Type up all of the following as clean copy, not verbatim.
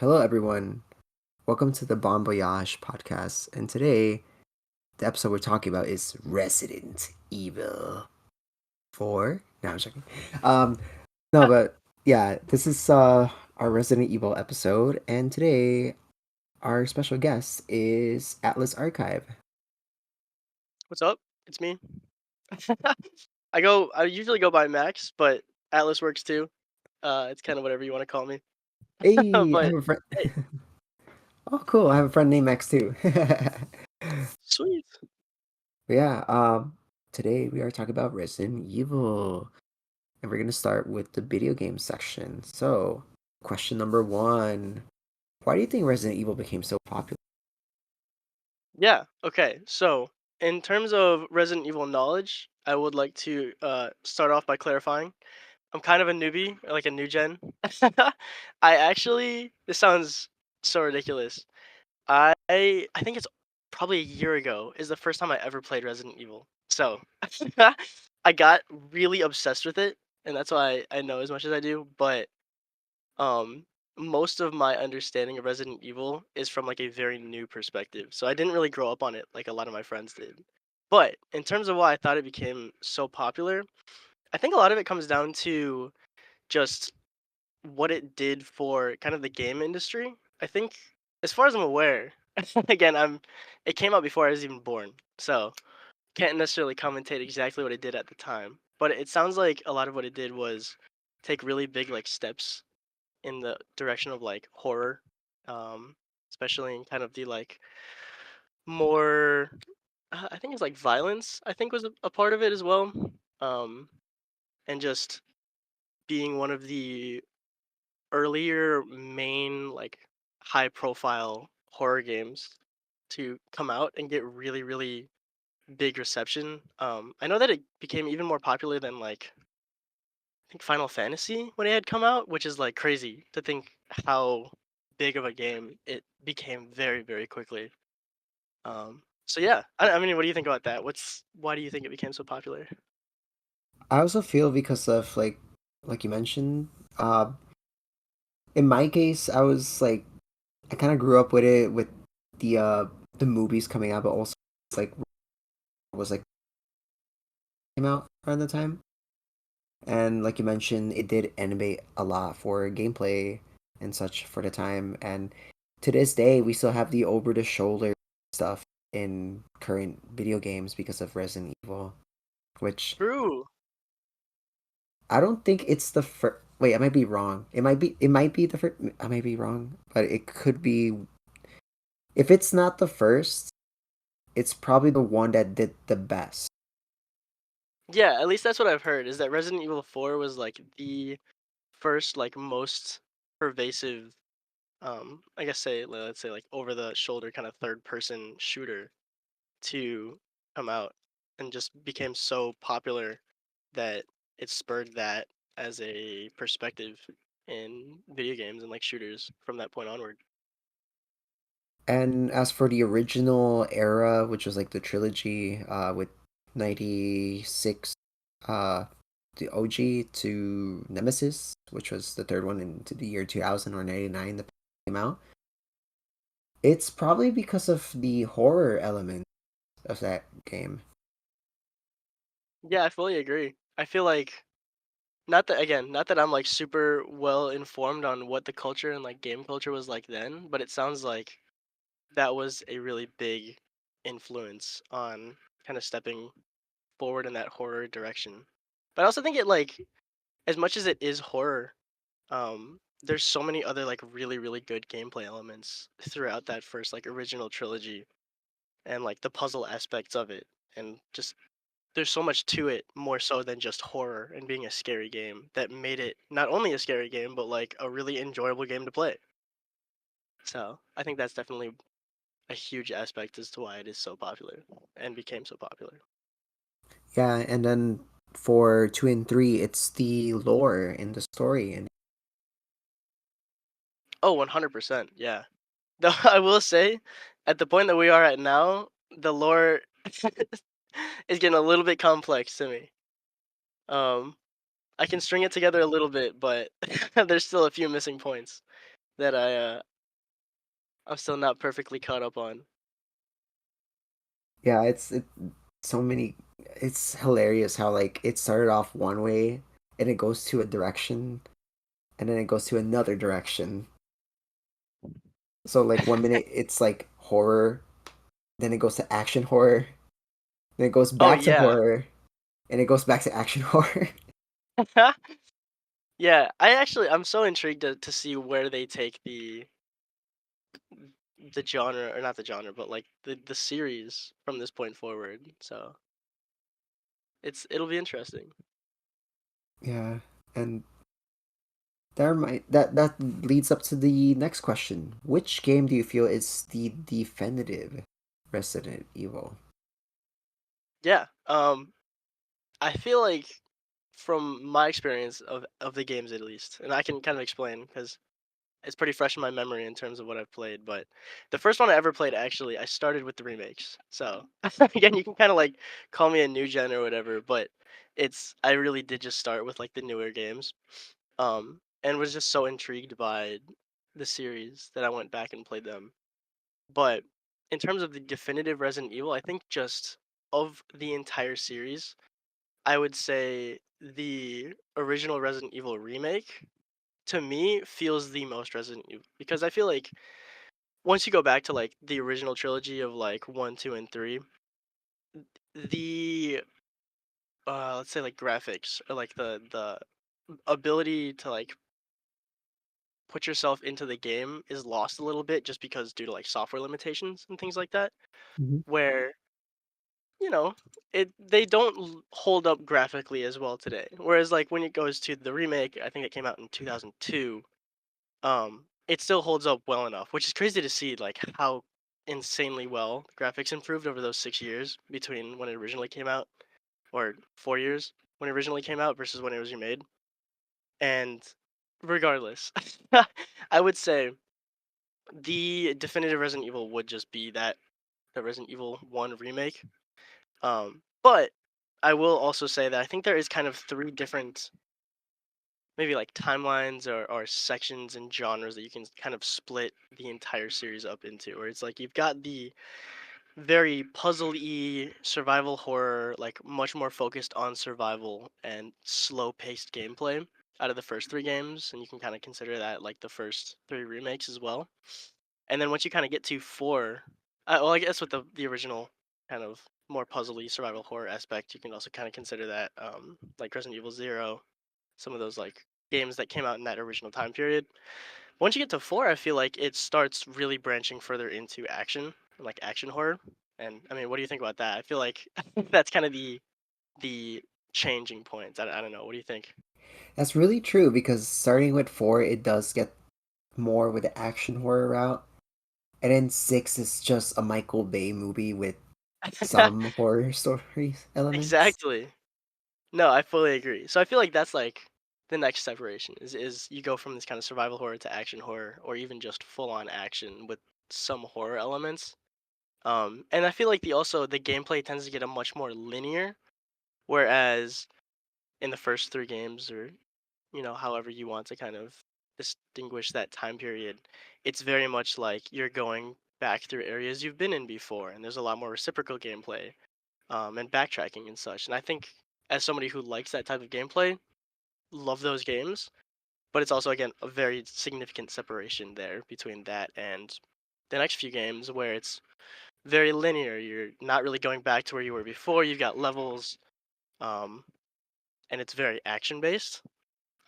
Hello, everyone. Welcome to the Bond Voyage podcast. And today, the episode we're talking about is Resident Evil 4. No, I'm joking. Um, no, but yeah, this is our Resident Evil episode. And today, our special guest is Atlas.Archive. What's up? It's me. I usually go by Max, but Atlas works too. It's kind of whatever you want to call me. Hey, I have But a friend. hey, Oh, cool. I have a friend named Max too. sweet. Yeah, today we are talking about Resident Evil. And we're going to start with the video game section. So, question number one. Why do you think Resident Evil became so popular? Yeah. Okay. So in terms of Resident Evil knowledge, I would like to start off by clarifying. I'm kind of a newbie, or like a new gen. I actually, this sounds so ridiculous. I think it's probably a year ago is the first time I ever played Resident Evil. So I got really obsessed with it, and that's why I know as much as I do. But um, most of my understanding of Resident Evil is from like a very new perspective. So I didn't really grow up on it like a lot of my friends did. But in terms of why I thought it became so popular, I think a lot of it comes down to just what it did for kind of the game industry. I think, as far as I'm aware, again, it came out before I was even born, so can't necessarily commentate exactly what it did at the time. But it sounds like a lot of what it did was take really big like steps in the direction of like horror, um, especially in kind of the like more. I think it's like violence. I think was a part of it as well, um, and just being one of the earlier main like high profile horror games to come out and get really really big reception. I know that it became even more popular than like I think Final Fantasy when it had come out, which is like crazy to think how big of a game it became very very quickly. So yeah, I mean, what do you think about that? Why do you think it became so popular? I also feel because of like you mentioned, uh in my case, I kind of grew up with it with the uh the movies coming out, but also it's like was like came out around the time. And like you mentioned, it did innovate a lot for gameplay and such for the time. And to this day, we still have the over the shoulder stuff in current video games because of Resident Evil, which True. I don't think it's the first. Wait, I might be wrong. It might be the first. I might be wrong, but it could be. If it's not the first, it's probably the one that did the best. Yeah, at least that's what I've heard. Is that Resident Evil 4 was like the first like most pervasive, I guess say let's say like over the shoulder kind of third person shooter to come out and just became so popular that it spurred that as a perspective in video games and like shooters from that point onward. And as for the original era, which was like the trilogy, with 96, uh, the OG to Nemesis, which was the third one into the year 2000 or 99 that came out. It's probably because of the horror element of that game. Yeah, I fully agree. I feel like not that I'm like super well informed on what the culture and like game culture was like then, but it sounds like that was a really big influence on kind of stepping forward in that horror direction. But I also think it like as much as it is horror, there's so many other like really really good gameplay elements throughout that first like original trilogy and like the puzzle aspects of it and just there's so much to it more so than just horror and being a scary game that made it not only a scary game but like a really enjoyable game to play. So I think that's definitely a huge aspect as to why it is so popular and became so popular. Yeah, and then for 2 and 3, it's the lore and the story. And Oh, 100%. Yeah. Though I will say, at the point that we are at now, the lore is getting a little bit complex to me. Um, I can string it together a little bit, but there's still a few missing points that I'm still not perfectly caught up on. Yeah, it's so many. It's hilarious how like it started off one way and it goes to a direction and then it goes to another direction. So like 1 minute it's like horror, then it goes to action horror, then it goes Oh back to yeah. horror, and it goes back to action horror. Yeah, I'm so intrigued to see where they take the genre, or not the genre, but like the series from this point forward. So it'll be interesting. Yeah, and that leads up to the next question. Which game do you feel is the definitive Resident Evil? Yeah. I feel like from my experience of the games at least, and I can kind of explain because it's pretty fresh in my memory in terms of what I've played. But the first one I ever played, actually, I started with the remakes. So again, you can kind of like call me a new gen or whatever, but I really did just start with like the newer games, and was just so intrigued by the series that I went back and played them. But in terms of the definitive Resident Evil, I think just of the entire series, I would say the original Resident Evil remake to me feels the most Resident Evil, because I feel like once you go back to like the original trilogy of like 1, 2, and 3, the let's say like graphics, or like the ability to like put yourself into the game is lost a little bit, just because due to like software limitations and things like that, Mhm. where you know they don't hold up graphically as well today. Whereas like when it goes to the remake, I think it came out in 2002, it still holds up well enough, which is crazy to see like how insanely well the graphics improved over those 6 years between when it originally came out, or 4 years when it originally came out versus when it was remade. And regardless, I would say the definitive Resident Evil would just be that the Resident Evil 1 remake. But I will also say that I think there is kind of three different, maybe like timelines, or sections and genres that you can kind of split the entire series up into. Where it's like you've got the very puzzle-y survival horror, like much more focused on survival and slow-paced gameplay out of the first three games, and you can kind of consider that like the first three remakes as well. And then once you kind of get to four, well, I guess with the original kind of more puzzly survival horror aspect, you can also kind of consider that like Resident Evil Zero, some of those like games that came out in that original time period. Once you get to four, I feel like it starts really branching further into action, like action horror. And I mean, what do you think about that? I feel like that's kind of the changing point. I don't know. What do you think? That's really true because starting with four, it does get more with the action horror route, and then six is just a Michael Bay movie with some horror stories elements. Exactly. No, I fully agree. So I feel like that's like the next separation is you go from this kind of survival horror to action horror, or even just full on action with some horror elements. And I feel like the gameplay tends to get a much more linear, whereas in the first three games, or however you want to kind of distinguish that time period, it's very much like you're going back through areas you've been in before, and there's a lot more reciprocal gameplay, and backtracking and such. And I think as somebody who likes that type of gameplay, love those games, but it's also again a very significant separation there between that and the next few games, where it's very linear. You're not really going back to where you were before. You've got levels, um, and it's very action based.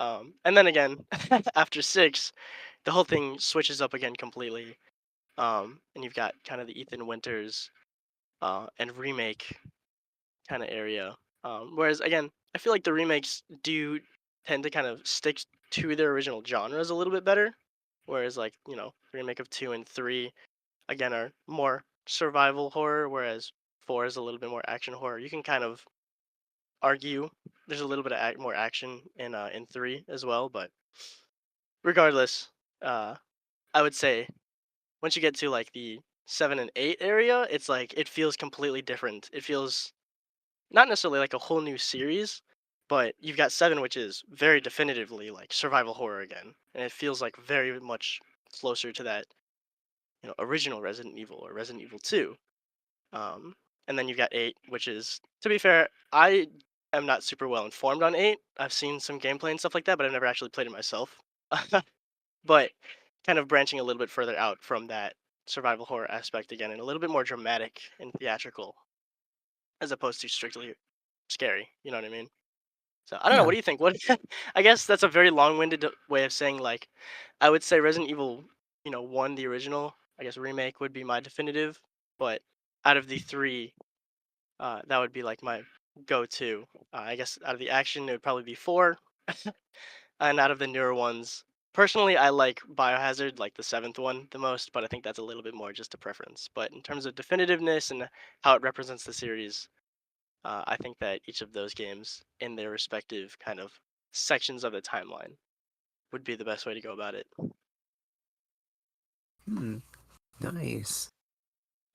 And then again, after six, the whole thing switches up again completely. And you've got kind of the Ethan Winters and remake kind of area. Whereas again, I feel like the remakes do tend to kind of stick to their original genres a little bit better. Whereas like the remake of two and three again are more survival horror, whereas four is a little bit more action horror. You can kind of argue there's a little bit of more action in three as well, but regardless, uh, I would say once you get to like the seven and eight area, it's like it feels completely different. It feels not necessarily like a whole new series, but you've got seven, which is very definitively like survival horror again, and it feels like very much closer to that original Resident Evil or Resident Evil 2. Um, and then you've got 8, which is, to be fair, I am not super well informed on 8. I've seen some gameplay and stuff like that, but I've never actually played it myself. But kind of branching a little bit further out from that survival horror aspect again, and a little bit more dramatic and theatrical, as opposed to strictly scary. You know what I mean? So I don't know. What Yeah. do you think? What I guess that's a very long-winded way of saying like, I would say Resident Evil, 1, the original. I guess remake would be my definitive, but out of the three, that would be like my go-to. I guess out of the action, it would probably be 4, and out of the newer ones, personally, I like Biohazard, like the seventh one, the most. But I think that's a little bit more just a preference. But in terms of definitiveness and how it represents the series, I think that each of those games, in their respective kind of sections of the timeline, would be the best way to go about it. Hmm. Nice.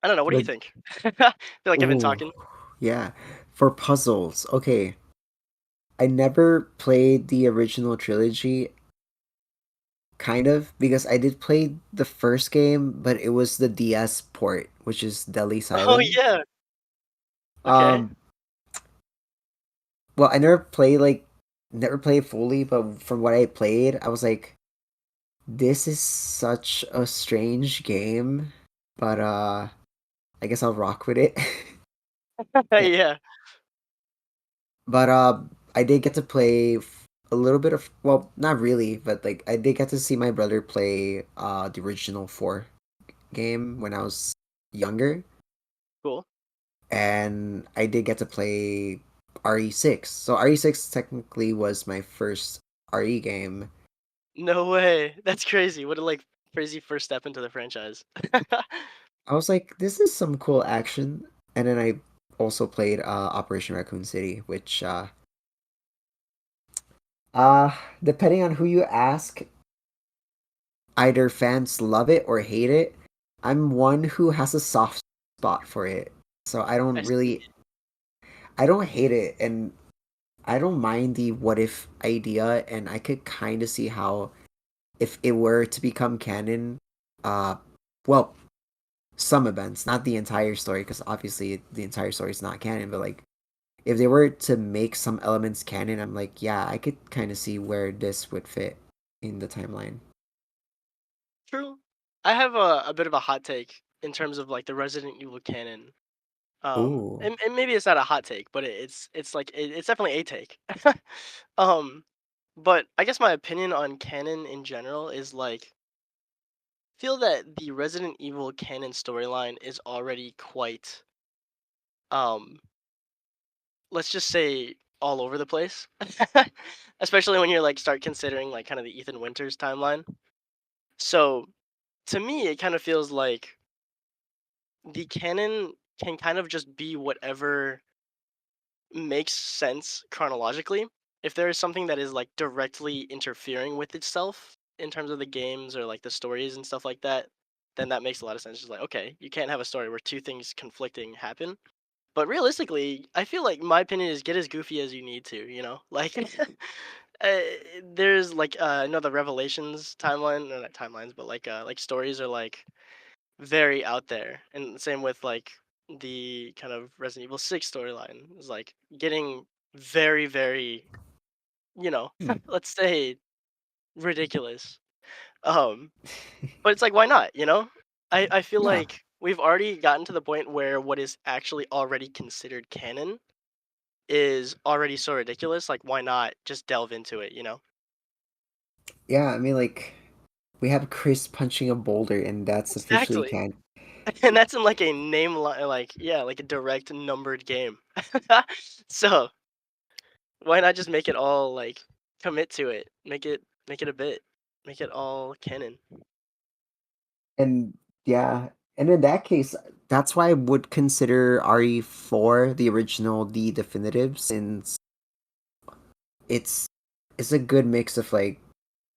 I don't know. What do you But think? I feel like I've been ooh, talking. yeah. For puzzles, okay. I never played the original trilogy, kind of, because I did play the first game, but it was the DS port, which is Deadly Oh Silence. yeah. Okay. Um, well, I never played fully, but from what I played, I was like, this is such a strange game, but I guess I'll rock with it. Yeah. Yeah. But I did get to play a little bit of, well, not really, but like I did get to see my brother play the original 4 game when I was younger, Cool. and I did get to play RE6. So RE6 technically was my first RE game. No way. That's crazy. What a like crazy first step into the franchise. I was like, this is some cool action. And then I also played Operation Raccoon City, which uh depending on who you ask, either fans love it or hate it. I'm one who has a soft spot for it. So I see. I don't hate it, and I don't mind the what if idea, and I could kind of see how if it were to become canon, uh well, some events, not the entire story, because obviously the entire story is not canon, but like if they were to make some elements canon, I'm like, yeah, I could kind of see where this would fit in the timeline. True. I have a bit of a hot take in terms of like the Resident Evil canon. Ooh. And maybe it's not a hot take, but it's like it's definitely a take. um, but I guess my opinion on canon in general is like feel that the Resident Evil canon storyline is already quite um let's just say all over the place. Especially when you're like start considering like kind of the Ethan Winters timeline. So to me it kind of feels like the canon can kind of just be whatever makes sense chronologically. If there is something that is like directly interfering with itself in terms of the games or like the stories and stuff like that, then that makes a lot of sense. Just like, okay, you can't have a story where two things conflicting happen. But realistically, I feel like my opinion is get as goofy as you need to. Like uh, there's like the Revelations timeline, or not timelines, but like stories are like very out there, and same with like the kind of Resident Evil 6 storyline is like getting very, very, you know, Hmm. let's say ridiculous. Um, but it's like, why not? I feel Yeah. like we've already gotten to the point where what is actually already considered canon is already so ridiculous. Like, why not just delve into it? Yeah, I mean, like, we have Chris punching a boulder, and that's officially Exactly. can. And that's in like a like yeah, like a direct numbered game. So why not just make it all like commit to it? Make it a bit. Make it all canon. And yeah, and in that case, that's why I would consider RE4 the original the definitive, since it's it's a good mix of like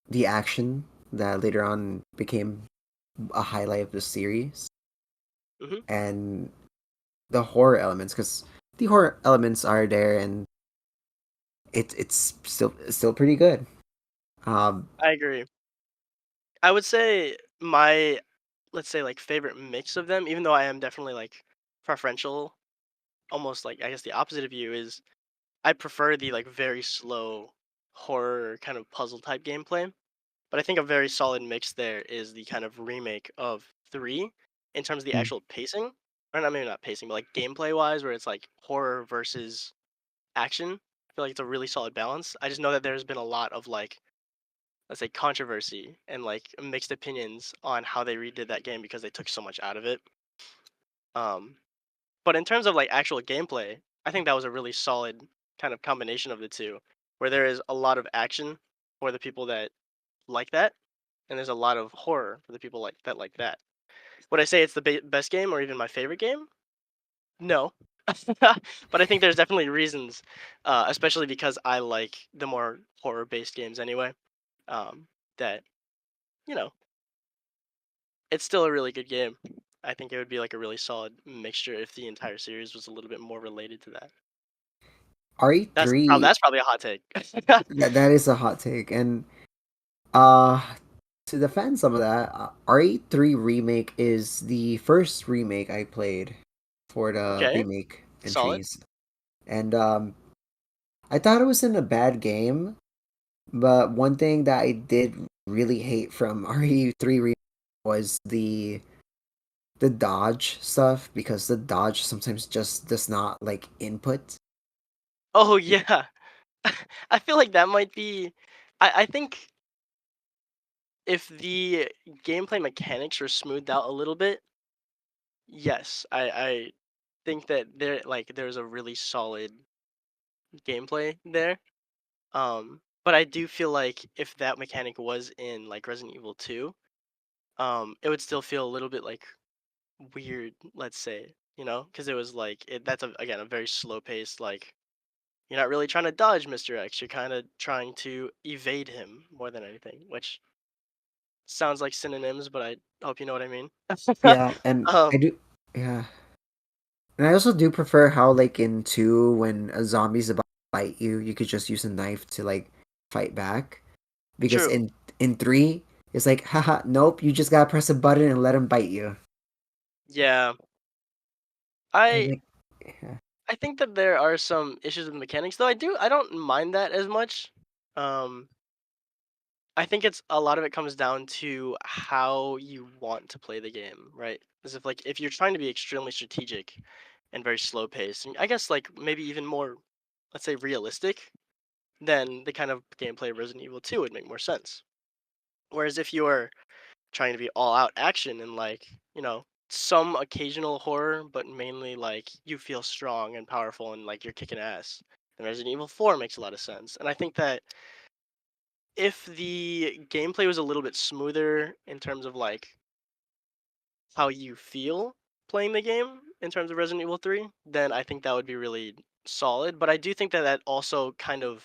the action that later on became a highlight of the series Hmm. and the horror elements, because the horror elements are there, and it's still pretty good. Um, I agree. I would say my let's say like favorite mix of them, even though I am definitely like preferential, almost like I guess the opposite of you is I prefer the like very slow horror kind of puzzle type gameplay. But I think a very solid mix there is the kind of remake of 3 in terms of the Mm. actual pacing. Or not maybe not pacing, but like gameplay wise, where it's like horror versus action. I feel like it's a really solid balance. I just know that there's been a lot of like, let's say, controversy and like mixed opinions on how they redid that game because they took so much out of it. Um, but in terms of like actual gameplay, I think that was a really solid kind of combination of the two, where there is a lot of action for the people that like that, and there's a lot of horror for the people like that. Would I say it's the best game or even my favorite game? No. But I think there's definitely reasons, especially because I like the more horror-based games anyway. Um, that you know, it's still a really good game. I think it would be like a really solid mixture if the entire series was a little bit more related to that. RE3, That's probably a hot take. that is a hot take, and uh to defend some of that, RE3 remake is the first remake I played for the Okay, remake solid. entries, and I thought it wasn't a bad game, but one thing that I did really hate from RE3 remake was the dodge stuff, because the dodge sometimes just does not like input. Oh yeah, I feel like that might be. I think if the gameplay mechanics were smoothed out a little bit, yes, I think that there's a really solid gameplay there. But I do feel like if that mechanic was in like Resident Evil 2, it would still feel a little bit like weird, let's say, because it was like that's again a very slow paced like you're not really trying to dodge Mr. X, you're kind of trying to evade him more than anything, which sounds like synonyms, but I hope you know what I mean. Yeah, and I um, do. Yeah, and I also do prefer how, like, in 2, when a zombie's about to bite you, you could just use a knife to like fight back. Because True. in 3, it's like, haha, nope, you just gotta press a button and let him bite you. Yeah. And I like, yeah. I think that there are some issues with the mechanics, though I don't mind that as much. Um, I think it's a lot of it comes down to how you want to play the game, right? As if like if you're trying to be extremely strategic and very slow paced, and I guess like maybe even more, let's say realistic, then the kind of gameplay of Resident Evil 2 would make more sense. Whereas if you're trying to be all out action and like, some occasional horror, but mainly like you feel strong and powerful and like you're kicking ass, then Resident Evil 4 makes a lot of sense. And I think that if the gameplay was a little bit smoother in terms of like how you feel playing the game in terms of Resident Evil 3, then I think that would be really solid. But I do think that that also kind of,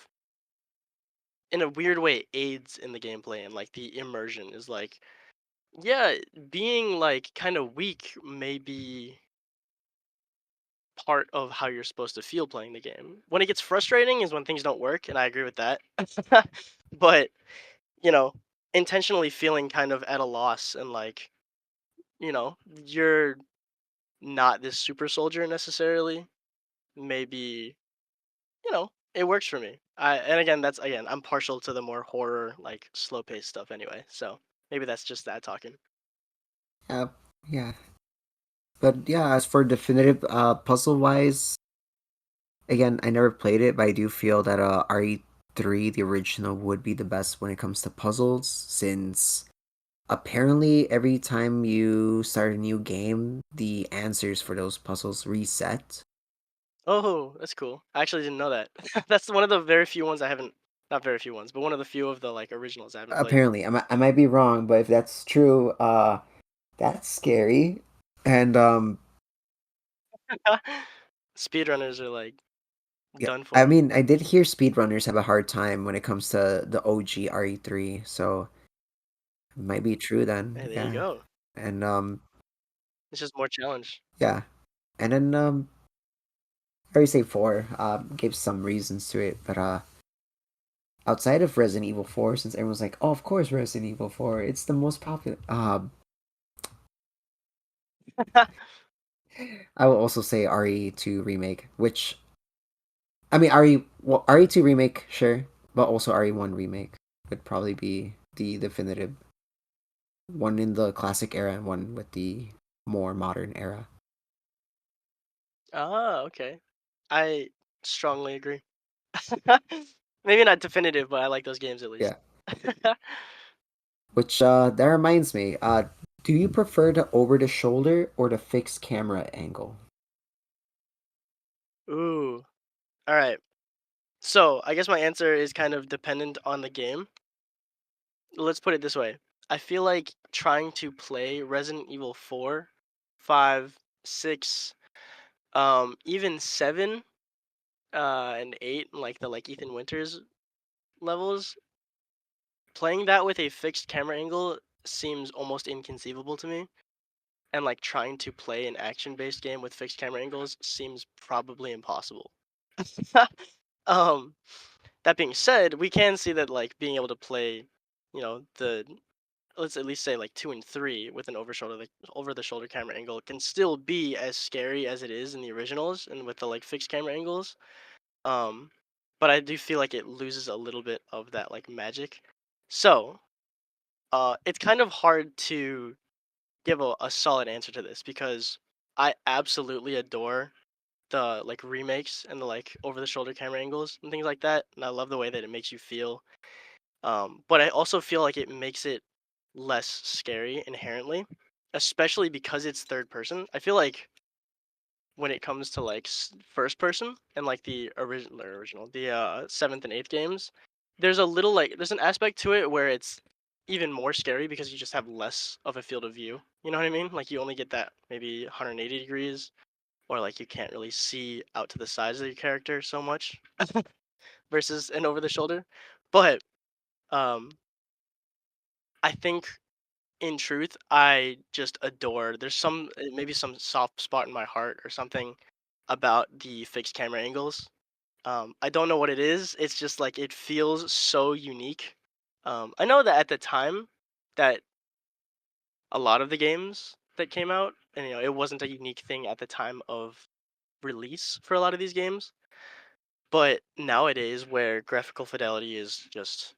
in a weird way, aids in the gameplay and like the immersion is like, yeah, being like kind of weak may be part of how you're supposed to feel playing the game. When it gets frustrating is when things don't work, and I agree with that. But, you know, intentionally feeling kind of at a loss and like, you're not this super soldier necessarily, maybe, it works for me. And again, I'm partial to the more horror, like slow paced stuff anyway. So maybe that's just that talking. Yeah, yeah. But yeah, as for definitive puzzle wise, again, I never played it, but I do feel that RE3, the original, would be the best when it comes to puzzles, since apparently every time you start a new game, the answers for those puzzles reset. Oh, that's cool. I actually didn't know that. That's one of the very few ones I haven't, not very few ones, but one of the few of the like originals I haven't played. Apparently, I might be wrong, but if that's true, that's scary. And Speedrunners are like yeah, done I for. mean, I did hear speedrunners have a hard time when it comes to the OG RE3, so it might be true then. Hey, there you Yeah. go. And It's just more challenge. yeah. And then I already say 4, gave some reasons to it, but outside of Resident Evil 4, since everyone's like, "Oh, of course Resident Evil 4, it's the most popular." I will also say RE2 remake, which I mean RE2 remake, sure, but also RE1 remake would probably be the definitive one in the classic era and one with the more modern era. Ah, okay. I strongly agree. Maybe not definitive, but I like those games at least. Yeah. Which that reminds me, do you prefer the over the shoulder or the fixed camera angle? Ooh. All right. So I guess my answer is kind of dependent on the game. Let's put it this way. I feel like trying to play Resident Evil 4, 5, 6, even 7, and 8, like the like Ethan Winters levels, playing that with a fixed camera angle seems almost inconceivable to me. And like trying to play an action-based game with fixed camera angles seems probably impossible. um, that being said, we can see that like being able to play, the let's at least say like 2 and 3 with an over the shoulder camera angle can still be as scary as it is in the originals and with the like fixed camera angles. Um, but I do feel like it loses a little bit of that like magic. So, it's kind of hard to give a solid answer to this because I absolutely adore the like remakes and the like over the shoulder camera angles and things like that. And I love the way that it makes you feel. But I also feel like it makes it less scary inherently, especially because it's third person. I feel like when it comes to like first person and like the original, the seventh and eighth games, there's a little like there's an aspect to it where it's even more scary because you just have less of a field of view. You know what I mean? Like you only get that maybe 180 degrees, or like you can't really see out to the sides of your character so much versus an over the shoulder. But um, I think in truth, I just adore. There's maybe some soft spot in my heart or something about the fixed camera angles. I don't know what it is. It's just like it feels so unique. I know that at the time that a lot of the games that came out, and it wasn't a unique thing at the time of release for a lot of these games. But nowadays, where graphical fidelity is just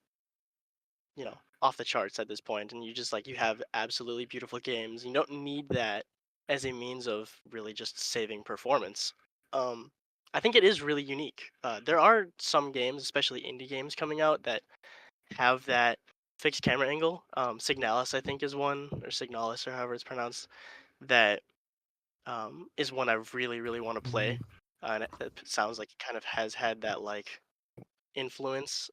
off the charts at this point, and you just like you have absolutely beautiful games. You don't need that as a means of really just saving performance. Um, I think it is really unique. There are some games, especially indie games, coming out that have that fixed camera angle. Signalis, I think, is one, or Signalis, or however it's pronounced. That is one I really, really want to play. And it sounds like it kind of has had that like influence.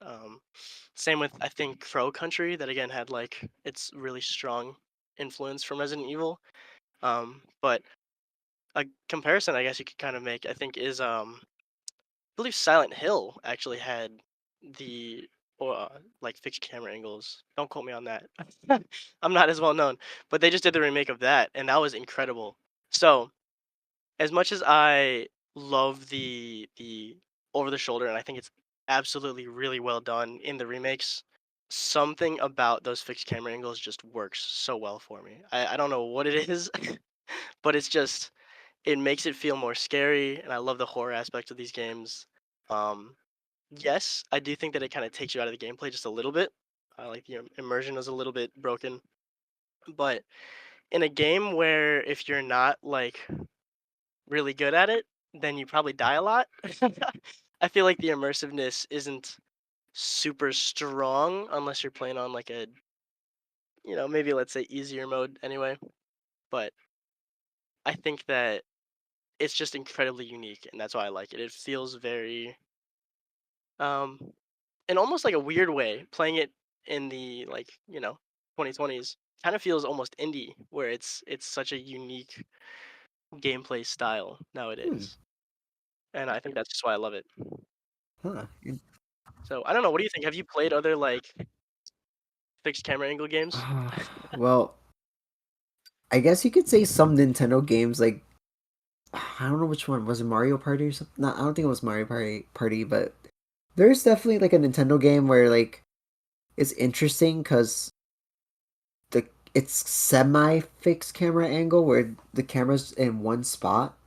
Same with I think Crow Country that again had like its really strong influence from Resident Evil. But a comparison I guess you could kind of make I think is I believe Silent Hill actually had the like fixed camera angles. Don't quote me on that. I'm not as well known, but they just did the remake of that and that was incredible. So as much as I love the over the shoulder, and I think it's absolutely really well done in the remakes, something about those fixed camera angles just works so well for me. I don't know what it is, but it makes it feel more scary, and I love the horror aspect of these games. Um, yes, I do think that it kind of takes you out of the gameplay just a little bit. I like the immersion is a little bit broken, but in a game where if you're not like really good at it, then you probably die a lot. I feel like the immersiveness isn't super strong unless you're playing on like a, maybe let's say easier mode anyway. But I think that it's just incredibly unique and that's why I like it. It feels very um in almost like a weird way playing it in the like, 2020s kind of feels almost indie where it's such a unique gameplay style Hmm. nowadays. And I think that's just why I love it. Huh. So I don't know. What do you think? Have you played other like fixed camera angle games? Well, I guess you could say some Nintendo games like I don't know which one was it Mario Party or something. No, I don't think it was Mario Party, but there's definitely like a Nintendo game where like it's interesting because the it's semi-fixed camera angle where the camera's in one spot,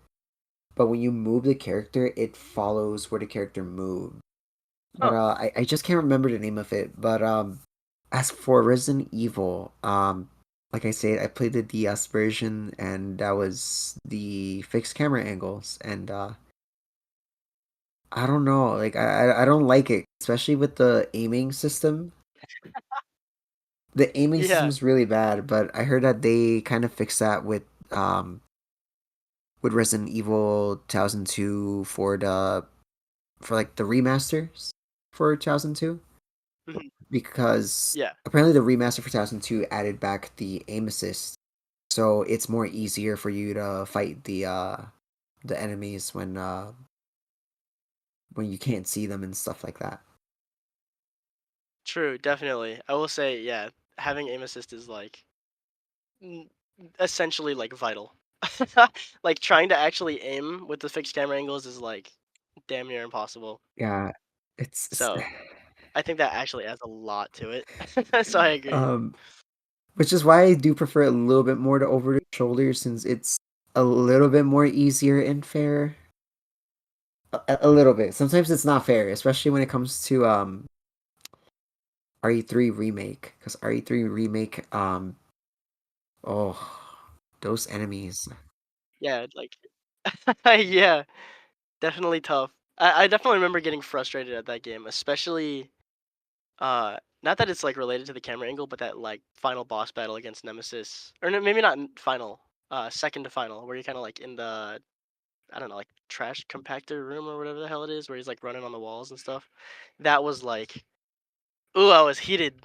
but when you move the character, it follows where the character moves. But Huh. I just can't remember the name of it. But as for Resident Evil, like I said, I played the DS version, and that was the fixed camera angles, and I don't know, like I don't like it, especially with the aiming system. The aiming system Yeah. is really bad, but I heard that they kind of fixed that with Resident Evil 2002 for like the remasters for 2002 Mhm. because Yeah. apparently the remaster for 2002 added back the aim assist, so it's more easier for you to fight the enemies when you can't see them and stuff like that. True. Definitely. I will say, yeah, having aim assist is like n- essentially like vital. Like trying to actually aim with the fixed camera angles is like damn near impossible. Yeah, it's So I think that actually adds a lot to it. So I agree. um which is why I do prefer a little bit more to over the shoulder since it's a little bit more easier and fair. A little bit. Sometimes it's not fair, especially when it comes to RE3 remake because RE3 remake oh those enemies. Yeah, like yeah, definitely tough. I definitely remember getting frustrated at that game, especially not that it's like related to the camera angle, but that like final boss battle against Nemesis. Or no, maybe not final, second to final, where you're kind of like in the I don't know, like trash compactor room or whatever the hell it is, where he's like running on the walls and stuff. That was like, ooh, I was heated.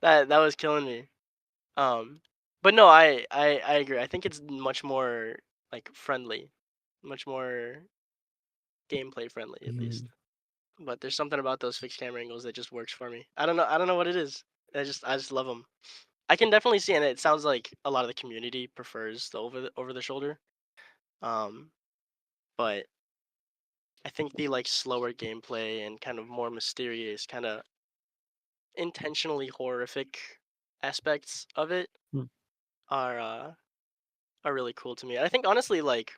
That was killing me. Um, but no, I agree. I think it's much more like friendly, much more gameplay friendly at least. Mhm. But there's something about those fixed camera angles that just works for me. I don't know. I don't know what it is. I just love them. I can definitely see, and it sounds like a lot of the community prefers the over the shoulder. Um, but I think the like slower gameplay and kind of more mysterious, kind of intentionally horrific aspects of it Hmm. are uh are really cool to me. I think honestly, like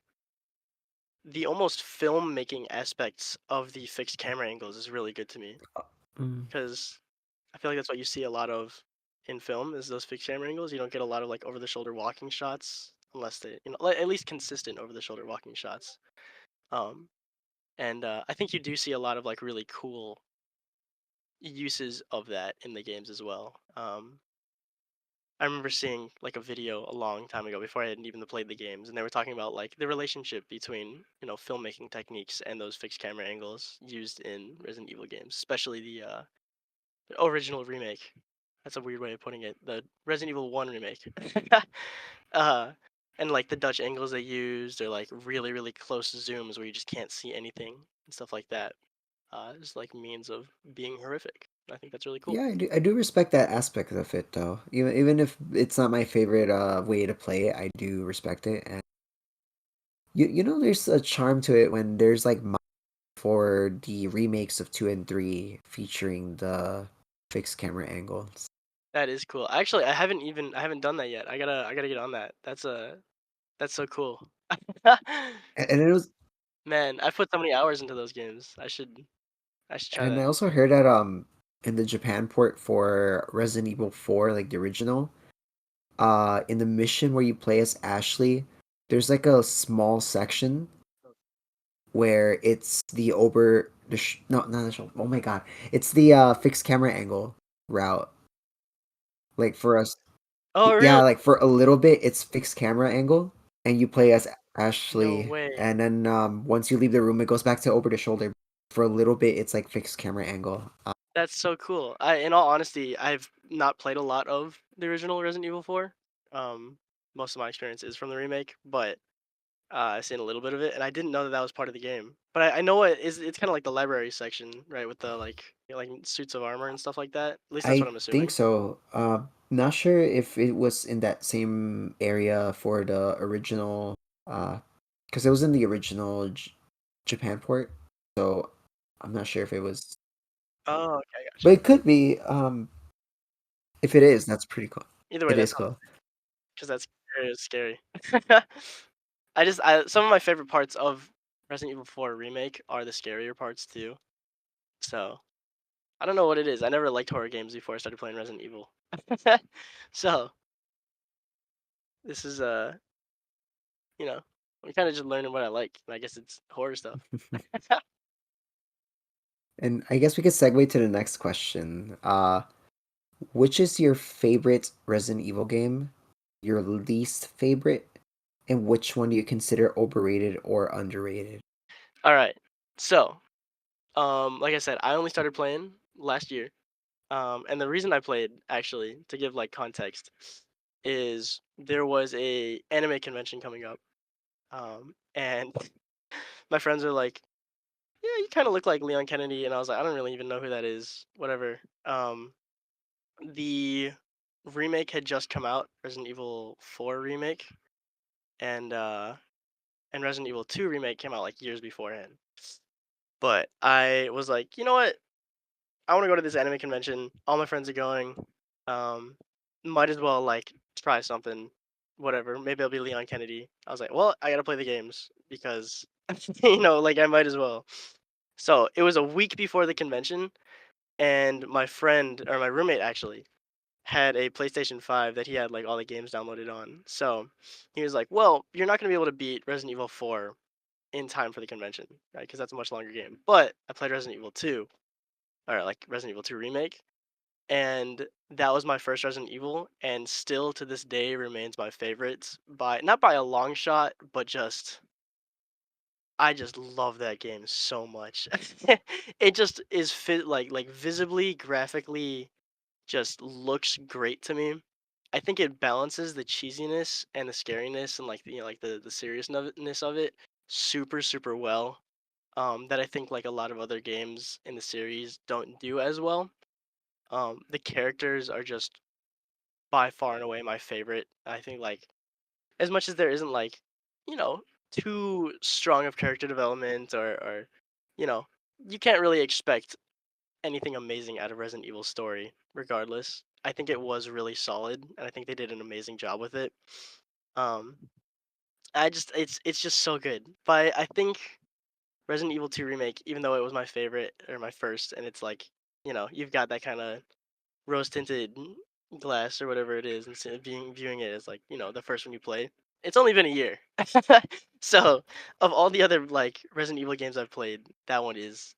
the almost filmmaking aspects of the fixed camera angles is really good to me Mm. because I feel like that's what you see a lot of in film is those fixed camera angles. You don't get a lot of like over the shoulder walking shots unless they, like, at least consistent over the shoulder walking shots. Um, and I think you do see a lot of like really cool uses of that in the games as well. I remember seeing like a video a long time ago before I had even played the games, and they were talking about like the relationship between filmmaking techniques and those fixed camera angles used in Resident Evil games, especially the original remake. That's a weird way of putting it. The Resident Evil One remake, uh, and like the Dutch angles they used, or like really really close zooms where you just can't see anything and stuff like that. Is like means of being horrific. I think that's really cool. Yeah, I do respect that aspect of it though. Even if it's not my favorite way to play it, I do respect it. And you know there's a charm to it when there's like for the remakes of 2 and 3 featuring the fixed camera angles. That is cool. Actually, I haven't done that yet. I gotta get on that. That's so cool. And it was Man, I've put so many hours into those games. I should try and I that. also heard that in the Japan port for Resident Evil 4, like the original, in the mission where you play as Ashley, there's like a small section where it's the no, not the oh my god, it's the fixed camera angle route. Like for us, Oh, yeah, really? like for a little bit it's fixed camera angle, and you play as No Ashley, way. and then once you leave the room, it goes back to over the shoulder. For a little bit, it's like fixed camera angle. That's so cool. In all honesty, I've not played a lot of the original Resident Evil 4. Um, Most of my experience is from the remake, but I've seen a little bit of it, and I didn't know that that was part of the game. But I know it is. It's kind of like the library section, right, with the like suits of armor and stuff like that. At least that's what I I'm think assuming. so. Not sure if it was in that same area for the original, because it was in the original Japan port. So I'm not sure if it was, Oh, okay, but gotcha. it could be. If it is, that's pretty cool. Either way, It that's is how cool. because that's scary. Some of my favorite parts of Resident Evil 4 remake are the scarier parts too. So I don't know what it is. I never liked horror games before I started playing Resident Evil. So this is you know, I'm kind of just learning what I like. And I guess it's horror stuff. And I guess we could segue to the next question. Which is your favorite Resident Evil game? Your least favorite? And which one do you consider overrated or underrated? All right. So, like I said, I only started playing last year. And the reason I played, actually, to give like context, is there was a anime convention coming up. And my friends are like, "Yeah, you kind of look like Leon Kennedy," and I was like, "I don't really even know who that is. Whatever." The remake had just come out, Resident Evil 4 remake, and Resident Evil 2 remake came out like years beforehand. But I was like, you know what? I want to go to this anime convention. All my friends are going. Um, might as well like try something. Whatever. Maybe I'll be Leon Kennedy. I was like, well, I gotta play the games because like I might as well. So it was a week before the convention, and my friend or my roommate actually had a PlayStation 5 that he had like all the games downloaded on. So he was like, well, you're not gonna be able to beat Resident Evil 4 in time for the convention, right? Because that's a much longer game. But I played Resident Evil 2, or like Resident Evil 2 remake, and that was my first Resident Evil, and still to this day remains my favorite by not by a long shot, but just I just love that game so much. It just is like visibly, graphically, just looks great to me. I think it balances the cheesiness and the scariness and like like the seriousness of it super well. That I think like a lot of other games in the series don't do as well. The characters are just by far and away my favorite. I think like as much as there isn't like, you know, too strong of character development or you know, you can't really expect anything amazing out of Resident Evil story regardless. I think it was really solid and I think they did an amazing job with it. Um it's just so good. But I think Resident Evil 2 remake, even though it was my favorite or my first and it's like, you've got that kind of rose tinted glass or whatever it is, instead of viewing it as like the first one you play. It's only been a year, so of all the other like Resident Evil games I've played, that one is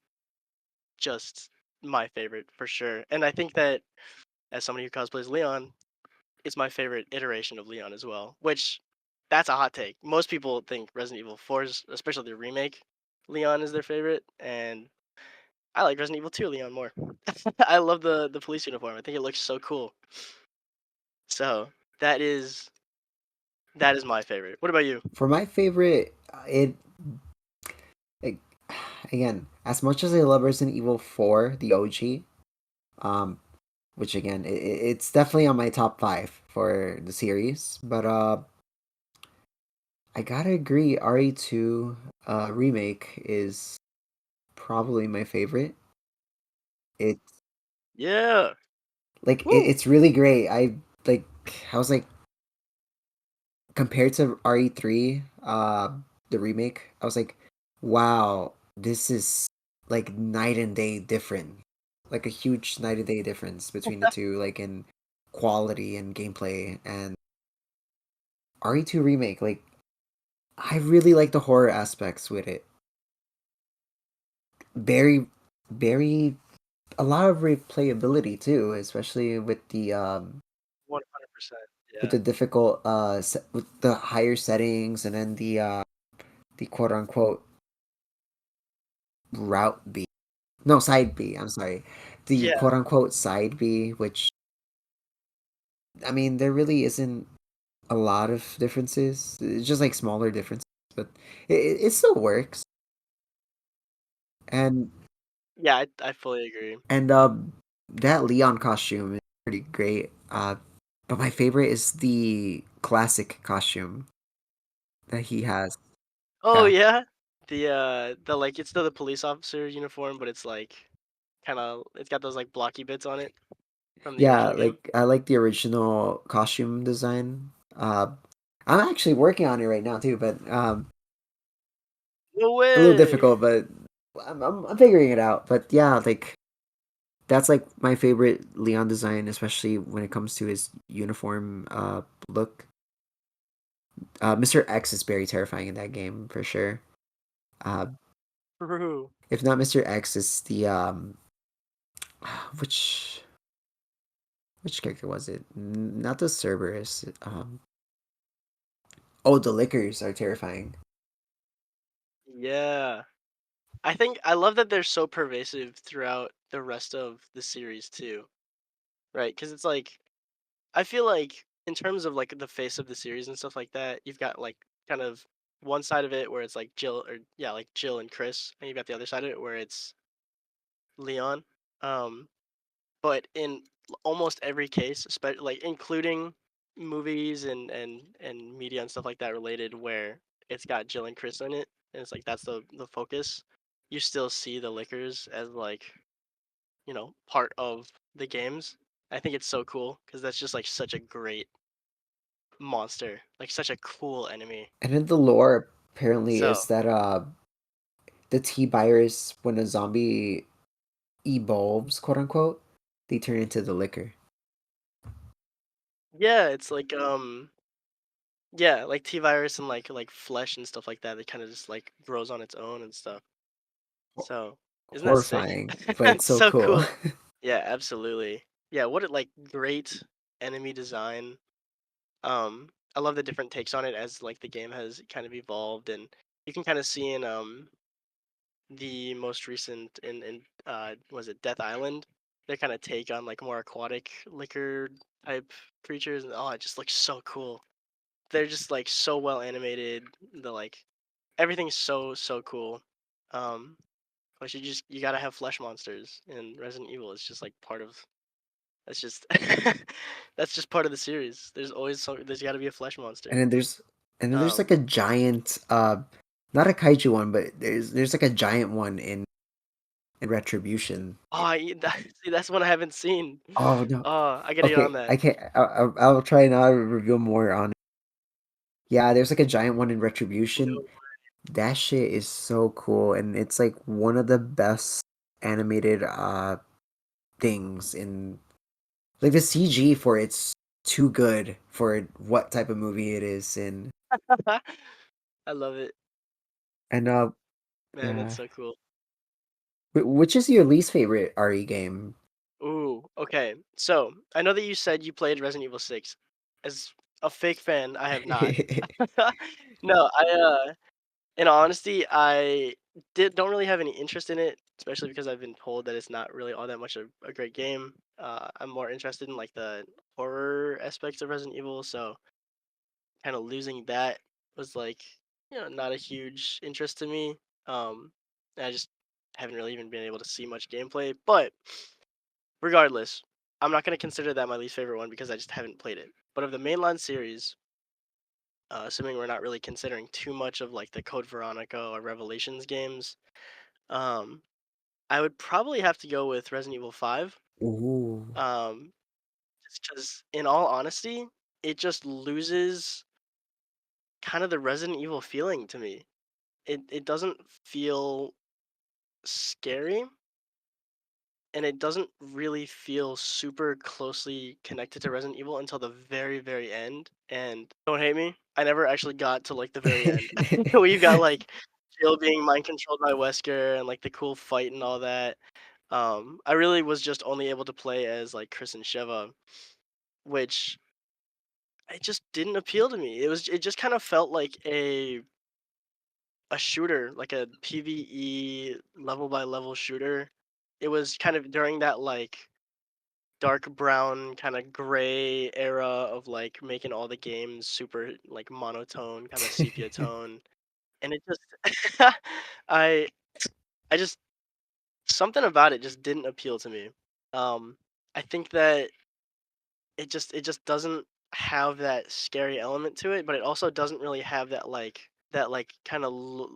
just my favorite for sure. And I think that as somebody who cosplays Leon, it's my favorite iteration of Leon as well. Which that's a hot take. Most people think Resident Evil 4's, especially the remake, Leon is their favorite, and I like Resident Evil 2 Leon more. I love the police uniform. I think it looks so cool. So that is that is my favorite. What about you? For my favorite, it again, as much as I love Resident Evil 4, the OG, um, which again, it's definitely on my top 5 for the series, but I gotta agree, RE2 remake is probably my favorite. It Yeah. Woo. it's really great. Like I was like compared to RE3, the remake, I was like, wow, this is like night and day different. Like a huge night and day difference between the two, like in quality and gameplay. And RE2 remake, like I really like the horror aspects with it. Very, very a lot of replayability too, especially 100%. with Yeah. the difficult with the higher settings and then the quote unquote route B. No, side B. I'm sorry. The Yeah. quote unquote side B, which I mean, there really isn't a lot of differences. It's just like smaller differences, but it still works. And Yeah, I fully agree. and that Leon costume is pretty great. But my favorite is the classic costume that he has. Oh Yeah. yeah. The like it's still the police officer uniform, but it's like kind of it's got those like blocky bits on it. from the Yeah, original game? like I like the original costume design. I'm actually working on it right now too, but No a little way! difficult, but I'm figuring it out. But yeah, like that's like my favorite Leon design, especially when it comes to his uniform look. Mr. X is very terrifying in that game for sure. Uh, True. if not Mr. X, it's the which which character was it? Not the Cerberus. Oh, the Lickers are terrifying. Yeah. I think I love that they're so pervasive throughout the rest of the series too, right? Because it's like I feel like in terms of like the face of the series and stuff like that, you've got like kind of one side of it where it's like Jill or yeah, like Jill and Chris, and you've got the other side of it where it's Leon. Um, but in almost every case, especially like including movies and media and stuff like that related, where it's got Jill and Chris in it, and it's like that's the focus. You still see the Lickers as like part of the games. I think it's so cool because that's just like such a great monster, like such a cool enemy. And then the lore apparently So is that the T virus when a zombie evolves, quote unquote, they turn into the liquor. yeah, it's like yeah, like T virus and like flesh and stuff like that. It kind of just like grows on its own and stuff. So isn't that sick? Horrifying, but it's It's so so cool. cool. Yeah, absolutely. Yeah, what a like great enemy design. I love the different takes on it as like the game has kind of evolved, and you can kind of see in the most recent in was it Death Island, their kind of take on like more aquatic liquor type creatures, and oh, it just looks so cool. They're just like so well animated. The like everything's so cool. Um, but you gotta have flesh monsters in Resident Evil. It's just like part of that's just that's just part of the series. There's got to be a flesh monster. and then there's like Um, a giant not a kaiju one, but there's like a giant one in Retribution. see, that's one I haven't seen. Oh no. Oh, I gotta get on Okay, that. I can't. I'll try not to reveal more on it. Yeah, there's like a giant one in Retribution. No. That shit is so cool, and it's like one of the best animated things in like the CG for it's too good for what type of movie it is, I love it, and man. That's yeah. so cool. Which is your least favorite RE game? Ooh, okay. So I know that you said you played Resident Evil 6. As a fake fan, I have not. No, in honesty, I don't really have any interest in it, especially because I've been told that it's not really all that much a great game. I'm more interested in like the horror aspects of Resident Evil, so kind of losing that was like, not a huge interest to me. And I just haven't really even been able to see much gameplay. But regardless, I'm not gonna consider that my least favorite one because I just haven't played it. But of the mainline series, assuming we're not really considering too much of like the Code Veronica or Revelations games, um, I would probably have to go with Resident Evil 5. Ooh. Um, just because, in all honesty, it just loses kind of the Resident Evil feeling to me. It doesn't feel scary, and it doesn't really feel super closely connected to Resident Evil until the very end. And don't hate me, I never actually got to like the very end. Where you got like Jill being mind controlled by Wesker and like the cool fight and all that. I really was just only able to play as like Chris and Sheva, which it just didn't appeal to me. It just kind of felt like a shooter, like a PvE level by level shooter. It was kind of during that like dark brown kind of gray era of like making all the games super like monotone, kind of sepia tone. And it just I I just something about it just didn't appeal to me. Um I think that it just doesn't have that scary element to it, but it also doesn't really have that kind of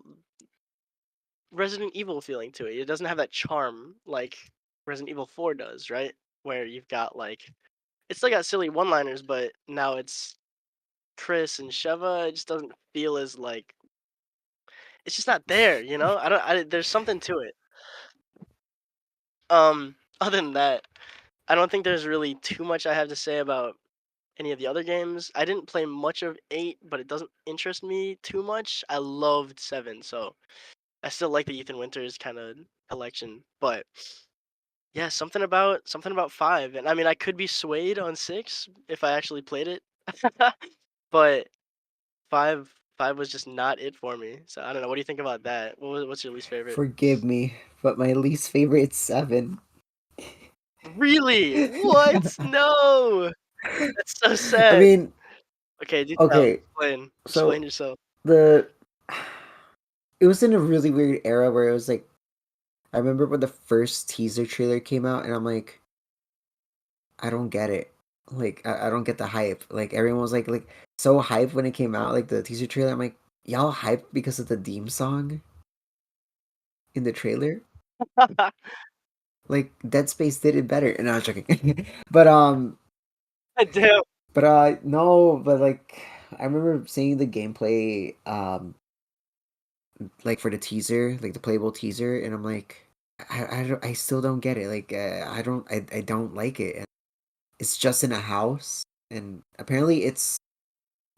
Resident Evil feeling to it. It doesn't have that charm like Resident Evil 4 does, right? where you've got like it's still got silly one-liners, but now it's Chris and Sheva. It just doesn't feel as like it's just not there, you know? I don't. There's something to it. Other than that, I don't think there's really too much I have to say about any of the other games. I didn't play much of 8, but it doesn't interest me too much. I loved 7, so I still like the Ethan Winters kind of collection. But yeah, something about 5. And I mean, I could be swayed on 6 if I actually played it. But 5 was just not it for me. So I don't know. What do you think about that? What's your least favorite? Forgive me, but my least favorite is 7. Really? What? No. That's so I sad. mean, Okay, do tell. okay, Explain. so Explain yourself. the it was in a really weird era where it was like I remember when the first teaser trailer came out, and I'm like, I don't get it. Like, I don't get the hype. Like, everyone was like so hyped when it came out, like the teaser trailer. I'm like, y'all hyped because of the theme song in the trailer? Like, Dead Space did it better. And no, I was joking. but Damn. no, but like, I remember seeing the gameplay, like for the teaser, like the playable teaser, and I'm like, I still don't get it. Like, I don't like it. It's just in a house, and apparently it's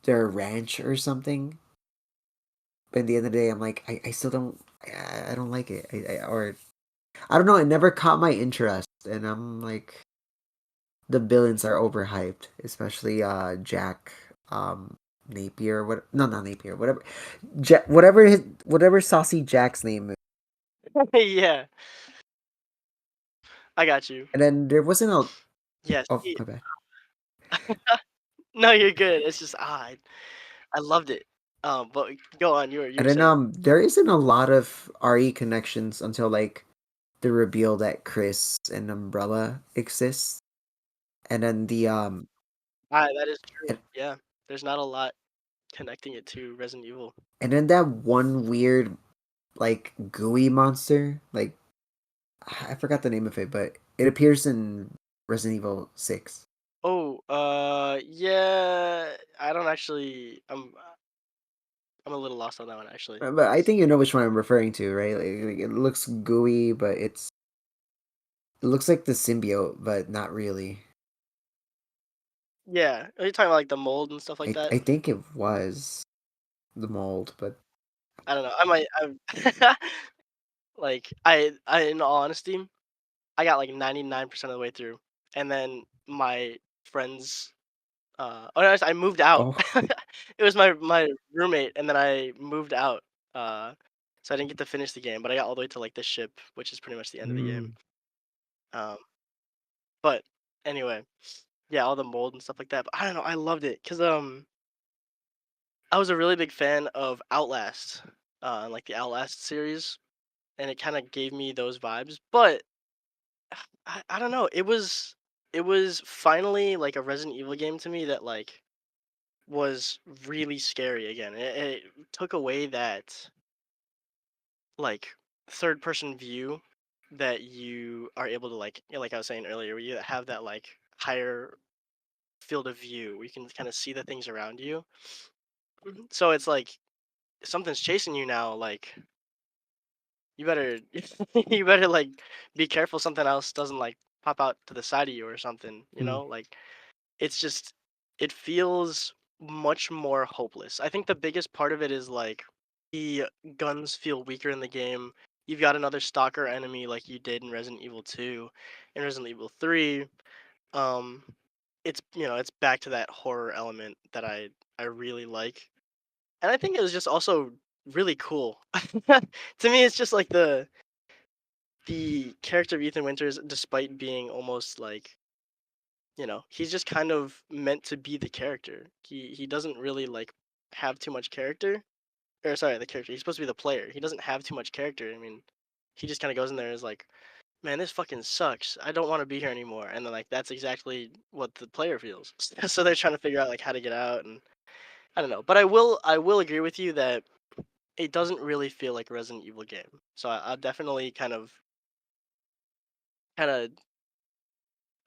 their ranch or something. But at the end of the day, I'm like, I still don't, I don't like it. Or I don't know. It never caught my interest, and I'm like, the villains are overhyped, especially Jack Napier. What? No, not Napier. Whatever, whatever saucy Jack's name is. Yeah, I got you. And then there wasn't a. Yes. Oh, my bad. No, you're good. It's just I loved it. But go on. You And were then saying. there isn't a lot of RE connections until like the reveal that Chris and Umbrella exists. And then That is true. and, Yeah, there's not a lot connecting it to Resident Evil. and then that one weird like gooey monster, like I forgot the name of it, but it appears in Resident Evil 6. Oh, yeah. I don't actually. I'm a little lost on that one actually. But I think you know which one I'm referring to, right? Like it looks gooey, but it looks like the symbiote, but not really. Yeah, are you talking about like the mold and stuff like that? I think it was the mold, but I don't know. I might. Like in all honesty, I got like 99% of the way through, and then my friends. Oh, no, I moved out. oh, It was my roommate, and then I moved out. Uh, so I didn't get to finish the game, but I got all the way to like the ship, which is pretty much the end of the game. mm, Um, but anyway, yeah, all the mold and stuff like that. But I don't know. I loved it because I was a really big fan of Outlast, like the Outlast series, and it kind of gave me those vibes. But I don't know. It was finally like a Resident Evil game to me that like was really scary again. It took away that like third person view that you are able to like like I was saying earlier, where you have that like higher field of view where you can kind of see the things around you. So it's like if something's chasing you now, like you better you better like be careful something else doesn't like pop out to the side of you or something, you mm, know? Like it's just it feels much more hopeless. I think the biggest part of it is like the guns feel weaker in the game. You've got another stalker enemy like you did in Resident Evil 2 and Resident Evil 3. Um it's back to that horror element that I really like. And I think it was just also really cool. To me it's just like the character of Ethan Winters, despite being almost like, he's just kind of meant to be the character. He doesn't really like have too much character. Or sorry, the character. He's supposed to be the player. He doesn't have too much character. I mean, he just kind of goes in there and is like, "Man, this fucking sucks. I don't want to be here anymore." And then like that's exactly what the player feels. So they're trying to figure out like how to get out, and I don't know. But I will agree with you that it doesn't really feel like a Resident Evil game. So I'll definitely kind of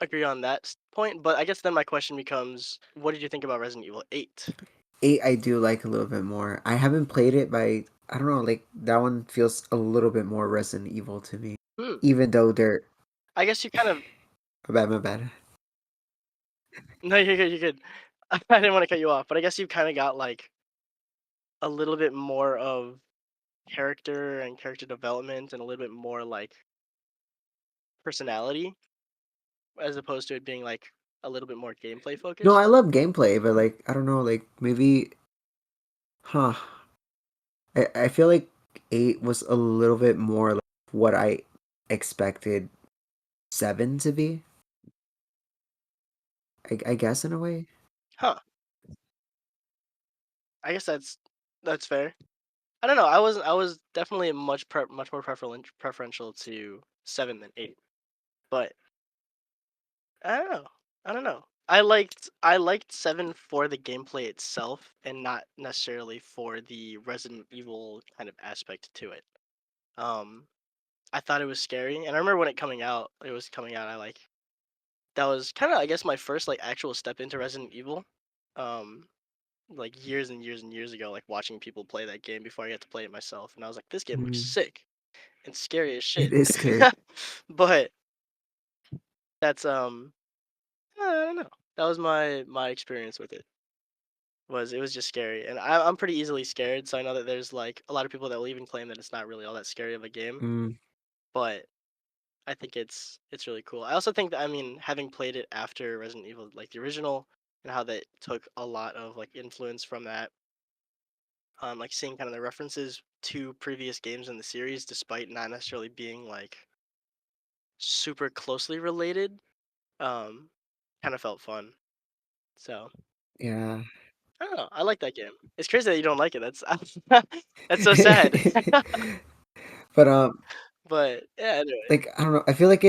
agree on that point, but I guess then my question becomes, what did you think about Resident Evil 8? 8 I do like a little bit more. I haven't played it, but I don't know, like that one feels a little bit more Resident Evil to me. Hmm. Even though they're I guess you kind of my bad. no, you're good, you're good. I didn't want to cut you off, but I guess you kind of got like a little bit more of character and character development and a little bit more like personality as opposed to it being like a little bit more gameplay No, I focused. love gameplay, but like I don't know, like maybe huh. I feel like 8 was a little bit more like what I expected 7 to be. I guess in a way. Huh. I guess that's fair. I don't know. I was definitely much more preferential to 7 than 8. But I don't know. I don't know. I liked 7 for the gameplay itself and not necessarily for the Resident Evil kind of aspect to it. Um I thought it was scary, and I remember when it was coming out, that was kind of I guess my first like actual step into Resident Evil. Um like years and years and years ago, like watching people play that game before I got to play it myself, and I was like, this game looks Mm, sick and scary as it shit. is scary. But that's I don't know. That was my experience with it. It was just scary, and I'm pretty easily scared, so I know that there's like a lot of people that will even claim that it's not really all that scary of a game, Mm, but I think it's really cool. I also think that I mean having played it after Resident Evil, like the original, and how that took a lot of like influence from that, like seeing kind of the references to previous games in the series, despite not necessarily being like super closely related, um, kind of felt fun. So yeah. I don't know. I like that game. It's crazy that you don't like it. That's that's so sad. But But yeah, anyway. like I don't know. I feel like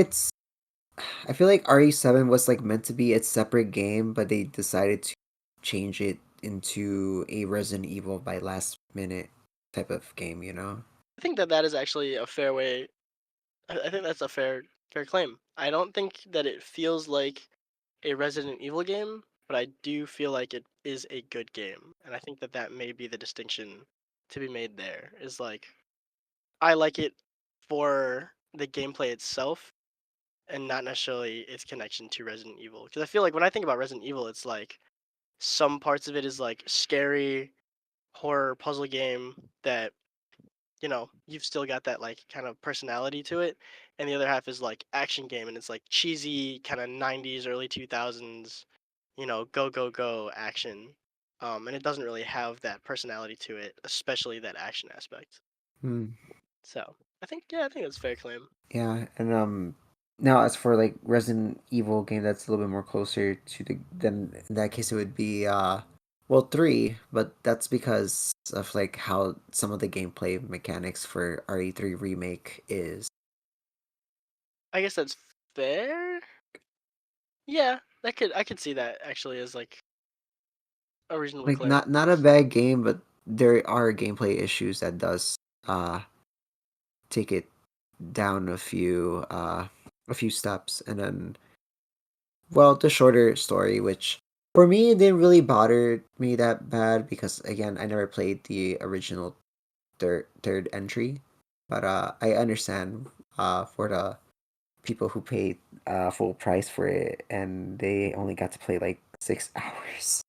RE7 was like meant to be its separate game, but they decided to change it into a Resident Evil by last minute type of game, you know? I think that that is actually a fair way. I think that's a fair claim. I don't think that it feels like a Resident Evil game, but I do feel like it is a good game, and I think that that may be the distinction to be made there. Is like I like it for the gameplay itself, and not necessarily its connection to Resident Evil. Because I feel like when I think about Resident Evil, it's like some parts of it is like scary horror puzzle game that you've still got that like kind of personality to it, and the other half is like action game, and it's like cheesy kind of 90s early 2000s, go go go action, and it doesn't really have that personality to it, especially that action aspect. Hmm. So I think that's a fair claim. Yeah, and now as for like Resident Evil game that's a little bit more closer to the then in that case it would be well 3, but that's because of like how some of the gameplay mechanics for RE3 remake is. I guess that's fair. Yeah, I could see that actually as like a reasonable Like claim. not a bad game, but there are gameplay issues that does uh take it down a few steps, and then well the shorter story, which for me it didn't really bother me that bad because again I never played the original third entry, but I understand for the people who paid full price for it and they only got to play like 6 hours.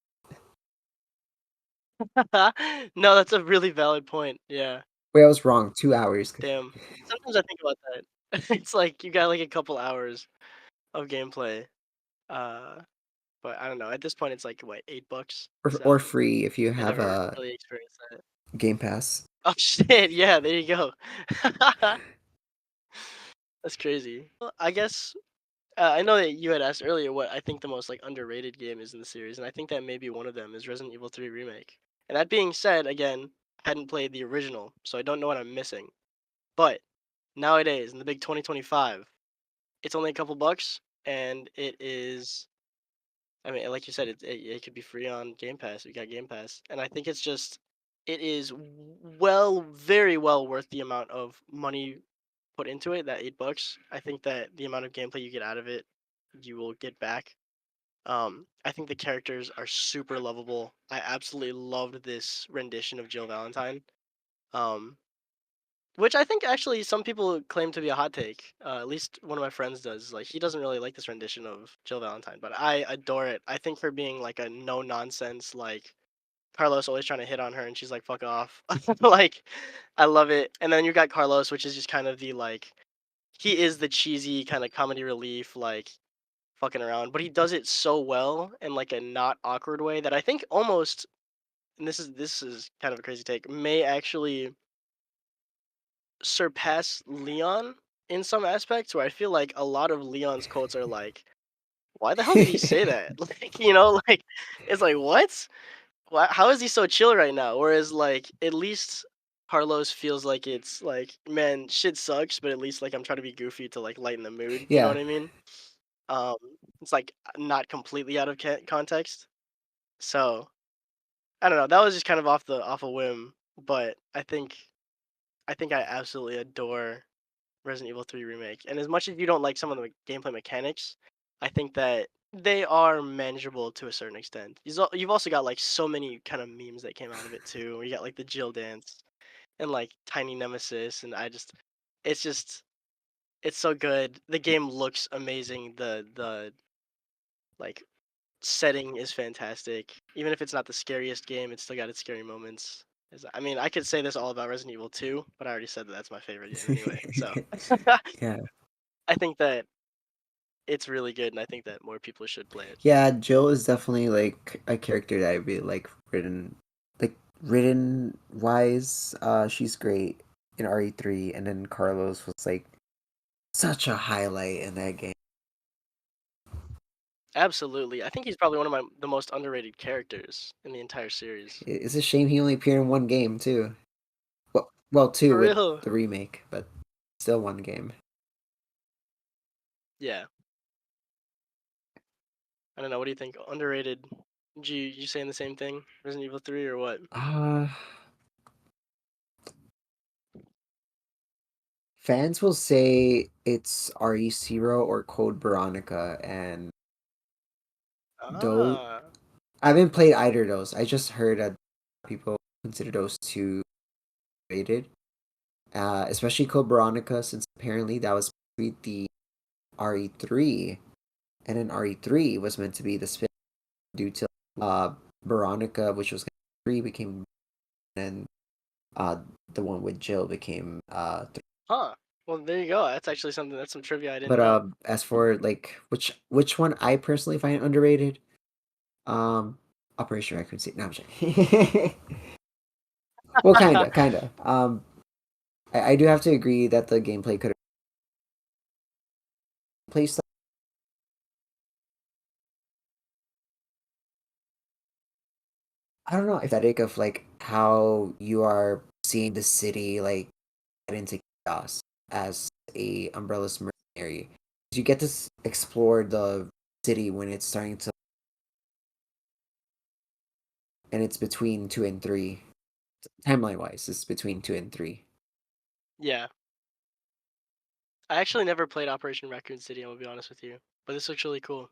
No, that's a really valid point. Yeah. Wait, I was wrong. 2 hours. Damn. Sometimes I think about that. It's like you got like a couple hours of gameplay. Uh, but I don't know. At this point, it's like what, $8. Or So free if you I have never a really experienced that. Game Pass. Oh shit! Yeah, there you go. That's crazy. Well, I guess I know that you had asked earlier what I think the most like underrated game is in the series, and I think that maybe one of them is Resident Evil 3 Remake. And that being said, again, I hadn't played the original, so I don't know what I'm missing. But nowadays, in the big 2025, it's only a couple bucks, and it is. I mean, like you said, it could be free on Game Pass. We got Game Pass, and I think it's just it is very well worth the amount of money put into it. That $8. I think that the amount of gameplay you get out of it. you will get back. I think the characters are super lovable. I absolutely loved this rendition of Jill Valentine. Um, which I think actually some people claim to be a hot take. At least one of my friends does. Like he doesn't really like this rendition of Jill Valentine, but I adore it. I think her being like a no nonsense, like Carlos always trying to hit on her and she's like fuck off. Like I love it. And then you got Carlos, which is just kind of the like he is the cheesy kind of comedy relief, like fucking around, but he does it so well in like a not awkward way that I think almost, and this is kind of a crazy take, may actually surpass Leon in some aspects. Where I feel like a lot of Leon's quotes are like, "Why the hell did he say that?" Like like it's like what? Why, how is he so chill right now? Whereas like at least Carlos feels like it's like, man, shit sucks, but at least like I'm trying to be goofy to like lighten the mood. You know Yeah. what I mean? Um, it's like not completely out of context. So I don't know. That was just kind of off a whim, but I think I absolutely adore Resident Evil 3 remake. And as much as you don't like some of the gameplay mechanics, I think that they are manageable to a certain extent. You've also got like so many kind of memes that came out of it too. Where you got like the Jill dance and like Tiny Nemesis, and it's just it's so good. The game looks amazing. The like setting is fantastic. Even if it's not the scariest game, it's still got its scary moments. I mean, I could say this all about Resident Evil 2, but I already said that that's my favorite game anyway. So Yeah. I think that it's really good, and I think that more people should play it. Yeah, Jill is definitely like a character that I really like written wise. She's great in RE3, and then Carlos was like such a highlight in that game. Absolutely, I think he's probably one of the most underrated characters in the entire series. It's a shame he only appeared in one game too. Well, two For with real. the remake, but still one game. Yeah. I don't know. What do you think? Underrated? You saying the same thing? Resident Evil 3 or what? Uh Fans will say it's RE0 or Code Veronica, and though Ah. I haven't played either of those. I just heard that people consider those two rated. Especially Code Veronica, since apparently that was the RE3, and then RE3 was meant to be the spin due to Veronica, which was 3 became, and the one with Jill became 3. Huh. Well, there you go. That's actually something. That's some trivia I didn't But know. as for like which one I personally find underrated, um, Operation Raccoon City. No, I'm joking. Well, kinda. I do have to agree that the gameplay could have placed. I don't know if that of like how you are seeing the city like get into chaos as a Umbrella's mercenary. You get to explore the city when it's starting to, and it's between 2 and 3. Timeline wise, it's between 2 and 3. Yeah. I actually never played Operation Raccoon City. I'm gonna be honest with you, but this looks really cool.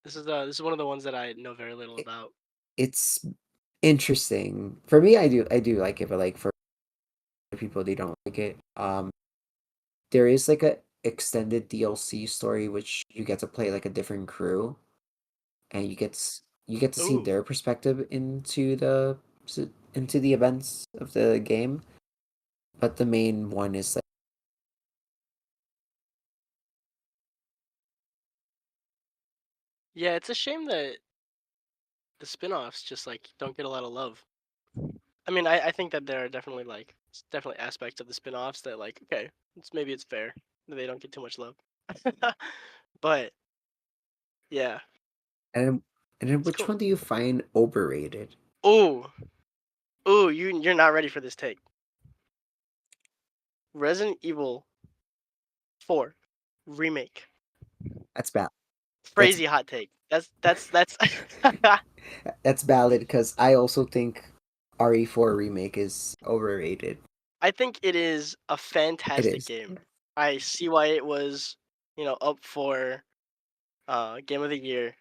This is one of the ones that I know very little It, about. it's interesting for me. I do like it, but like for people, they don't like it. There is like a extended DLC story which you get to play like a different crew, and you get to see Ooh. their perspective into the events of the game. But the main one is like Yeah, it's a shame that the spin-offs just like don't get a lot of love. I mean, I think that there are definitely like definitely aspects of the spin-offs that like okay, maybe it's fair that they don't get too much love. But yeah, and and then it's which cool. one do you find overrated? Ooh, ooh, you're not ready for this take. Resident Evil 4 remake. That's bad. That's Crazy hot take. That's that's valid because I also think RE4 remake is overrated. I think it is a It fantastic is. game. I see why it was, up for Game of the year.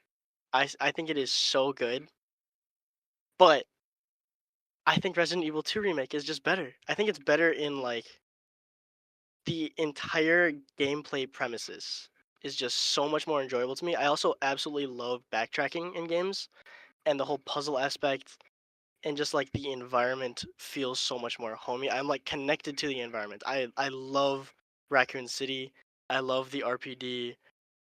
I think it is so good, but I think Resident Evil 2 remake is just better. I think it's better in like the entire gameplay premises is just so much more enjoyable to me. I also absolutely love backtracking in games and the whole puzzle aspect and just like the environment feels so much more homey. I'm like connected to the environment. I love Raccoon City. I love the RPD.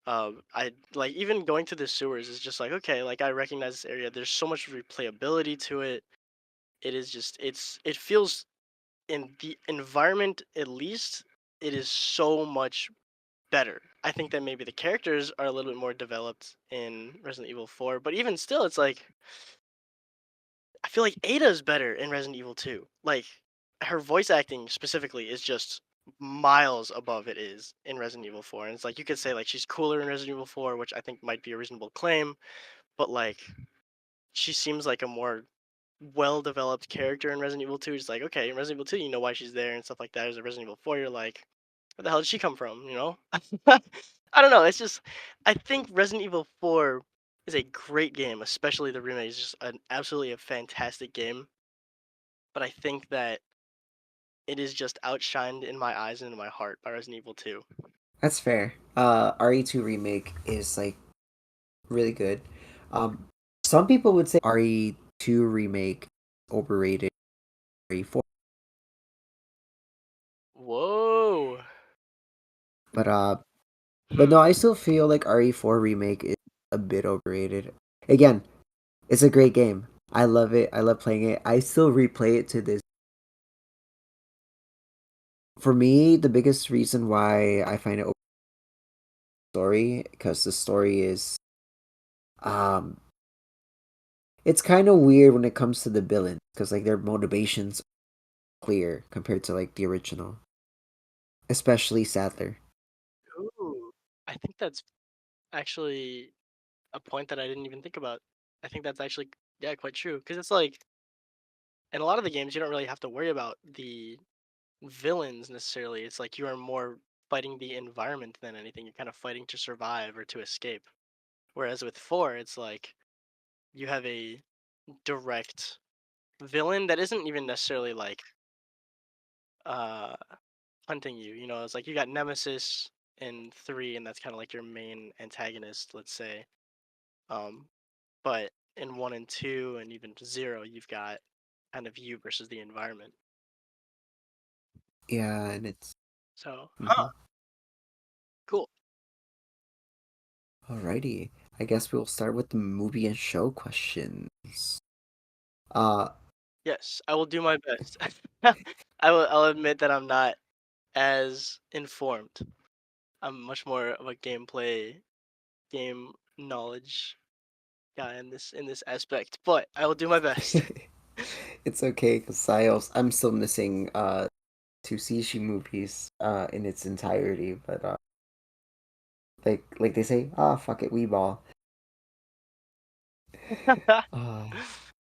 I like even going to the sewers is just like okay, like I recognize this area. There's so much replayability to it. It is just it feels in the environment at least it is so much better. I think that maybe the characters are a little bit more developed in Resident Evil 4, but even still, it's like I feel like Ada's better in Resident Evil 2. Like her voice acting specifically is just miles above it is in Resident Evil 4. And it's like you could say like she's cooler in Resident Evil 4, which I think might be a reasonable claim, but like she seems like a more well developed character in Resident Evil 2. It's like, okay, in Resident Evil 2, you know why she's there and stuff like that. As a Resident Evil 4, you're like, where the hell did she come from? You know? I don't know. It's just, I think Resident Evil 4 is a great game, especially the remake is just an absolutely a fantastic game. But I think that it is just outshined in my eyes and in my heart by Resident Evil 2. That's fair. RE2 remake is like really good. Um, some people would say RE2 remake overrated. RE4, Whoa. but no, Hmm. I still feel like RE4 remake is a bit overrated. Again, it's a great game. I love it. I love playing it. I still replay it to this. For me, the biggest reason why I find it story because the story is um it's kind of weird when it comes to the villains because like their motivations are clear compared to like the original, especially Sadler. Ooh. I think that's actually a point that I didn't even think about. I think that's actually, yeah, quite true. Because it's like, in a lot of the games, you don't really have to worry about the villains necessarily. It's like you are more fighting the environment than anything. You're kind of fighting to survive or to escape. Whereas with 4, it's like you have a direct villain that isn't even necessarily like uh hunting you. You know, it's like you got Nemesis in 3 and that's kind of like your main antagonist, let's say. Um but in 1 and 2 and even 0, you've got kind of you versus the environment. Yeah, and it's So, mhm. cool. Alrighty. I guess we'll start with the movie and show questions. Uh, Yes, I will do my best. I'll admit that I'm not as informed. I'm much more of a game knowledge guy in this aspect, but I will do my best. it's okay because I'm still missing two Sishi movies in its entirety, but like they say, fuck it, we ball. Uh,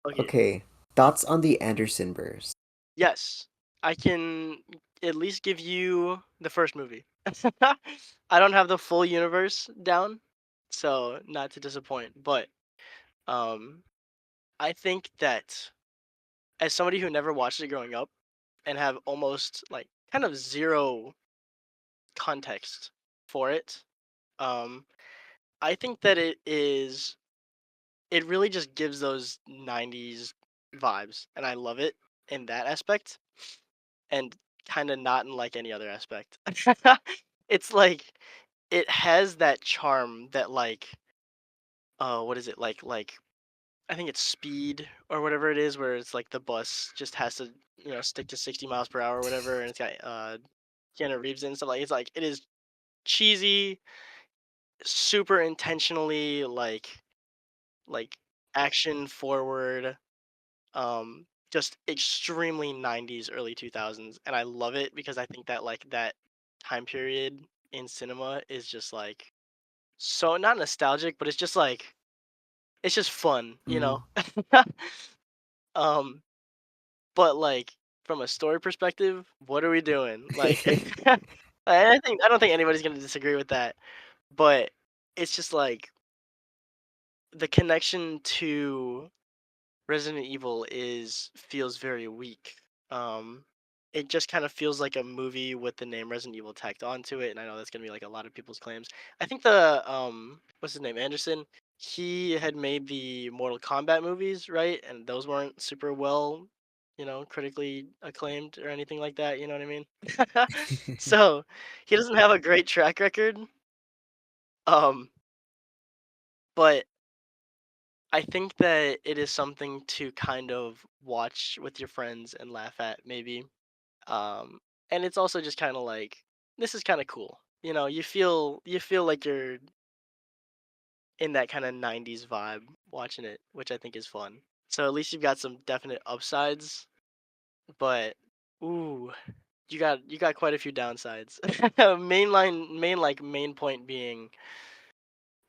Okay. okay, thoughts on the Anderson verse? Yes, I can at least give you the first movie. I don't have the full universe down, so not to disappoint, but um I think that as somebody who never watched it growing up and have almost like kind of zero context for it, um I think that it really just gives those 90s vibes and I love it in that aspect and kind of not in like any other aspect. It's like it has that charm that like what is it like I think it's Speed or whatever it is where it's like the bus just has to stick to 60 miles per hour or whatever and it's got Keanu Reeves in stuff like it's like it is cheesy, super intentionally like action forward, just extremely 90s early 2000s and I love it because I think that like that time period in cinema is just like so not nostalgic but it's just like it's just fun, you Mm. know. um but like from a story perspective, what are we doing? Like I don't think anybody's going to disagree with that, but it's just like the connection to Resident Evil is feels very weak. Um, it just kind of feels like a movie with the name Resident Evil tacked onto it, and I know that's gonna be like a lot of people's claims. I think the what's his name, Anderson? He had made the Mortal Kombat movies, right? And those weren't super well, critically acclaimed or anything like that. You know what I mean? So he doesn't have a great track record. Um, but I think that it is something to kind of watch with your friends and laugh at, maybe. Um, and it's also just kind of like this is kind of cool. You feel like you're in that kind of '90s vibe watching it, which I think is fun. So at least you've got some definite upsides, but ooh, you got quite a few downsides. Main point being,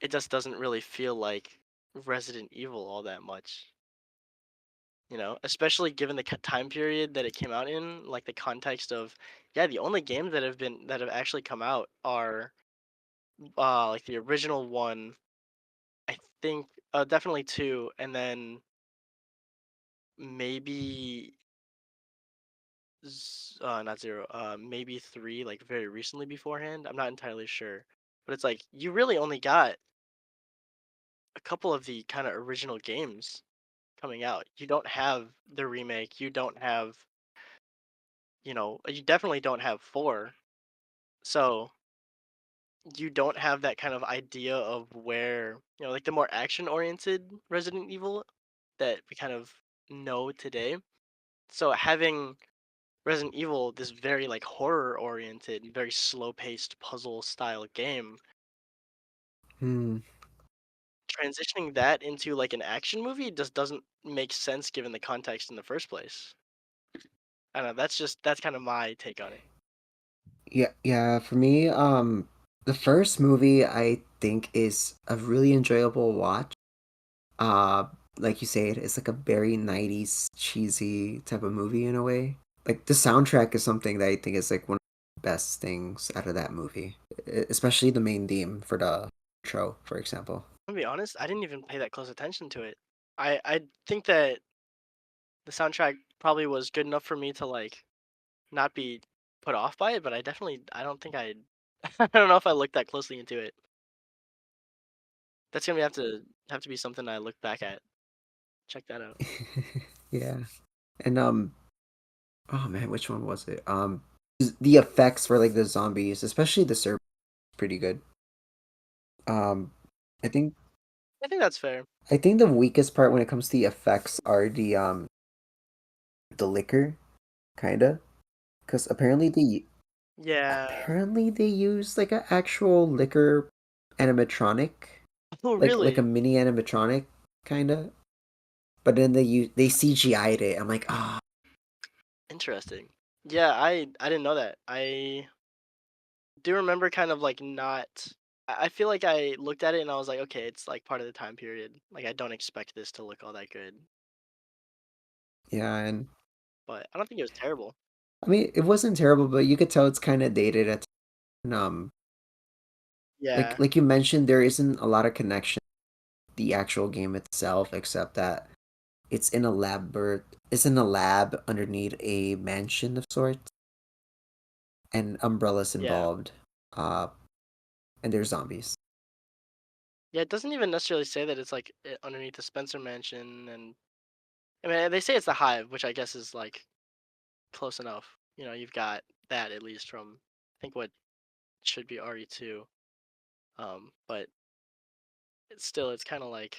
it just doesn't really feel like Resident Evil all that much. Especially given the time period that it came out in, like the context of, yeah, the only games that have actually come out are like the original one, I think, definitely two, and then maybe not zero, maybe three, like very recently beforehand. I'm not entirely sure, but it's like you really only got a couple of the kind of original games coming out. You don't have the remake. You definitely don't have four. So you don't have that kind of idea of where, like the more action oriented Resident Evil that we kind of know today. So having Resident Evil, this very like horror oriented, very slow paced puzzle style game, Hmm. transitioning that into like an action movie just doesn't make sense given the context in the first place. I don't know. That's kind of my take on it. Yeah, yeah. For me, the first movie I think is a really enjoyable watch. Uh, like you said, it's like a very '90s cheesy type of movie in a way. Like the soundtrack is something that I think is like one of the best things out of that movie, especially the main theme for the intro, for example. I'm gonna be honest, I didn't even pay that close attention to it. I think that the soundtrack probably was good enough for me to like not be put off by it, but I don't think I don't know if I looked that closely into it. That's gonna have to be something I look back at. Check that out. Yeah, and oh man, which one was it? The effects for like the zombies, especially the server, pretty good. Um, I think I think that's fair. I think the weakest part when it comes to the effects are the liquor, kinda, because Yeah. apparently they use like an actual liquor animatronic, Oh, like a really? mini animatronic, kinda. But then they CGI'd it. I'm like, ah, Interesting. Yeah, I didn't know that. I do remember kind of like not. I feel like I looked at it and I was like, okay, it's like part of the time period. Like I don't expect this to look all that good, yeah. And but I don't think it was terrible. I mean, it wasn't terrible, but you could tell it's kind of dated at. And, Yeah. like you mentioned, there isn't a lot of connection to the actual game itself, except that it's in a lab underneath a mansion of sorts, and umbrellas Yeah. involved. Uh, and there's zombies. Yeah, it doesn't even necessarily say that it's like underneath the Spencer Mansion, and I mean they say it's the Hive, which I guess is like close enough. You've got that at least from I think what should be RE2. But it's kind of like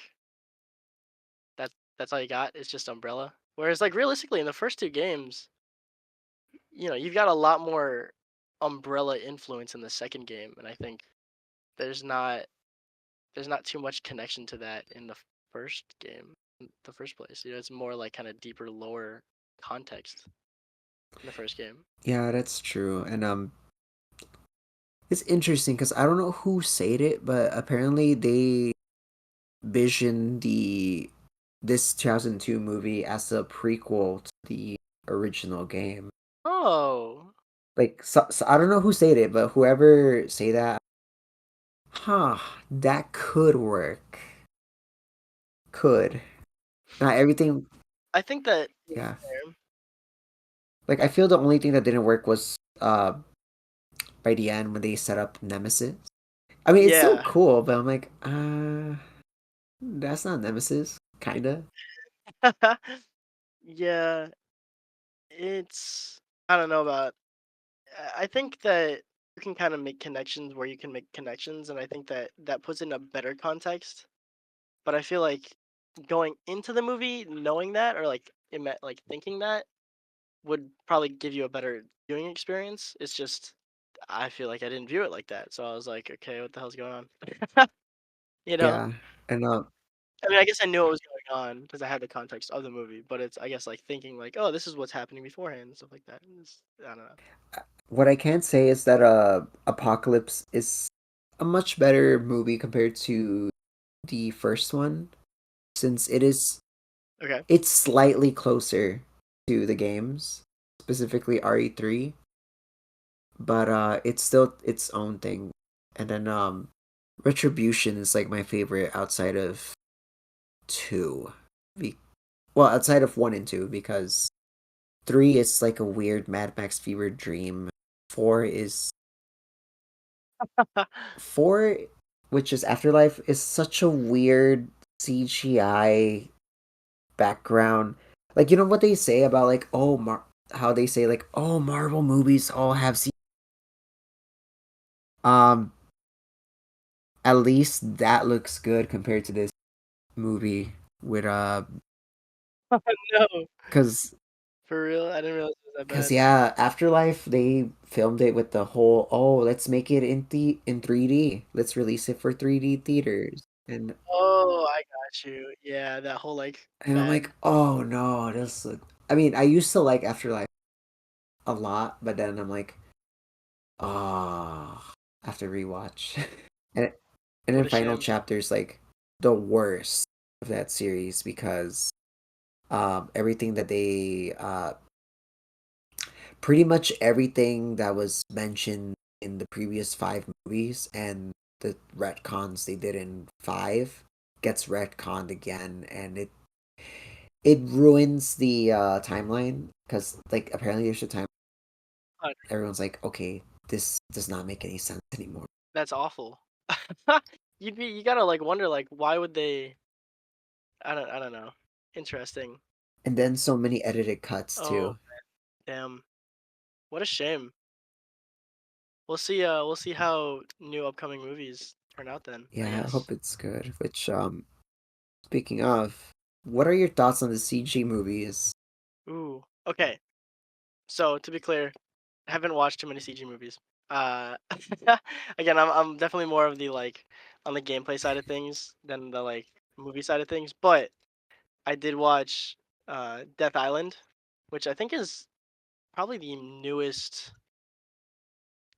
that's all you got. It's just Umbrella. Whereas like realistically in the first two games, you've got a lot more Umbrella influence in the second game, and I think there's not there's not too much connection to that in the first game in the first place. It's more like kind of deeper, lower context in the first game. Yeah, that's true. And it's interesting because I don't know who said it, but apparently they visioned the this 2002 movie as a prequel to the original game. Oh, Like, so I don't know who said it, but whoever say that, Huh, that could work. Could. Not everything, I think that yeah. fair. Like I feel the only thing that didn't work was by the end when they set up Nemesis. I mean, it's still Yeah. cool, but I'm like, that's not Nemesis, kinda. Yeah, it's I don't know about I think that you can kind of make connections where you can make connections, and I think that that puts in a better context. But I feel like going into the movie knowing that or like thinking that would probably give you a better viewing experience. It's just I feel like I didn't view it like that, so I was like, okay, what the hell's going on? you know? Yeah, and I mean, I guess I knew what was going on because I had the context of the movie, but it's I guess like thinking like, oh, this is what's happening beforehand and stuff like that. I don't know. what I can say is that Apocalypse is a much better movie compared to the first one, since Okay. it's slightly closer to the games, specifically RE3, but it's still its own thing. And then Retribution is like my favorite outside of 2. Be- well, outside of 1 and 2, because 3 is like a weird Mad Max fever dream. 4 is 4, which is Afterlife, is such a weird CGI background. Like, you know what they say about like, how they say like, oh, Marvel movies all have um at least that looks good compared to this movie with no, cuz for real, I didn't realize it was that cuz bad. yeah, Afterlife they filmed it with the whole, oh, let's make it in 3D. Let's release it for 3D theaters. Oh, I got you. Yeah, that whole like And I'm bad. like, "Oh no, this look." I mean, I used to like Afterlife a lot, but then I'm like, "Ah, I have to rewatch." and and What then a Final shame. Chapter's like the worst of that series because everything that they pretty much everything that was mentioned in the previous 5 movies and the retcons they did in 5 gets retconned again, and it ruins the timeline because like apparently there's a time God, everyone's like, okay, this does not make any sense anymore. that's awful. You gotta like wonder like why would they? I don't know. Interesting. And then so many edited cuts Oh too. damn, what a shame. We'll see how new upcoming movies turn out then. I Yeah, I guess. hope it's good. Which speaking of, what are your thoughts on the CG movies? Ooh. Okay. So to be clear, I haven't watched too many CG movies. Uh, again, I'm definitely more of the like on the gameplay side of things than the like movie side of things. But I did watch Death Island, which I think is probably the newest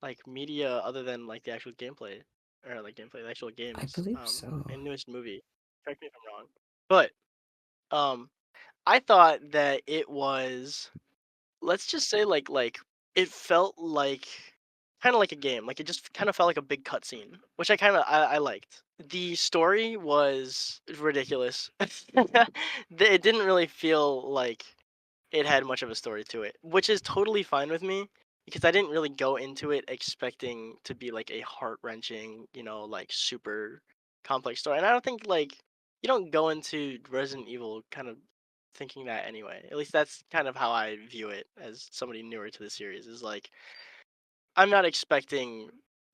like media other than like the actual gameplay or like gameplay, the actual I games. believe so. And newest movie. Correct me if I'm wrong. But um, I thought that it was, let's just say like it felt like kind of like a game. Like it just kind of felt like a big cutscene, which I liked. The story was ridiculous. It didn't really feel like it had much of a story to it, which is totally fine with me because I didn't really go into it expecting to be like a heart-wrenching, like super complex story. And I don't think like you don't go into Resident Evil kind of thinking that anyway. At least that's kind of how I view it as somebody newer to the series is like I'm not expecting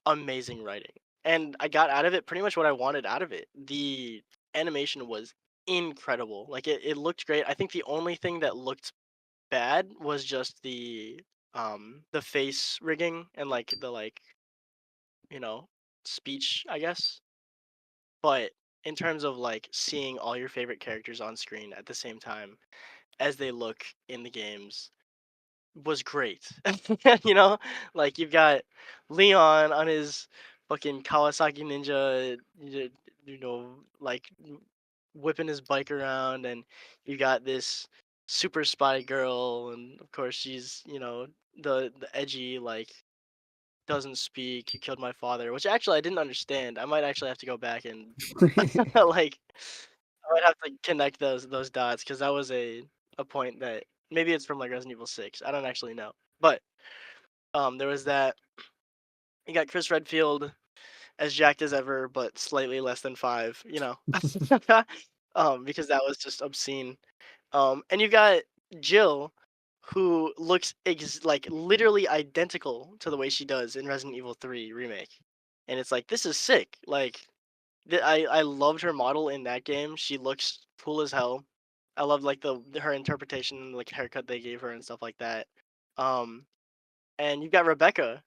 amazing writing. And I got out of it pretty much what I wanted out of it. The animation was incredible. Like it looked great. I think the only thing that looked bad was just the face rigging and like the like, you know, speech, I guess. But in terms of like seeing all your favorite characters on screen at the same time as they look in the games was great. you know, like you've got Leon on his fucking Kawasaki Ninja, like whipping his bike around, and you got this super spy girl, and of course she's the edgy like doesn't speak, you killed my father, which actually I didn't understand. I might actually have to go back and like I would have to connect those dots because that was a point that maybe it's from like Resident Evil 6. I don't actually know. But there was that. You got Chris Redfield as jacked as ever, but slightly less than 5, you know. Because that was just obscene. And you got Jill, who looks like literally identical to the way she does in Resident Evil 3 remake, and it's like this is sick. Like I loved her model in that game. She looks cool as hell. I love like her interpretation, like haircut they gave her and stuff like that. Um, and you got Rebecca,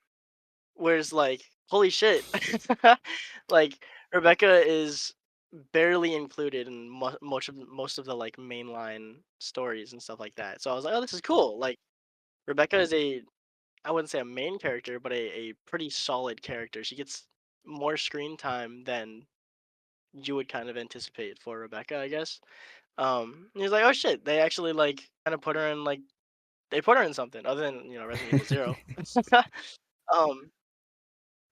where's like holy shit, like Rebecca is barely included in most of the like mainline stories and stuff like that. So I was like, oh, this is cool. Like Rebecca is I wouldn't say a main character, but a pretty solid character. She gets more screen time than you would kind of anticipate for Rebecca, I guess. And he's like, oh shit, they actually like kind of put her in like they put her in something other than Resident Evil 0. um,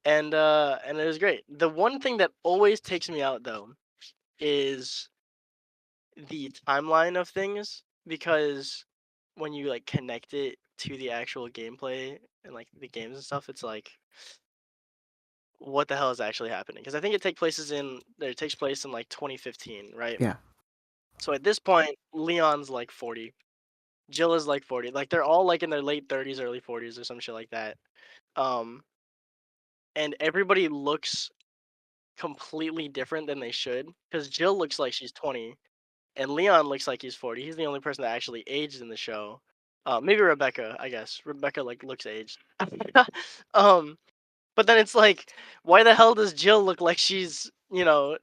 and it was great. The one thing that always takes me out though is the timeline of things because when you like connect it to the actual gameplay and like the games and stuff, it's like what the hell is actually happening? Because I think it takes place in like 2015, right? Yeah. So at this point, Leon's like 40, Jill is like 40, like they're all like in their late 30s, early 40s, or some shit like that. Um, and everybody looks completely different than they should because Jill looks like she's 20 and Leon looks like he's 40. He's the only person that actually aged in the show. Maybe Rebecca, I guess. Rebecca like looks aged. um, but then it's like, why the hell does Jill look like she's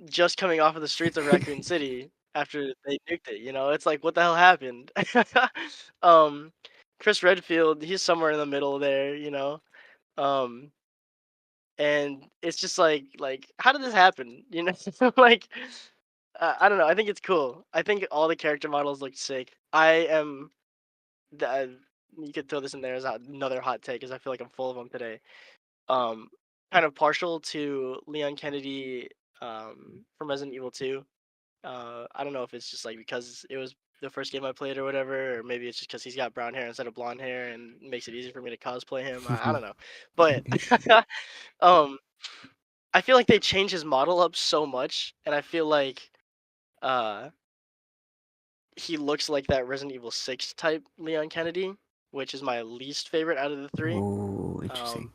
just coming off of the streets of Raccoon City after they nuked it? It's like, what the hell happened? um, Chris Redfield, he's somewhere in the middle there. Um, and it's just like how did this happen? Like I don't know. I think it's cool. I think all the character models look sick. I am. Uh, you could throw this in there as another hot take, because I feel like I'm full of them today. Um, Kind of partial to Leon Kennedy from Resident Evil 2. I don't know if it's just like because it was the first game I played or whatever, or maybe it's just because he's got brown hair instead of blonde hair and makes it easier for me to cosplay him. I don't know, but um, I feel like they changed his model up so much, and I feel like uh he looks like that Resident Evil 6 type Leon Kennedy, which is my least favorite out of the three. Oh, interesting. Um,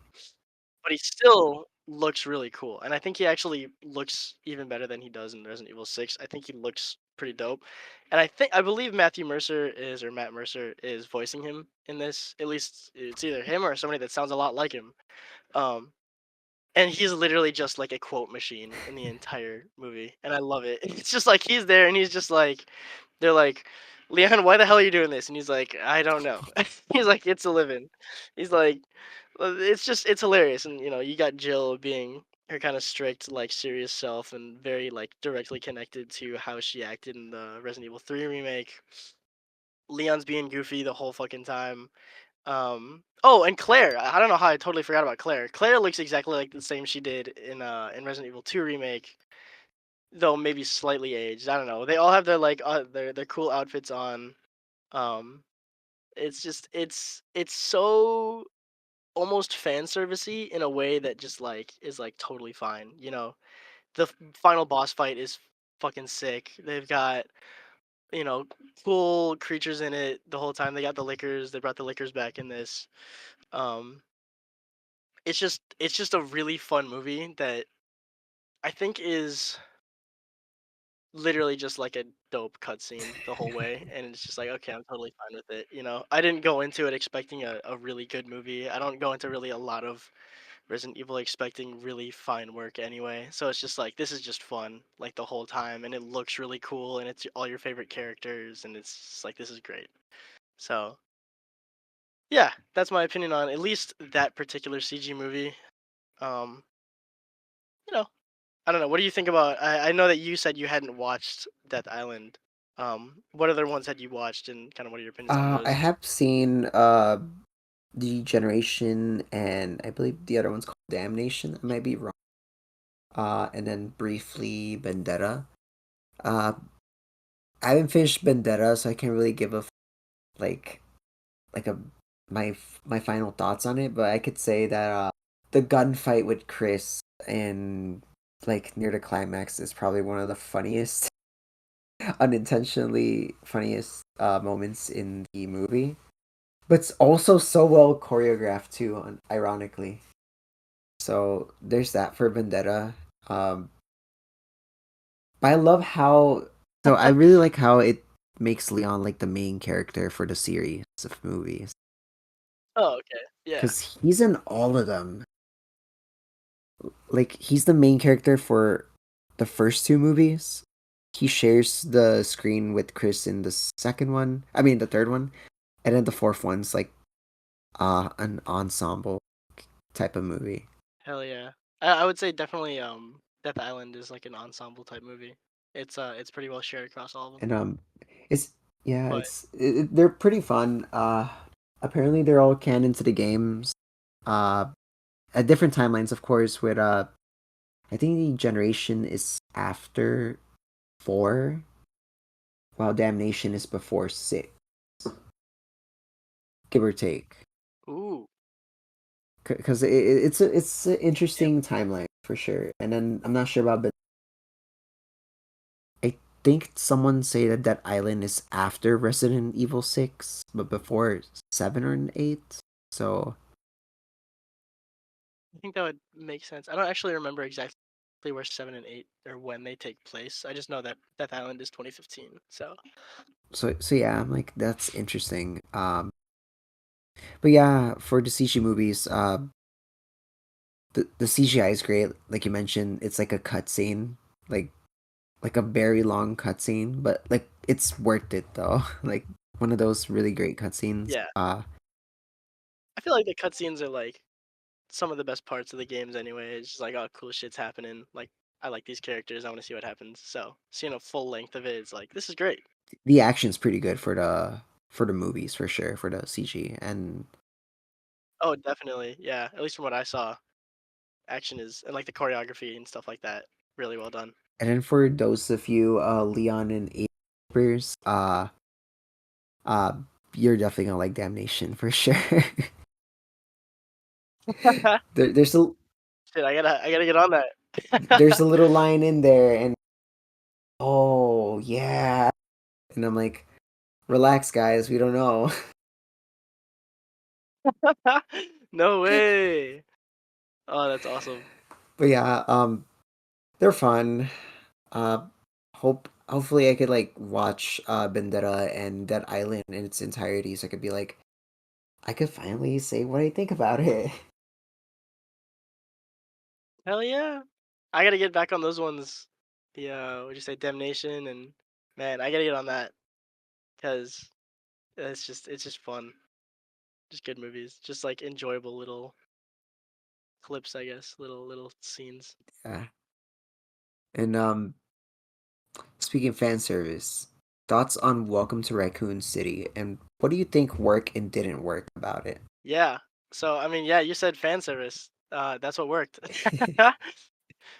but he still looks really cool, and I think he actually looks even better than he does in Resident Evil 6. I think he looks pretty dope, and I believe Matt Mercer is voicing him in this. At least it's either him or somebody that sounds a lot like him. Um, and he's literally just like a quote machine in the entire movie, and I love it. It's just like he's there, and he's just like, they're like, Leon, why the hell are you doing this? And he's like, I don't know. He's like, it's a living. He's like, it's hilarious, and you got Jill being her kind of strict, like serious self, and very like directly connected to how she acted in the Resident Evil 3 remake. Leon's being goofy the whole fucking time. Oh, and Claire. I don't know how I totally forgot about Claire. Claire looks exactly like the same she did in Resident Evil 2 remake, though maybe slightly aged. I don't know. They all have their like their cool outfits on. Um, it's just it's so almost fan servicey in a way that just like is like totally fine. The final boss fight is fucking sick. They've got you know cool creatures in it the whole time. They got the lickers. They brought the lickers back in this. Um, it's just a really fun movie that I think is literally just like a dope cutscene the whole way, and it's just like, okay, I'm totally fine with it. I didn't go into it expecting a really good movie. I don't go into really a lot of Resident Evil expecting really fine work anyway. So it's just like this is just fun like the whole time, and it looks really cool, and it's all your favorite characters, and it's just like this is great. So yeah, that's my opinion on at least that particular CG movie. Um, you know, I don't know. What do you think about? I know that you said you hadn't watched Death Island. What other ones had you watched, and kind of what are your opinions on I those? have seen the Generation, and I believe the other one's called Damnation. I might be wrong. And then briefly Vendetta. Uh, I haven't finished Vendetta, so I can't really give a like like a my final thoughts on it. But I could say that the gunfight with Chris and like near the climax is probably one of the funniest, unintentionally funniest moments in the movie. But it's also so well choreographed too, ironically. So there's that for Vendetta. Um, but I love how. So I really like how it makes Leon like the main character for the series of movies Oh, okay. Yeah. because he's in all of them. Like he's the main character for the first two movies. He shares the screen with Chris in the second one. I mean the third one, and then the fourth one's like an ensemble type of movie. Hell yeah. I would say definitely Death Island is like an ensemble type movie. It's pretty well shared across all of them. And it's yeah, But they're pretty fun. Apparently they're all canon to the games. At different timelines, of course. With I think the Generation is after 4, while Damnation is before 6, give or take. ooh, Because it's an damn. interesting timeline for sure. And then I'm not sure about, but I think someone say that that island is after Resident Evil 6, but before 7 or 8. So I think that would make sense. I don't actually remember exactly where 7 and 8 or when they take place. I just know that Death Island is 2015. So so yeah, I'm like that's interesting. But yeah, for the CG movies, the CGI is great. Like you mentioned, it's like a cutscene, like like a very long cutscene, but like it's worth it though. Like one of those really great cutscenes. yeah, I feel like the cutscenes are like some of the best parts of the games anyway. It's just like, oh, cool shit's happening. Like, I like these characters. I want to see what happens. So seeing a full length of it is like, this is great. The action's pretty good for the movies for sure for the CG. Oh, definitely. Yeah. At least from what I saw, action is and like the choreography and stuff like that, really well done. And then for those of you Leon and Apers, uh you're definitely gonna like Damnation for sure. There's a Shit, I gotta get on there's that. a little line in there, and oh yeah, and I'm like, relax guys, we don't know. No way. Oh, that's awesome. But yeah, they're fun. uh hopefully I could like watch Vendetta and Dead Island in its entirety, so I could be like, I could finally say what I think about it. Hell yeah. I gotta get back on those ones. The what'd you say, Damnation and man, I gotta get on that because it's just fun. Just good movies. Just like enjoyable little clips, I guess. Little scenes. Yeah. And speaking of fan service, thoughts on Welcome to Raccoon City, and what do you think worked and didn't work about it? Yeah. So I mean, yeah, you said fan service. That's what worked.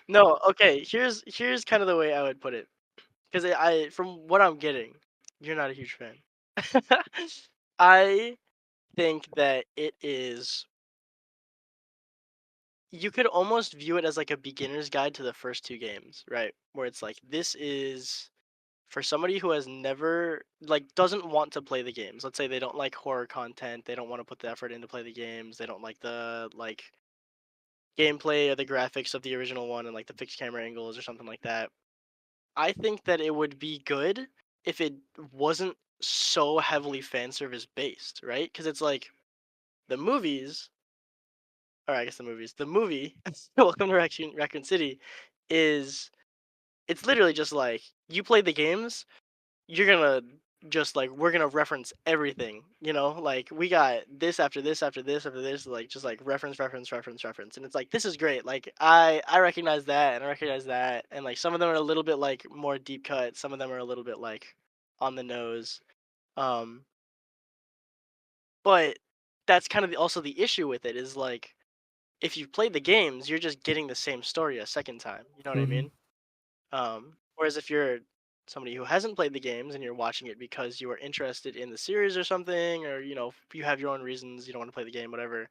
No, okay. Here's kind of the way I would put it. Because I from what I'm getting, you're not a huge fan. I think that it is you could almost view it as like a beginner's guide to the first two games, right? Where it's like this is for somebody who has never like doesn't want to play the games. Let's say they don't like horror content, they don't want to put the effort in to play the games, they don't like the like gameplay or the graphics of the original one and like the fixed camera angles or something like that. I think that it would be good if it wasn't so heavily fan service based, right? Because it's like the movies, or I guess the movie, Welcome to Raccoon City, is it's literally just like you play the games, you're gonna just like we're gonna reference everything, like we got this after this after this after this, like just like reference, and it's like this is great. Like I recognize that and I recognize that, and like some of them are a little bit like more deep cut, some of them are a little bit like on the nose. Um, but that's kind of also the issue with it is like if you've played the games, you're just getting the same story a second time. You know what I Hmm. mean? Whereas if you're somebody who hasn't played the games and you're watching it because you are interested in the series or something, or you have your own reasons you don't want to play the game, whatever,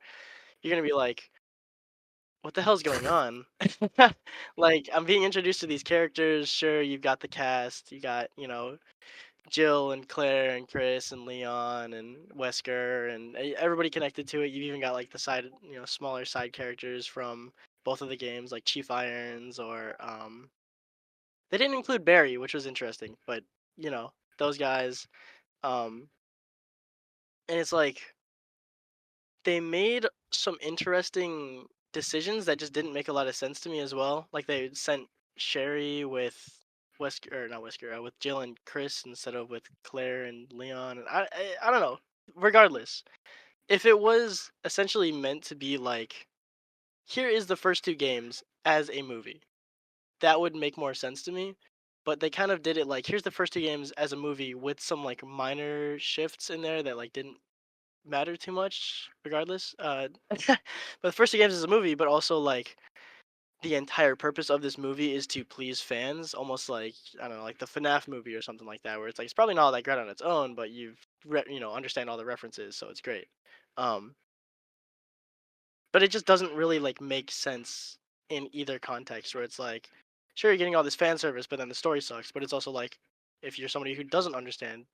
you're gonna be like, "What the hell's going on?" Like I'm being introduced to these characters. Sure, you've got the cast, you got Jill and Claire and Chris and Leon and Wesker and everybody connected to it. You've even got like the side, smaller side characters from both of the games, like Chief Irons or they didn't include Barry, which was interesting, but those guys. Um, and it's like they made some interesting decisions that just didn't make a lot of sense to me as well. Like they sent Sherry with Wesker, or not Wesker, with Jill and Chris instead of with Claire and Leon. And I don't know. Regardless, if it was essentially meant to be like, here is the first two games as a movie, that would make more sense to me. But they kind of did it like, here's the first two games as a movie with some like minor shifts in there that like didn't matter too much regardless. But the first two games is a movie, but also like the entire purpose of this movie is to please fans, almost like I don't know, like the FNAF movie or something like that, where it's like it's probably not all that great on its own, but understand all the references, so it's great. Um, but it just doesn't really like make sense in either context, where it's like, sure, you're getting all this fan service, but then the story sucks. But it's also like, if you're somebody who doesn't understand,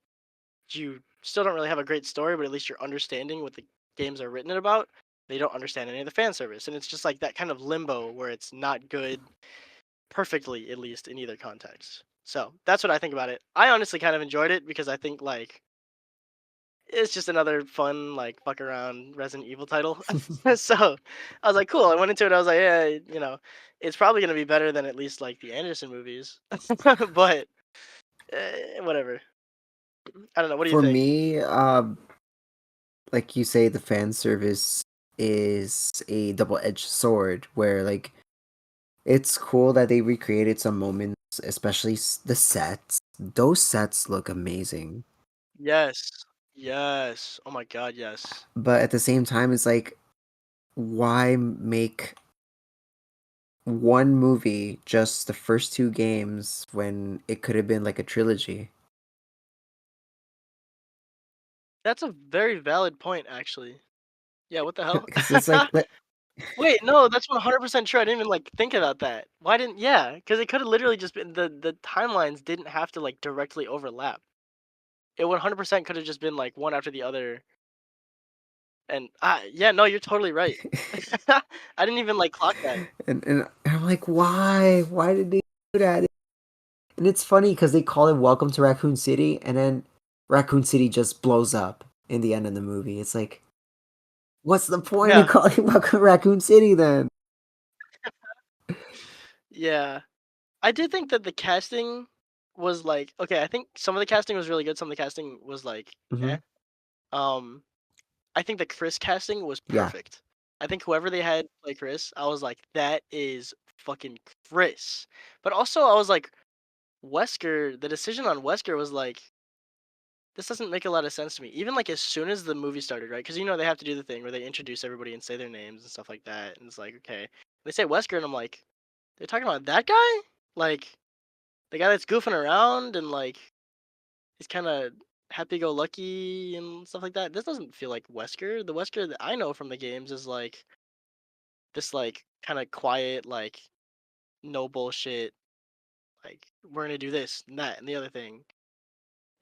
you still don't really have a great story, but at least you're understanding what the games are written about. They don't understand any of the fan service, and it's just like that kind of limbo where it's not good perfectly, at least in either context. So that's what I think about it. I honestly kind of enjoyed it because I think like it's just another fun like fuck around Resident Evil title. So I was like, cool. I went into it. I was like, yeah, it's probably gonna be better than at least like the Anderson movies, but whatever. I don't know. What do you For think? me, like you say, the fan service is a double-edged sword where like it's cool that they recreated some moments, especially the sets. Those sets look amazing. Yes. Yes. Oh my god, yes. But at the same time, it's like, why make one movie just the first two games when it could have been like a trilogy? That's a very valid point, actually. Yeah, what the hell? Because it's like, Wait, no, that's 100% true. I didn't even like think about that. Why didn't? Yeah, because it could have literally just been the timelines didn't have to like directly overlap. It 100% could have just been like one after the other. And yeah, no, you're totally right. I didn't even like clock that. and I'm like, why? Why did they do that? And it's funny because they call it Welcome to Raccoon City, and then Raccoon City just blows up in the end of the movie. It's like, what's the point of Yeah, calling it Welcome to Raccoon City then? yeah. I did think that the casting was like okay. I think some of the casting was really good. Some of the casting was like Hmm. eh. Um, I think the Chris casting was Yeah, perfect. I think whoever they had play Chris, I was like, that is fucking Chris. But also, I was like, Wesker, the decision on Wesker was like, this doesn't make a lot of sense to me. Even like as soon as the movie started, right? Because they have to do the thing where they introduce everybody and say their names and stuff like that. And it's like, okay. They say Wesker, and I'm like, they're talking about that guy? Like, the guy that's goofing around and like, he's kind of happy-go-lucky and stuff like that. This doesn't feel like Wesker. The Wesker that I know from the games is like this like kind of quiet, like no bullshit, like we're gonna do this and that and the other thing.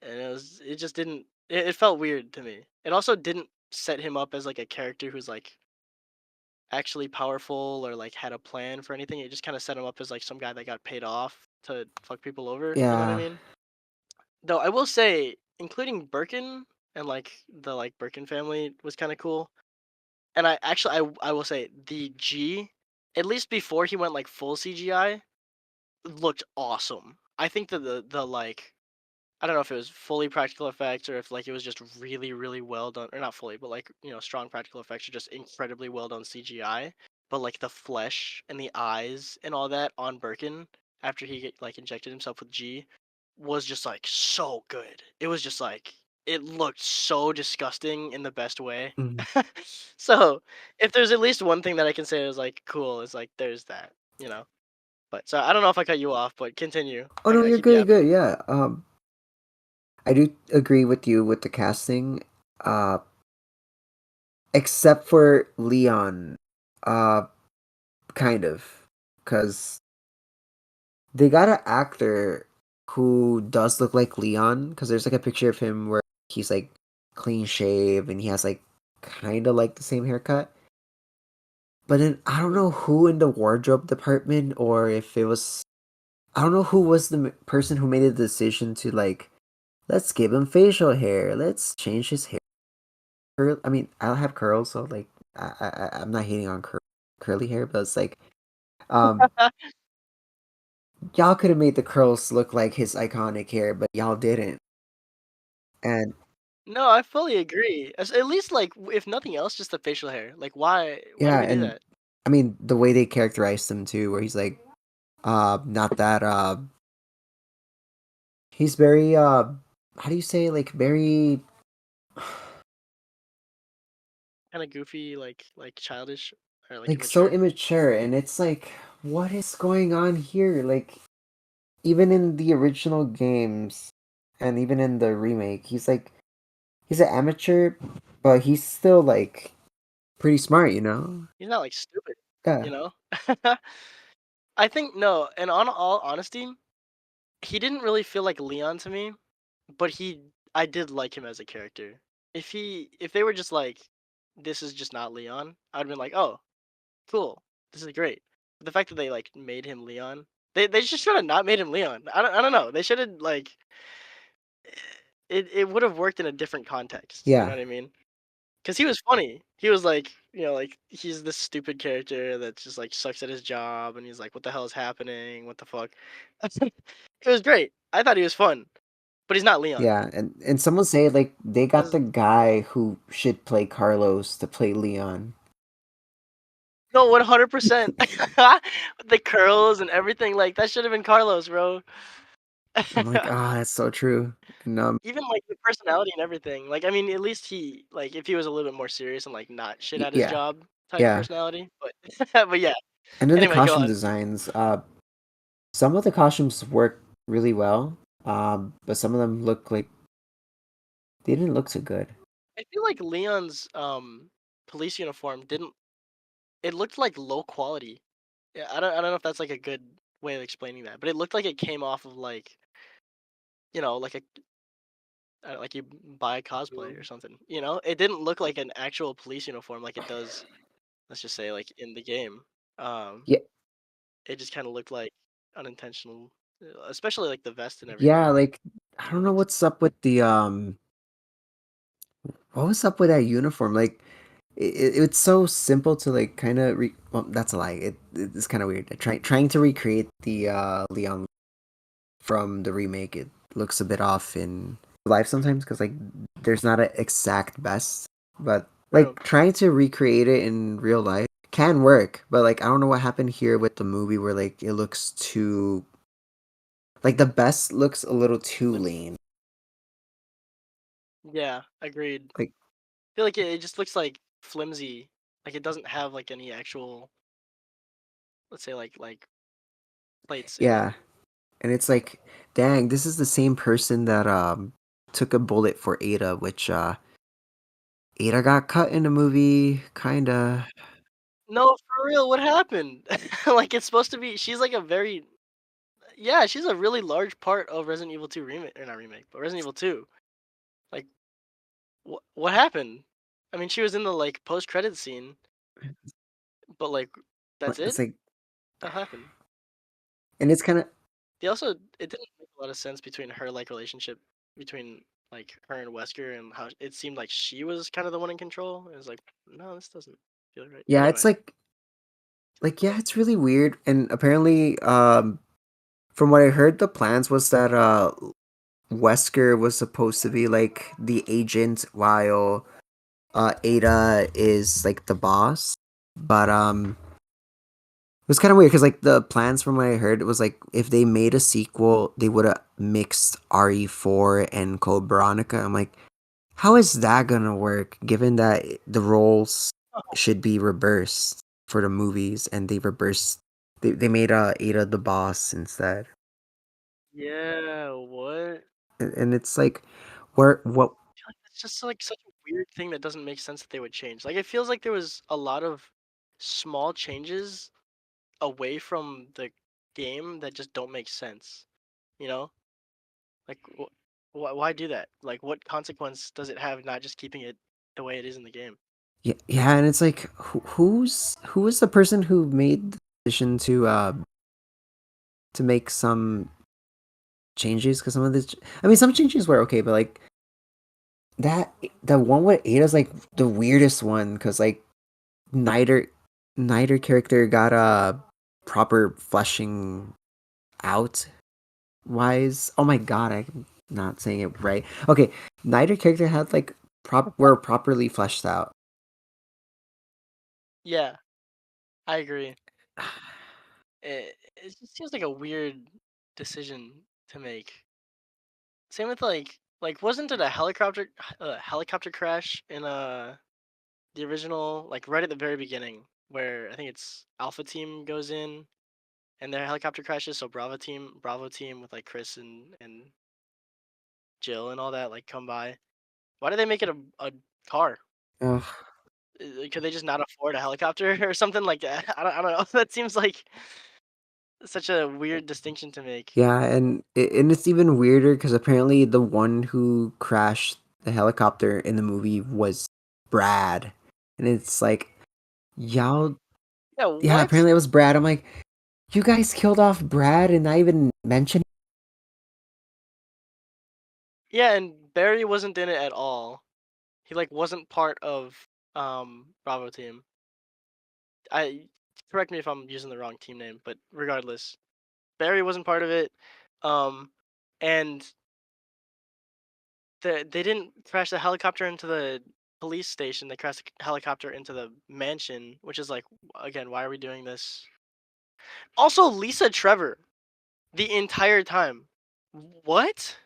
And it just didn't it felt weird to me. It also didn't set him up as like a character who's like actually powerful or like had a plan for anything. It just kind of set him up as like some guy that got paid off to fuck people over. You know what I yeah. mean? Though I will say, including Birkin and like the like Birkin family was kind of cool. And I will say the G, at least before he went like full CGI, looked awesome. I think that the like I don't know if it was fully practical effects or if like it was just really really well done or not fully, but like strong practical effects or just incredibly well done CGI. But like the flesh and the eyes and all that on Birkin after he like injected himself with G was just like so good. It was just like it looked so disgusting in the best way. Mhm. So, if there's at least one thing that I can say is, like, cool, is, like, there's that, you know? But so I don't know if I cut you off, but continue. Oh no, I you're keep good, yapping. good. Yeah. I do agree with you with the casting. Uh, except for Leon. Uh, kind of, because they got an actor who does look like Leon. Because there's like a picture of him where he's like clean shave and he has like kind of like the same haircut. But then I don't Mhm. know who in the wardrobe department or if it was I don't know who was the person who made the decision to like let's give him facial hair, let's change his hair. I mean, I don't have curls, so like I'm not hating on curly hair, but it's like um y'all could have made the curls look like his iconic hair, but y'all didn't. And No, I fully agree. As at least, like, if nothing else, just the facial hair. Like, why do yeah, we do and that? I mean the way they characterized him too, where he's like not that he's very how do you say like very Kinda goofy, like, childish or, like, like so immature. immature, and it's like what is going on here? Like even in the original games and even in the remake, he's an amateur, but he's still like pretty smart, you know? He's not, like, stupid, Yeah. you know? I think no, and on all honesty, he didn't really feel like Leon to me, but I did like him as a character. If they were just like, "This is just not Leon," I'd been like, "Oh, cool. This is great." But the fact that they, like, made him Leon, they just shoulda not made him Leon. I don't know. They shoulda, like it would've worked in a different context, you know Yeah. what I mean? Because he was funny. He was like, like, he's this stupid character that just, like, sucks at his job, and he's like, "What the hell is happening? What the fuck?" It was great. I thought he was fun, but he's not Leon. Yeah, and someone say like they got That's the guy who should play Carlos to play Leon. no, 100%. With the curls and everything, like, that should've been Carlos, bro. I'm like, "Ah, that's so true." And Even, like, the personality and everything. Like, I mean, at least he like, if he was a little bit more serious and, like, not shit at his yeah. job type Yeah. personality, but but yeah. And then the Anyway, go costume on. designs, some of the costumes work really well, but some of them look like they didn't look so good. I feel like Leon's, police uniform didn't it looked like low quality. Yeah, I don't know if that's, like, a good way of explaining that, but it looked like it came off of, like, like a like you buy a cosplay or something, you know? It didn't look like an actual police uniform like it does, let's just say, like, in the game. Um, Yeah, it just kinda looked like unintentional, especially, like, the vest and yeah, everything. like I It don't know looks what's up with the what was up with that uniform? Like it's so simple to like kind of well, that's a lie. It's kind of weird. Trying to recreate the Leon from the remake, it looks a bit off in life sometimes because like there's not an exact best, but true. like trying to recreate it in real life can work. But like I don't know what happened here with the movie where like it looks too like the best looks a little too lean. Yeah, agreed. Like I feel like it just looks, like, flimsy, like, it doesn't have, like, any actual, let's say, like, plates in it. yeah, and it's like, dang, this is the same person that took a bullet for Ada, which Ada got cut in the movie, kinda. No, for real, what happened? Like, it's supposed to be she's, like, a very yeah, she's a really large part of Resident Evil 2 remake or not remake, but Resident Evil 2. Like, what happened? I mean, she was in the, like, post-credit scene, but, like, that's it? It's like, What happened? and it's kind of They also it didn't make a lot of sense between her, like, relationship between, like, her and Wesker and how it seemed like she was kinda the one in control. It was like, "No, this doesn't feel right." yeah, it's Anyway. like yeah, it's really weird. And apparently, from what I heard, the plans was that Wesker was supposed to be like the agent while Ada is like the boss. But it was kind of weird because like the plans from what I heard it was like if they made a sequel, they would have mixed RE4 and Code Veronica. I'm like, how is that gonna work given that the roles Oh, should be reversed for the movies and they reversed they made Ada the boss instead. yeah, what? And it's like where what I feel like that's just like such a weird thing that doesn't make sense that they would change. Like it feels like there was a lot of small changes away from the game that just don't make sense. You know? Like why do that? Like what consequence does it have not just keeping it the way it is in the game? yeah, yeah, and it's like who is the person who made the decision to make some changes because some of this I mean some changes were okay but like that the one with Ada's like the weirdest one because like neither neither character got a proper fleshing out wise. Oh my god, I'm not saying it right. Okay, neither character had like were properly fleshed out. Yeah, I agree. It just seems like a weird decision to make. Same with like wasn't it a helicopter crash in the original, like right at the very beginning, where I think it's Alpha Team goes in and their helicopter crashes, so Bravo team with like Chris and Jill and all that like come by. Why did they make it a car? Ugh. Could they just not afford a helicopter or something like that? I don't know. That seems like such a weird distinction to make. Yeah, and it's even weirder because apparently the one who crashed the helicopter in the movie was Brad, and it's like y'all. Yeah, Yeah, what? apparently it was Brad. I'm like, you guys killed off Brad and not even mentioned. Yeah, and Barry wasn't in it at all. He like wasn't part of Bravo team. I correct me if I'm using the wrong team name, but regardless, Barry wasn't part of it. Um, and they didn't crash the helicopter into the police station. They crashed the helicopter into the mansion, which is like, again, why are we doing this? Also, Lisa Trevor the entire time. What?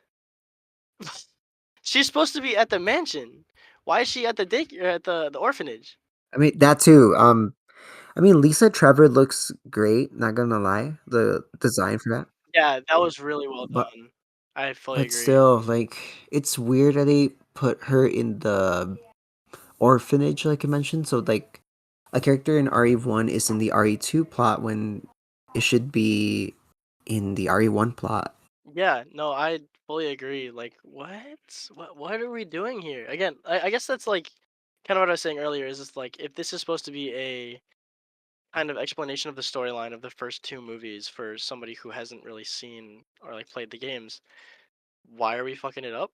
She's supposed to be at the mansion. Why is she at the at the orphanage? I mean that too. I mean Lisa Trevor looks great. Not gonna lie, the design for that, Yeah, that was really well but done. I fully but agree. still, like it's weird that they put her in the orphanage, like I mentioned. So like a character in RE1 is in the RE2 plot when it should be in the RE1 plot. Yeah, no, I fully agree. Like, what? What are we doing here? Again, I guess that's like kind of what I was saying earlier. Is just like if this is supposed to be a kind of explanation of the storyline of the first two movies for somebody who hasn't really seen or like played the games, why are we fucking it up?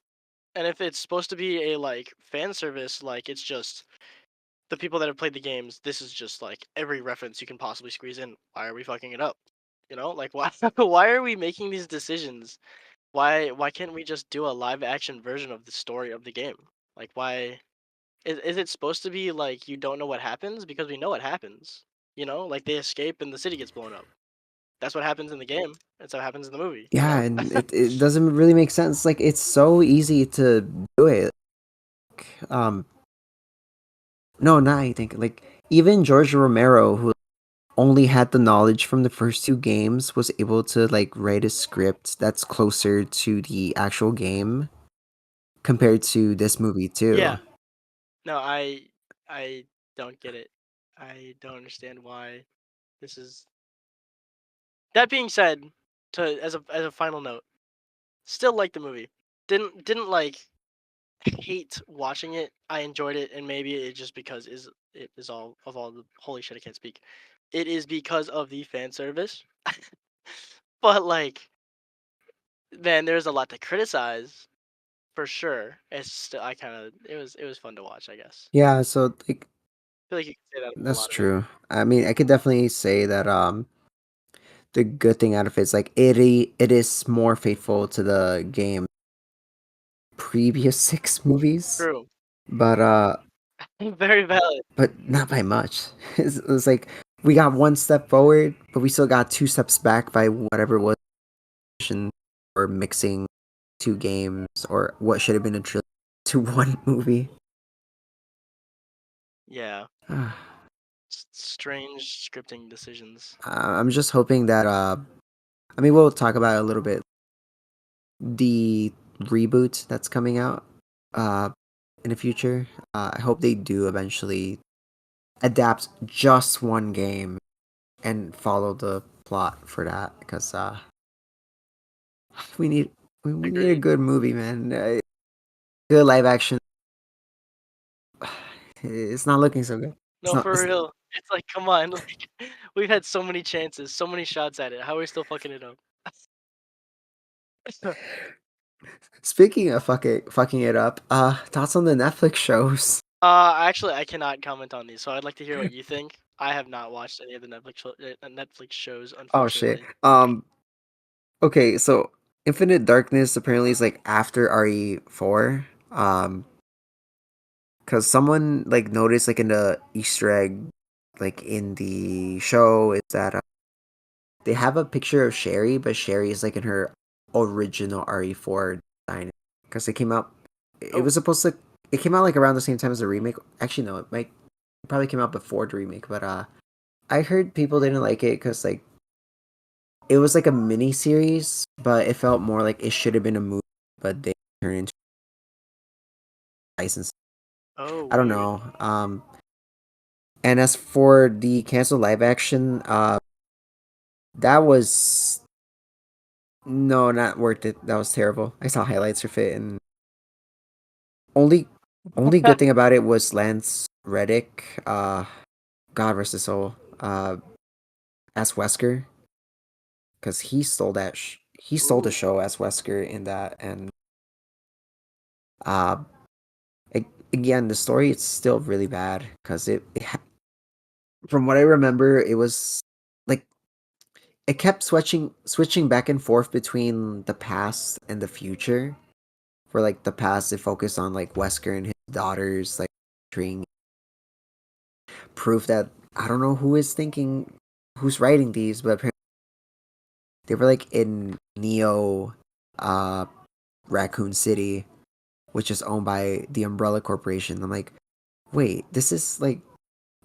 And if it's supposed to be a like fan service, like it's just the people that have played the games, this is just like every reference you can possibly squeeze in. Why are we fucking it up? You know, like why why are we making these decisions? Why can't we just do a live action version of the story of the game? Like why is it supposed to be like you don't know what happens because we know what happens. You know, like they escape and the city gets blown up. That's what happens in the game. That's what happens in the movie, you Yeah, know? and it doesn't really make sense. Like it's so easy to do it. Um, no, not I think like even George Romero, who only had the knowledge from the first two games, was able to like write a script that's closer to the actual game compared to this movie too. Yeah. No, I don't get it. I don't understand why this is. That being said, to as a final note, still like the movie. Didn't like hate watching it. I enjoyed it, and maybe it just because it is all of all the holy shit I can't speak. It is because of the fan service. But like, man, there's a lot to criticize for sure. It's still I kind of it was fun to watch. I guess. Yeah, so like I feel like you can say that about a that's lot of it. true. I mean, I could definitely say that the good thing out of it is like it is more faithful to the game previous six movies, True. but Very valid. not by much. It's like we got one step forward, but we still got two steps back by whatever was or mixing two games or what should have been a trilogy. to one movie. Yeah, I'm strange scripting decisions. just hoping that I mean we'll talk about it a little bit. The reboot that's coming out uh in the future. I hope they do eventually adapt just one game and follow the plot for that because we need we need a Agreed. good movie, man. Good live action. It's not looking so good. It's No, not. for It's, real. It's like, come on, like we've had so many chances, so many shots at it. How are we still fucking it up? speaking of fucking it up, thoughts on the Netflix shows? Actually, I cannot comment on these, so I'd like to hear what you think. I have not watched any of the Netflix shows, Oh shit. unfortunately. Okay, so Infinite Darkness apparently is like after RE4. Cause someone like noticed like in the Easter egg, like in the show, is that they have a picture of Sherry, but Sherry is like in her original RE4 design. Cause it came out, it Oh, was supposed to, it came out like around the same time as the remake. Actually, no, it probably came out before the remake. But I heard people didn't like it because like it was like a mini series, but it felt more like it should have been a movie, but they turned into a license. oh, I don't weird. know. And as for the canceled live action, that was no, not worth it. That was terrible. I saw highlights of it, and only good thing about it was Lance Reddick, God rest his soul, as Wesker, because he stole the Ooh. show as Wesker in that, and uh, again the story is still really bad because from what I remember, it was like it kept switching back and forth between the past and the future. For like the past, it focused on like Wesker and his daughters, like trying proof that I don't know who's writing these, but apparently they were like in Neo, uh, Raccoon City, which is owned by the Umbrella Corporation. I'm like, wait, this is like,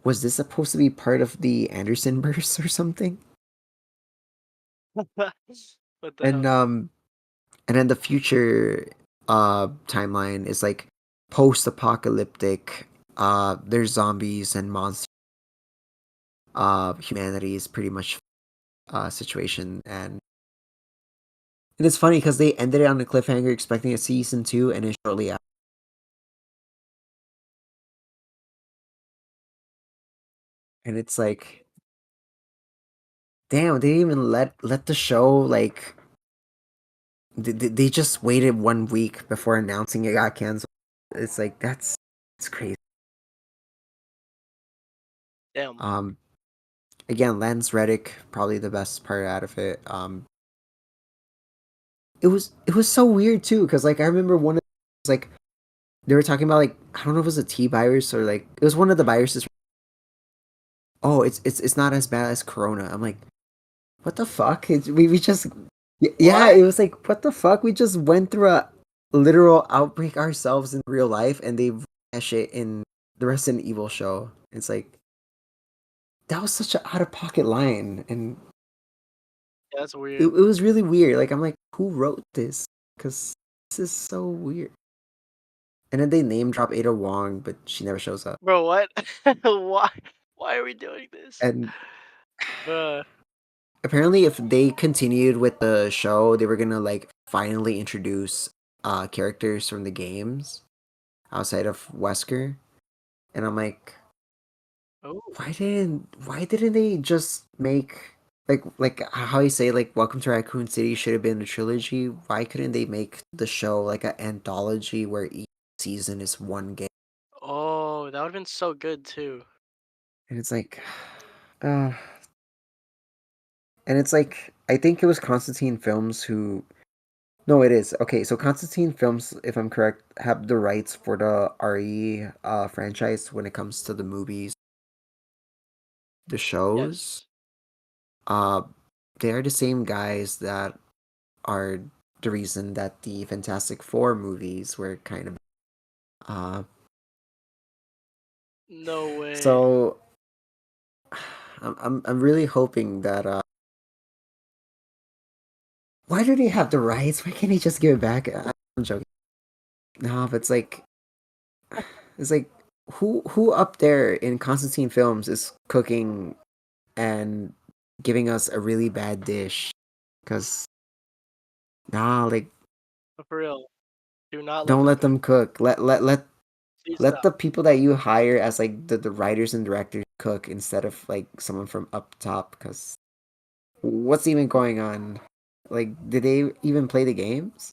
was this supposed to be part of the Anderson verse or something? What the And hell? and then the future timeline is like post-apocalyptic. There's zombies and monsters. Humanity is pretty much situation, and it's funny because they ended it on a cliffhanger, expecting a season two, and then shortly after, and it's like, damn, they didn't even let the show like they just waited 1 week before announcing it got canceled. It's like it's crazy. Damn. Um, again, Lance Reddick probably the best part out of it. It was so weird too because like I remember one of like they were talking about like I don't know if it was a T virus or like it was one of the viruses. Oh, it's not as bad as Corona. I'm like, what the fuck? We just yeah, What? it was like what the fuck? We just went through a literal outbreak ourselves in real life, and they that shit in the Resident Evil show. It's like that was such an out of pocket line, and Yeah, that's it weird. was really weird. Like I'm like, who wrote this? Because this is so weird. And then they name drop Ada Wong, but she never shows up. Bro, what? Why? Why are we doing this? And Bruh. apparently, if they continued with the show, they were gonna like finally introduce characters from the games outside of Wesker. And I'm like, Oh. why didn't they just make like how you say like Welcome to Raccoon City should have been a trilogy? Why couldn't they make the show like an anthology where each season is one game? Oh, that would've been so good too. And it's like, uh, and it's like I think it was Constantine Films who. No, it is. Okay, so Constantine Films, if I'm correct, have the rights for the RE franchise when it comes to the movies, the shows. Yes. Uh they are the same guys that are the reason that the Fantastic Four movies were kind of. Uh, No way. so I'm really hoping that why do they have the rights? Why can't they just give it back? I'm joking. No, but it's like who up there in Constantine Films is cooking and giving us a really bad dish? Because nah, like But for real, do not let don't them let cook. them cook. Please Let stop. the people that you hire as like the writers and directors cook instead of like someone from up top. Because what's even going on? Like, did they even play the games?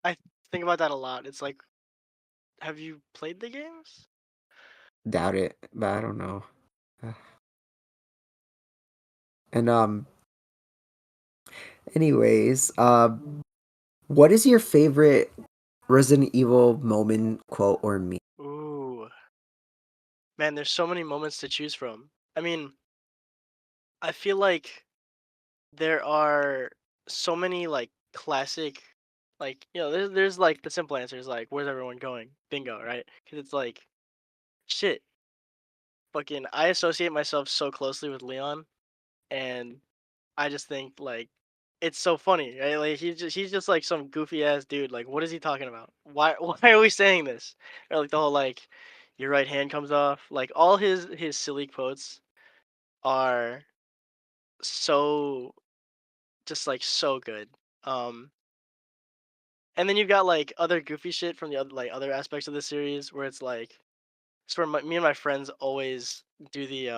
I think about that a lot. It's like, have you played the games? Doubt it, but I don't know. And anyways, what is your favorite Resident Evil moment, quote, or meme? Ooh, man, there's so many moments to choose from. I mean, I feel like there are so many like classic, like there's like the simple answers like where's everyone going? Bingo, right? Because it's like shit. Fucking, I associate myself so closely with Leon, and I just think like it's so funny, right? Like he's just like some goofy ass dude. Like, what is he talking about? Why why are we saying this? Or like the whole like your right hand comes off. Like all his silly quotes are so just like so good. Um, and then you've got like other goofy shit from the other like other aspects of the series where it's where me and my friends always do the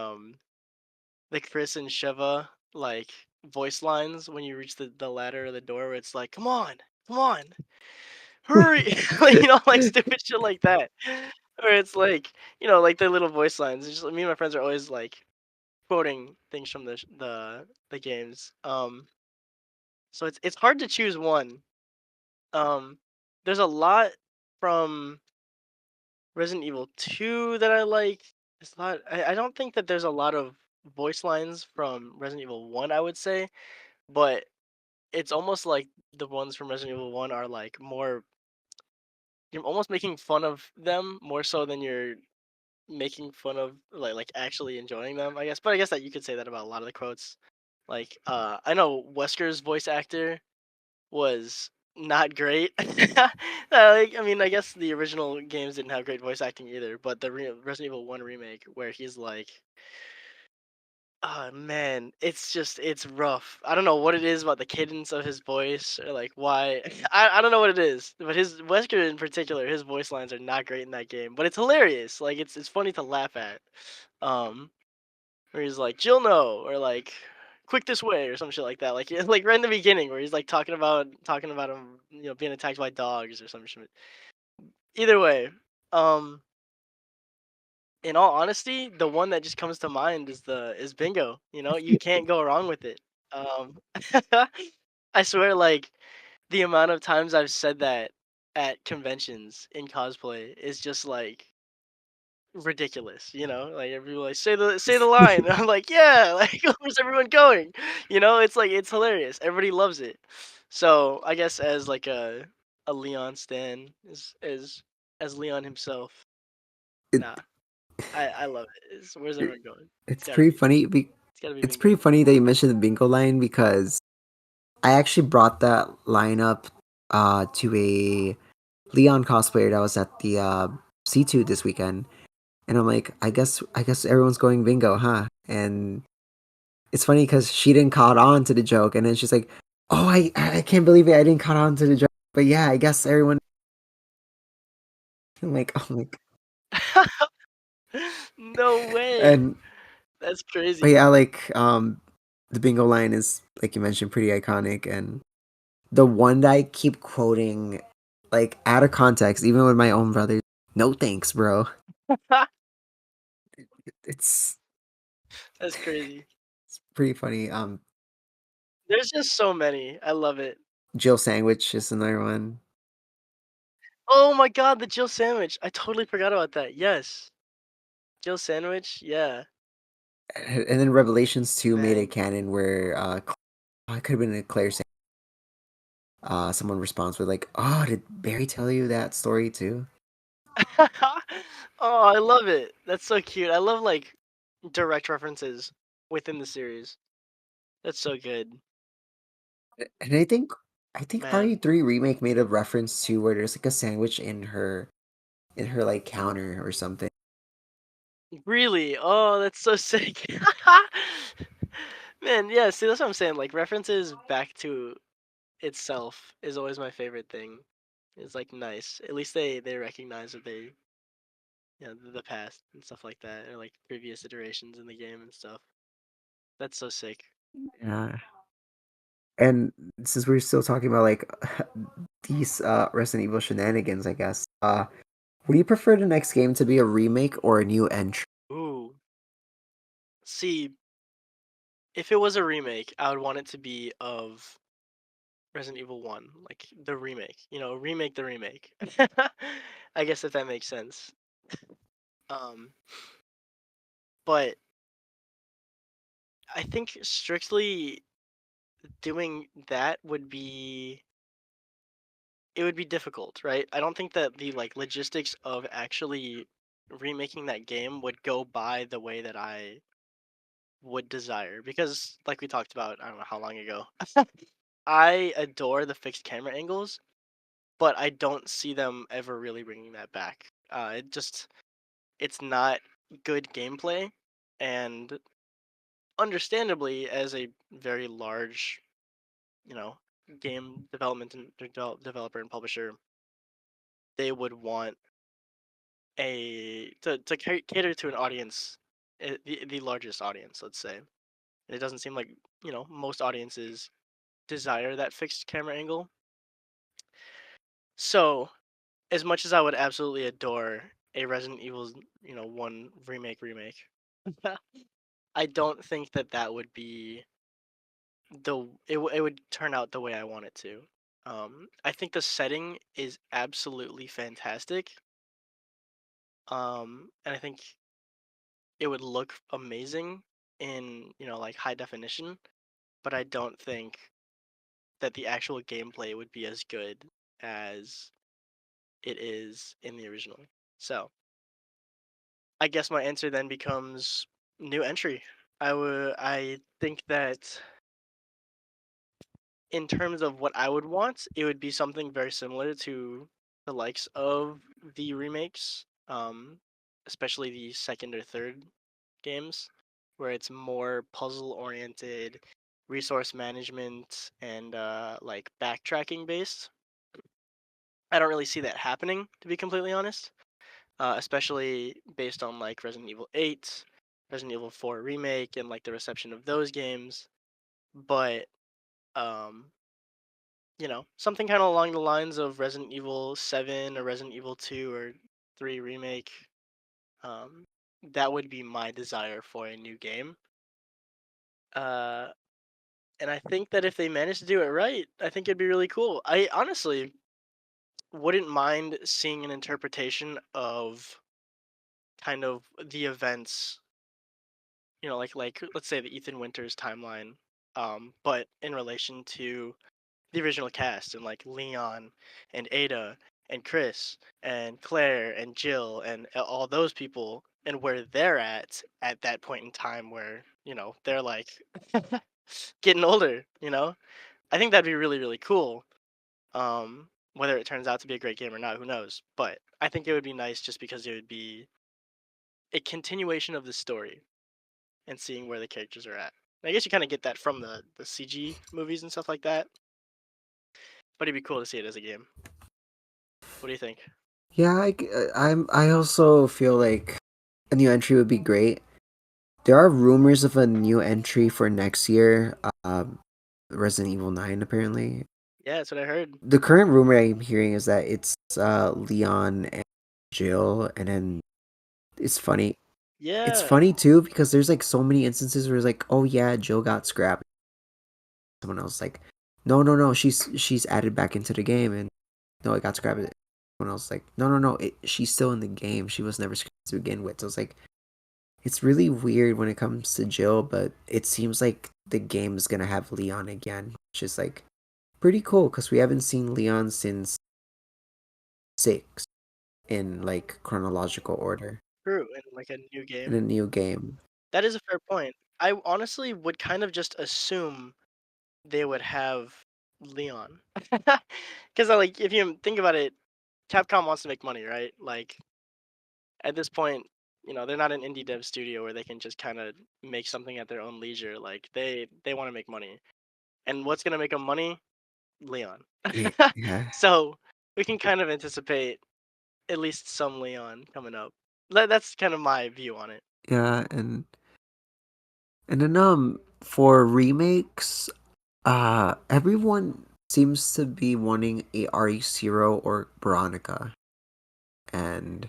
Chris and Sheva like voice lines when you reach the ladder or the door where it's like, come on, hurry, like like stupid shit like that. Or it's like like the little voice lines. It's just me and my friends are always like quoting things from the games. So it's hard to choose one. Um, there's a lot from Resident Evil 2 that I like. It's not. I don't think that there's a lot of voice lines from Resident Evil 1. I would say, but it's almost like the ones from Resident Evil 1 are like more. You're almost making fun of them more so than you're making fun of like actually enjoying them. I guess, but I guess that you could say that about a lot of the quotes. Like, I know Wesker's voice actor was not great. Like, I mean, I guess the original games didn't have great voice acting either, but the Resident Evil 1 remake, where he's like, oh man, it's rough. I don't know what it is about the cadence of his voice or like why. I don't know what it is, but his Wesker in particular, his voice lines are not great in that game, but it's hilarious. Like it's funny to laugh at. Um, where he's like, "Jill, no," or like, "Quick this way," or some shit like that. Like like right in the beginning, where he's like talking about him, being attacked by dogs or some shit. Either way, um, in all honesty, the one that just comes to mind is Bingo. You can't go wrong with it. Um, I swear, like the amount of times I've said that at conventions in cosplay is just like ridiculous. Like everyone like say the line. I'm like, yeah, like where's everyone going? It's like it's hilarious. Everybody loves it. So I guess as like a Leon stan as Leon himself, It, nah, I love it. Where's everyone going? It's it's gotta pretty be. funny. It's gotta be It's Bingo. pretty funny that you mentioned the bingo line because I actually brought that line up to a Leon cosplayer that was at the C2 this weekend, and I'm like, I guess everyone's going bingo, huh? And it's funny because she didn't caught on to the joke, and then she's like, "Oh, I can't believe it, I didn't caught on to the joke." But yeah, I guess everyone. I'm like, oh my, No way. and That's but crazy. yeah, like the bingo line is like you mentioned, pretty iconic, and the one that I keep quoting, like out of context, even with my own brother. No thanks, bro. It's That's crazy. it's pretty funny. There's just so many. I love it. Jill sandwich is another one, Oh my god, the Jill sandwich. I totally forgot about that. Yes. Jill sandwich. Yeah. and then Revelations 2 made a Man. canon where it could have been a Claire. Someone responds with like, "Oh, did Barry tell you that story too?" Oh, I love it. That's so cute. I love like direct references within the series. That's so good, And I think man. RE3 remake made a reference to where there's like a sandwich in her like counter or something. Really? Oh, that's so sick. Man, yeah, see that's what I'm saying. Like references back to itself is always my favorite thing. It's like nice. At least they recognize that they the past and stuff like that, or like previous iterations in the game and stuff. That's so sick. Yeah. And since we're still talking about like these Resident Evil shenanigans, I guess. Would you prefer the next game to be a remake or a new entry? Ooh. See, if it was a remake, I would want it to be of Resident Evil 1, like the remake. Remake the remake. I guess if that makes sense. Um, but I think strictly doing that would be difficult, right? I don't think that the like logistics of actually remaking that game would go by the way that I would desire because like we talked about, I don't know how long ago. I adore the fixed camera angles, but I don't see them ever really bringing that back. It's not good gameplay, and understandably, as a very large, you know, game development and developer and publisher, they would want to cater to an audience, the largest audience, let's say. And it doesn't seem like most audiences desire that fixed camera angle. So, as much as I would absolutely adore a Resident Evil, 1 remake, I don't think that that would be it would turn out the way I want it to. I think the setting is absolutely fantastic. And I think it would look amazing in, like high definition, but I don't think that the actual gameplay would be as good as it is in the original. So, I guess my answer then becomes new entry. I think that in terms of what I would want, it would be something very similar to the likes of the remakes, especially the second or third games, where it's more puzzle oriented, resource management, and like backtracking based. I don't really see that happening, to be completely honest, especially based on like Resident Evil 8, Resident Evil 4 Remake, and like the reception of those games. But um, something kind of along the lines of Resident Evil 7 or Resident Evil 2 or 3 Remake. Um, that would be my desire for a new game. Uh, and I think that if they manage to do it right, I think it'd be really cool. I honestly wouldn't mind seeing an interpretation of kind of the events, like let's say the Ethan Winters timeline, but in relation to the original cast and like Leon and Ada and Chris and Claire and Jill and all those people and where they're at that point in time where they're like getting older. I think that'd be really really cool. Whether it turns out to be a great game or not, who knows, but I think it would be nice just because it would be a continuation of the story and seeing where the characters are at. I guess you kind of get that from the CG movies and stuff like that, but it'd be cool to see it as a game. What do you think? Yeah, I also feel like a new entry would be great. There are rumors of a new entry for next year. Resident Evil 9 apparently. Yeah, that's what I heard. The current rumor I'm hearing is that it's Leon and Jill, and then it's funny. It's Yeah. funny too because there's like so many instances where it's like, oh yeah, Jill got scrapped. Someone else like, no, no, no, she's added back into the game, and no, it got scrapped. Someone else like, no, no, no, she's still in the game. She was never scrapped to begin with. So it's like, it's really weird when it comes to Jill, but it seems like the game is gonna have Leon again, which is like pretty cool because we haven't seen Leon since 6. in like chronological order True, in like a new in game. a new game. That is a fair point. I honestly would kind of just assume they would have Leon. Because like if you think about it, Capcom wants to make money, right? Like at this point, they're not an indie dev studio where they can just kind of make something at their own leisure. Like they want to make money, and what's gonna make them money? Leon. Yeah, yeah, So we can kind of anticipate at least some Leon coming up. That's kind of my view on it. yeah, and then for remakes, everyone seems to be wanting a RE0 or Veronica, and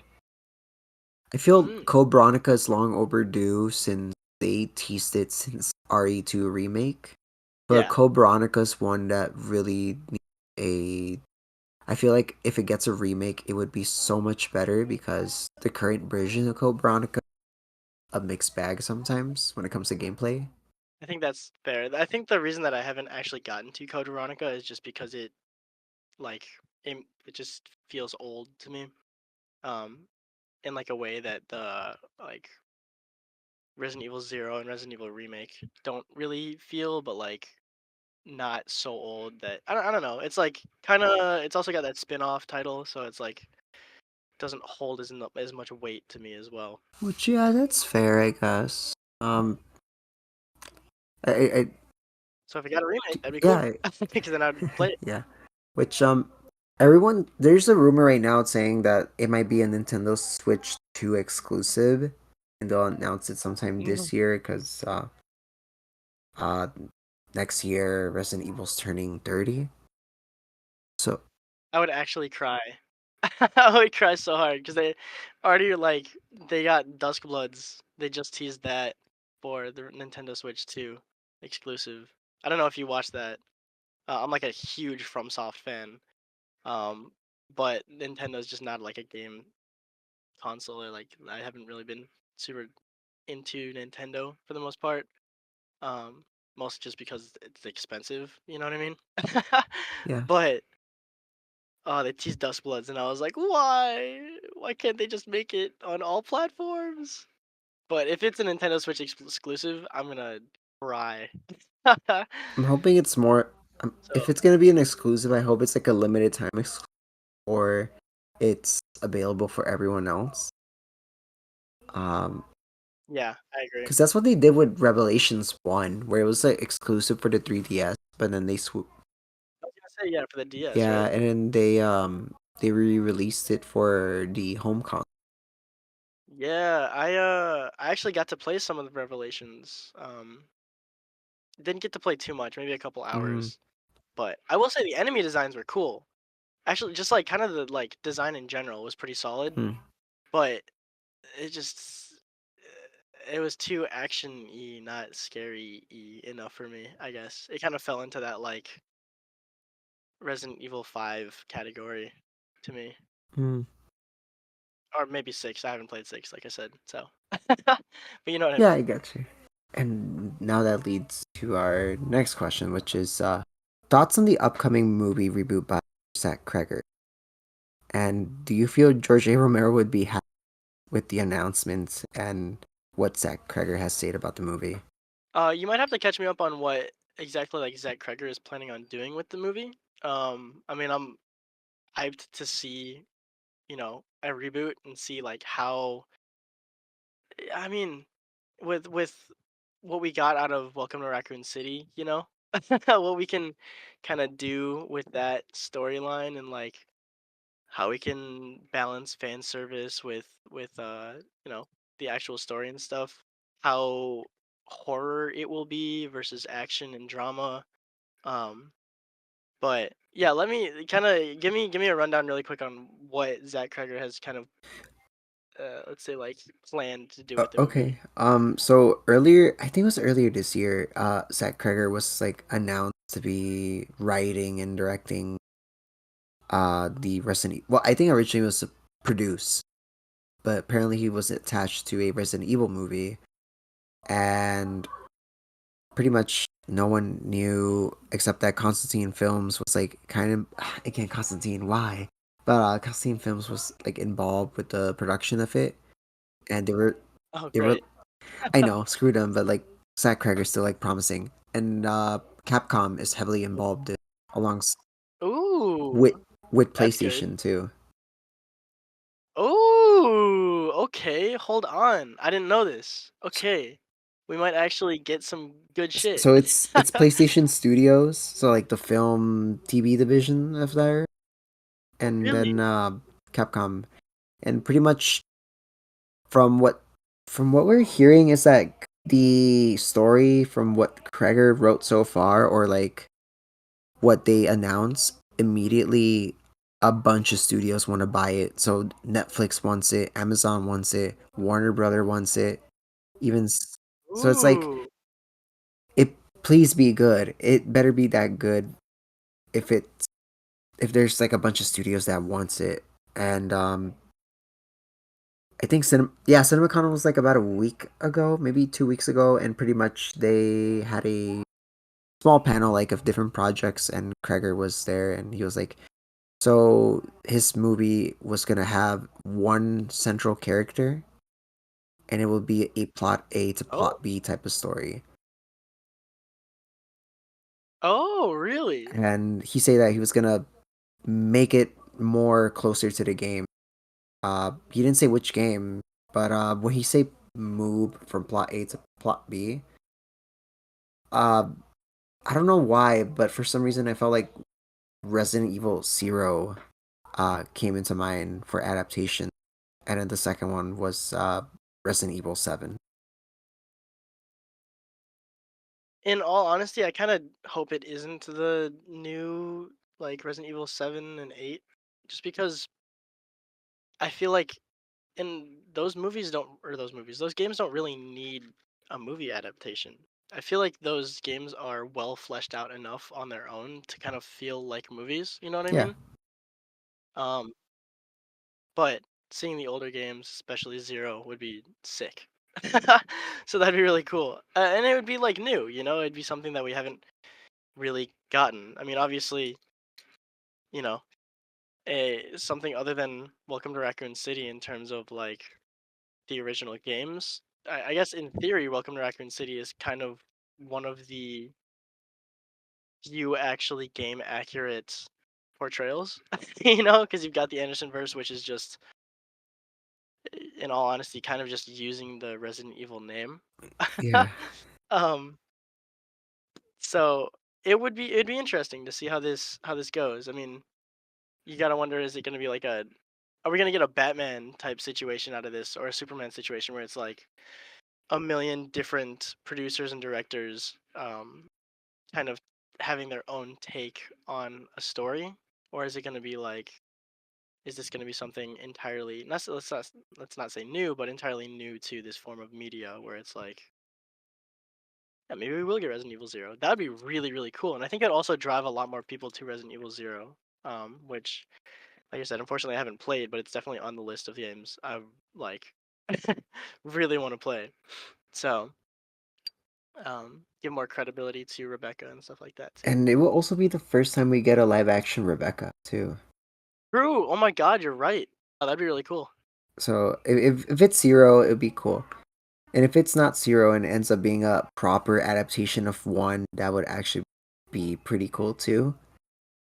I feel Mm, Code Veronica is long overdue since they teased it since RE2 remake. But yeah, Code Veronica's one that really needs a. I feel like if it gets a remake, it would be so much better because the current version of Code Veronica a mixed bag sometimes when it comes to gameplay. I think that's fair. I think the reason that I haven't actually gotten to Code Veronica is just because like it just feels old to me. Um, in like a way that the like Resident Evil 0 and Resident Evil Remake don't really feel, but like not so old that I don't know. It's like kind of it's also got that spin-off title, so it's like doesn't hold as much weight to me as well. Which yeah, that's fair, I guess. I So if I got a remake, that'd be cool yeah, because then I'd play it. yeah. Which everyone there's a rumor right now saying that it might be a Nintendo Switch 2 exclusive, and they'll announce it sometime Mhm. this year because uh next year Resident Evil's turning 30. So I would actually cry. I would cry so hard because they already like they got Duskbloods. They just teased that for the Nintendo Switch 2 exclusive. I don't know if you watched that. I'm like a huge FromSoft fan. Um, but Nintendo's just not like a game console, or like I haven't really been super into Nintendo for the most part. Um, Mostly just because it's expensive. You know what I mean? yeah. But they teased Duskbloods, and I was like, why? Why can't they just make it on all platforms? But if it's a Nintendo Switch exclusive, I'm gonna cry. I'm hoping it's more. If So it's gonna be an exclusive, I hope it's like a limited time exclusive, or it's available for everyone else. Um, yeah, I agree. because that's what they did with Revelations 1, where it was like exclusive for the 3DS, but then they swoop. I was gonna say yeah for the DS, Yeah, right? and then they re-released it for the home console. Yeah, I actually got to play some of the Revelations. Didn't get to play too much, maybe a couple Mm, hours. But I will say the enemy designs were cool. Actually, just like kind of the like design in general was pretty solid, hmm. but it just it was too action-y, not scary-y enough for me, I guess. It kind of fell into that like Resident Evil 5 category to me. Hmm. Or maybe 6. I haven't played 6 like I said. So but you know what I Yeah, mean. I get you. And now that leads to our next question, which is thoughts on the upcoming movie reboot by Zach Cregger. And do you feel George A. Romero would be happy with the announcements and what Zach Cregger has said about the movie? You might have to catch me up on what exactly like Zach Cregger is planning on doing with the movie. I mean, I'm hyped to see, a reboot and see like how. I mean, with what we got out of Welcome to Raccoon City, what we can kind of do with that storyline and like how we can balance fan service with the actual story and stuff. How horror it will be versus action and drama. Um, but yeah, let me kind of give me a rundown really quick on what Zach Cregger has kind of let's say like planned to do with the movie. Okay. So earlier, I think it was earlier this year, Zach Cregger was like announced to be writing and directing the Resident Evil. Well, I think originally it was to produce, but apparently he was attached to a Resident Evil movie, and pretty much no one knew except that Constantine Films was like kind of again Constantine, why? but Castine Films was like involved with the production of it, and Oh, they were great. I know, screw them, but like Zach Cregger's still like promising, and Capcom is heavily involved along with Ooh, with that's good. PlayStation too. Ooh, okay, hold on. I didn't know this. S- Okay. We might actually get some good shit. So it's PlayStation Studios, so like the film TV division of there, and then Really? Capcom, and pretty much from what from what we're hearing is that the story from what Cregger wrote so far, or like what they announce immediately, a bunch of studios want to buy it. So Netflix wants it, Amazon wants it, Warner Brother wants it, even so it's like Ooh. it please be good. It better be that good if it's if there's like a bunch of studios that wants it. And I think CinemaCon was like about a week ago, maybe 2 weeks ago, and pretty much they had a small panel like of different projects, and Kreger was there, and he was like, so his movie was gonna have one central character, and it will be a plot A to Oh. plot B type of story. Oh, really? And he said that he was gonna make it more closer to the game. He didn't say which game, but when he say move from plot A to plot B, uh, I don't know why, but for some reason I felt like Resident Evil Zero came into mind for adaptation, and then the second one was Resident Evil 7. In all honesty, I kind of hope it isn't the new like Resident Evil 7 and 8 just because I feel like in those movies don't or those movies, those games don't really need a movie adaptation. I feel like those games are well fleshed out enough on their own to kind of feel like movies, you know what I Yeah, mean? Um, but seeing the older games, especially Zero, would be sick. So that'd be really cool. And it would be like new, you know, it'd be something that we haven't really gotten. I mean, obviously, you know, something other than Welcome to Raccoon City in terms of like the original games. I guess in theory, Welcome to Raccoon City is kind of one of the few actually game accurate portrayals, you know, because you've got the Anderson verse, which is just, in all honesty, kind of just using the Resident Evil name. yeah. um, so it'd be interesting to see how this goes. I mean, you gotta wonder, is it gonna be like a are we gonna get a Batman type situation out of this, or a Superman situation where it's like a million different producers and directors kind of having their own take on a story, or is it going to be like, is this going to be something entirely not let's not say new, but entirely new to this form of media, where it's like, yeah, maybe we will get Resident Evil Zero. That'd be really really cool, and I think it'd also drive a lot more people to Resident Evil Zero, which, like I said, unfortunately I haven't played, but it's definitely on the list of games I like really want to play. So give more credibility to Rebecca and stuff like that too. And it will also be the first time we get a live action Rebecca too. True. Oh my God, you're right. Oh, that'd be really cool. So if it's Zero, it would be cool. And if it's not Zero and ends up being a proper adaptation of one, that would actually be pretty cool too.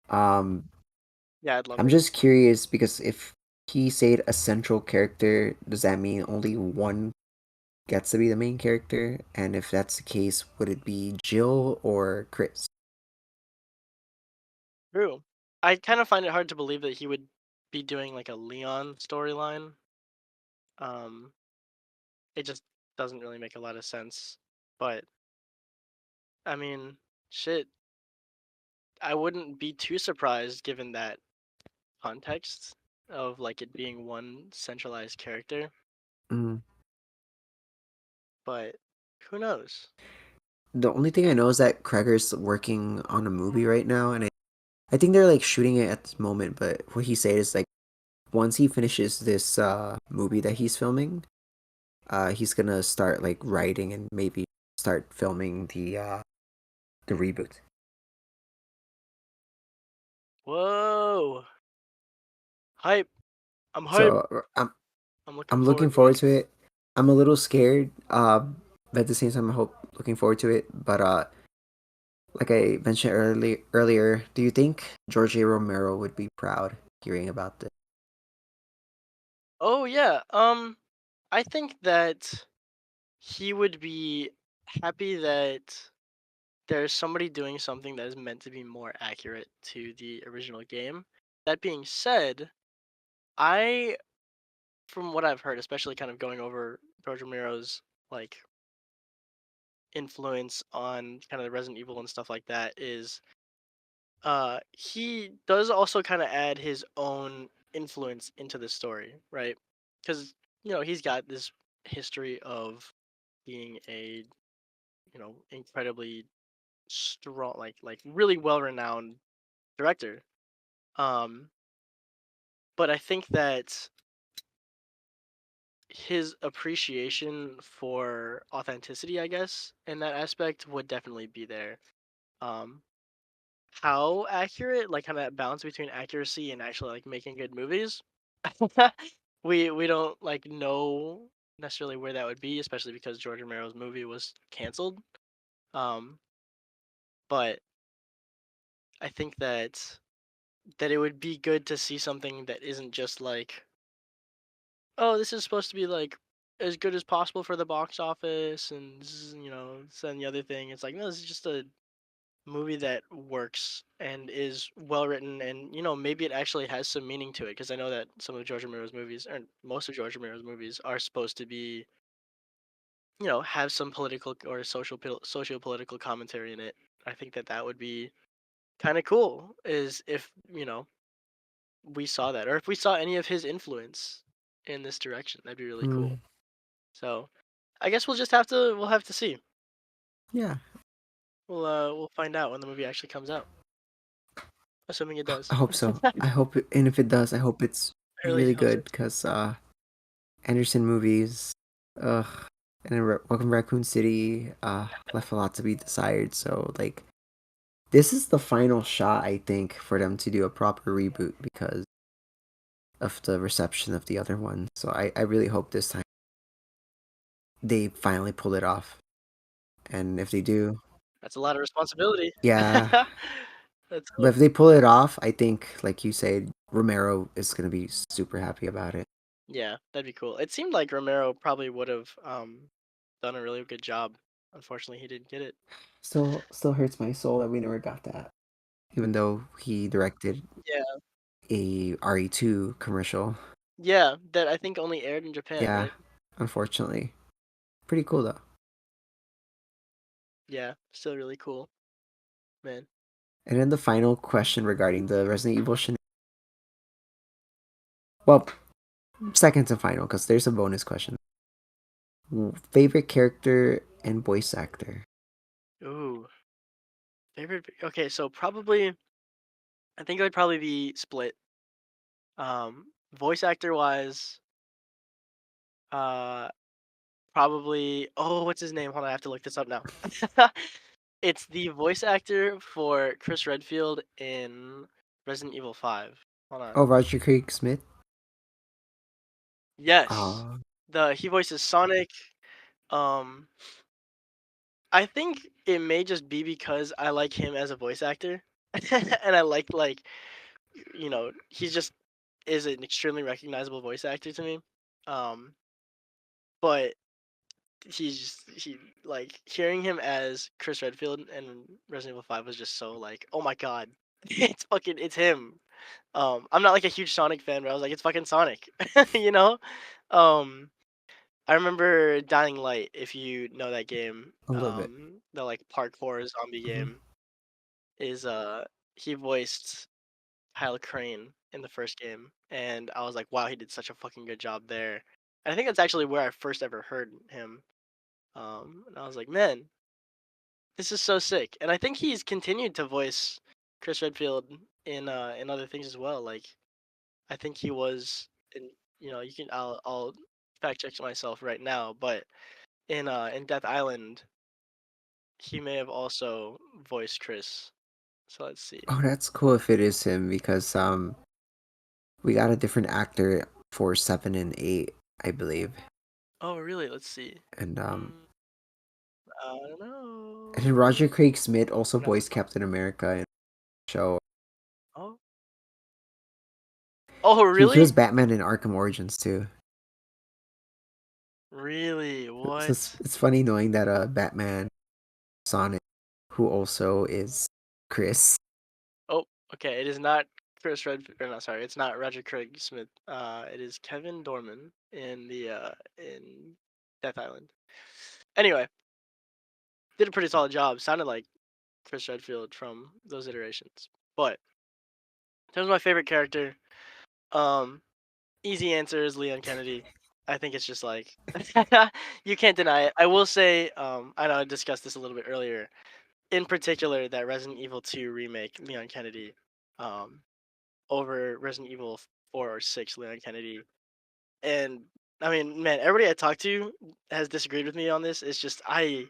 Um, Yeah, I'd love I'm it. just curious because if he said a central character, does that mean only one gets to be the main character? And if that's the case, would it be Jill or Chris? True. I kind of find it hard to believe that he would be doing like a Leon storyline. Um, it just doesn't really make a lot of sense. But I mean, shit, I wouldn't be too surprised given that context of like it being one centralized character. Mm. But who knows? The only thing I know is that Kreger's working on a movie right now, and I think they're like shooting it at this moment. But what he said is like once he finishes this movie that he's filming, he's gonna start like writing and maybe start filming the reboot. Whoa. Hype. I'm hype. So I'm looking I'm looking forward to forward it. to it. I'm a little scared, but at the same time, I hope looking forward to it. But like I mentioned earlier, do you think George A. Romero would be proud hearing about this? Oh yeah. I think that he would be happy that there's somebody doing something that is meant to be more accurate to the original game. That being said, I, from what I've heard, especially kind of going over George Romero's like influence on kind of the Resident Evil and stuff like that, is he does also kind of add his own influence into the story, right? Because he's got this history of being a incredibly strong, like really well renowned director. Um, but I think that his appreciation for authenticity, I guess, in that aspect would definitely be there. Um, how accurate, like kind of that balance between accuracy and actually like making good movies, we don't like know necessarily where that would be, especially because George Romero's movie was canceled. Um, but I think that it would be good to see something that isn't just like, oh, this is supposed to be like as good as possible for the box office, and this and the other thing. It's like, no, this is just a movie that works and is well written, and maybe it actually has some meaning to it. Because I know that some of George Romero's movies, or most of George Romero's movies, are supposed to be, have some political or socio political commentary in it. I think that would be kind of cool, is if we saw that, or if we saw any of his influence in this direction. That'd be really cool. Hmm. So I guess we'll have to see. Yeah, We'll find out when the movie actually comes out, assuming it does. I hope so. I hope, and if it does, I hope it's I really really hope so good too. because Anderson movies, ugh, and then Welcome to Raccoon City, left a lot to be desired. So like, this is the final shot, I think, for them to do a proper reboot because of the reception of the other one. So I really hope this time they finally pull it off. And if they do, That's a lot of responsibility. yeah. That's But if they pull it off, I think, like you said, Romero is gonna be super happy about it. yeah, that'd be cool. It seemed like Romero probably would have done a really good job. Unfortunately, he didn't get it. Still hurts my soul that we never got that. Even though he directed Yeah, a RE2 commercial. yeah, that I think only aired in Japan, Yeah, right? unfortunately. Pretty cool though. Yeah, still really cool, man. And then the final question regarding the Resident Evil well, second to final, because there's a bonus question. Favorite character and voice actor? Ooh, favorite. Okay, so probably I think it would probably be split. Voice actor wise, uh, probably. Oh, what's his name? Hold on, I have to look this up now. It's the voice actor for Chris Redfield in Resident Evil 5. Hold on. Oh, Roger Craig Smith? Yes, Oh, the he voices Sonic. Um, I think it may just be because I like him as a voice actor, and I like he just is an extremely recognizable voice actor to me. Um, but he like hearing him as Chris Redfield and Resident Evil 5 was just so like, oh my god, it's him. I'm not like a huge Sonic fan, but I was like, it's fucking Sonic, you know. Um, I remember Dying Light, if you know that game. a little bit. The like parkour zombie Hmm. game is he voiced Kyle Crane in the first game, and I was like, wow, he did such a fucking good job there. And I think that's actually where I first ever heard him. And I was like, man, this is so sick. And I think he's continued to voice Chris Redfield in other things as well. Like I think he was in you can I'll fact check myself right now, but in Death Island he may have also voiced Chris. So let's see. Oh, that's cool if it is him because We got a different actor for 7 and 8, I believe, Oh, really? Let's see. and Mm, I don't and then Roger know. Craig Smith also I'm gonna have to voiced find. Captain America in the show. Oh, oh, He was really? Batman in Arkham Origins too. Really? So it's, What? it's funny knowing that Batman Sonic, who also is Chris. Oh, okay. It is not Chris Redfield. Or not, sorry. It's not Roger Craig Smith. It is Kevin Dorman in the in Death Island. Anyway, did a pretty solid job. Sounded like Chris Redfield from those iterations. But in terms of my favorite character, um, easy answer is Leon Kennedy. I think it's just like you can't deny it. I will say, I know I discussed this a little bit earlier. In particular, that Resident Evil 2 remake, Leon Kennedy, um, over Resident Evil 4 or 6, Leon Kennedy. And I mean, man, everybody I talked to has disagreed with me on this. It's just I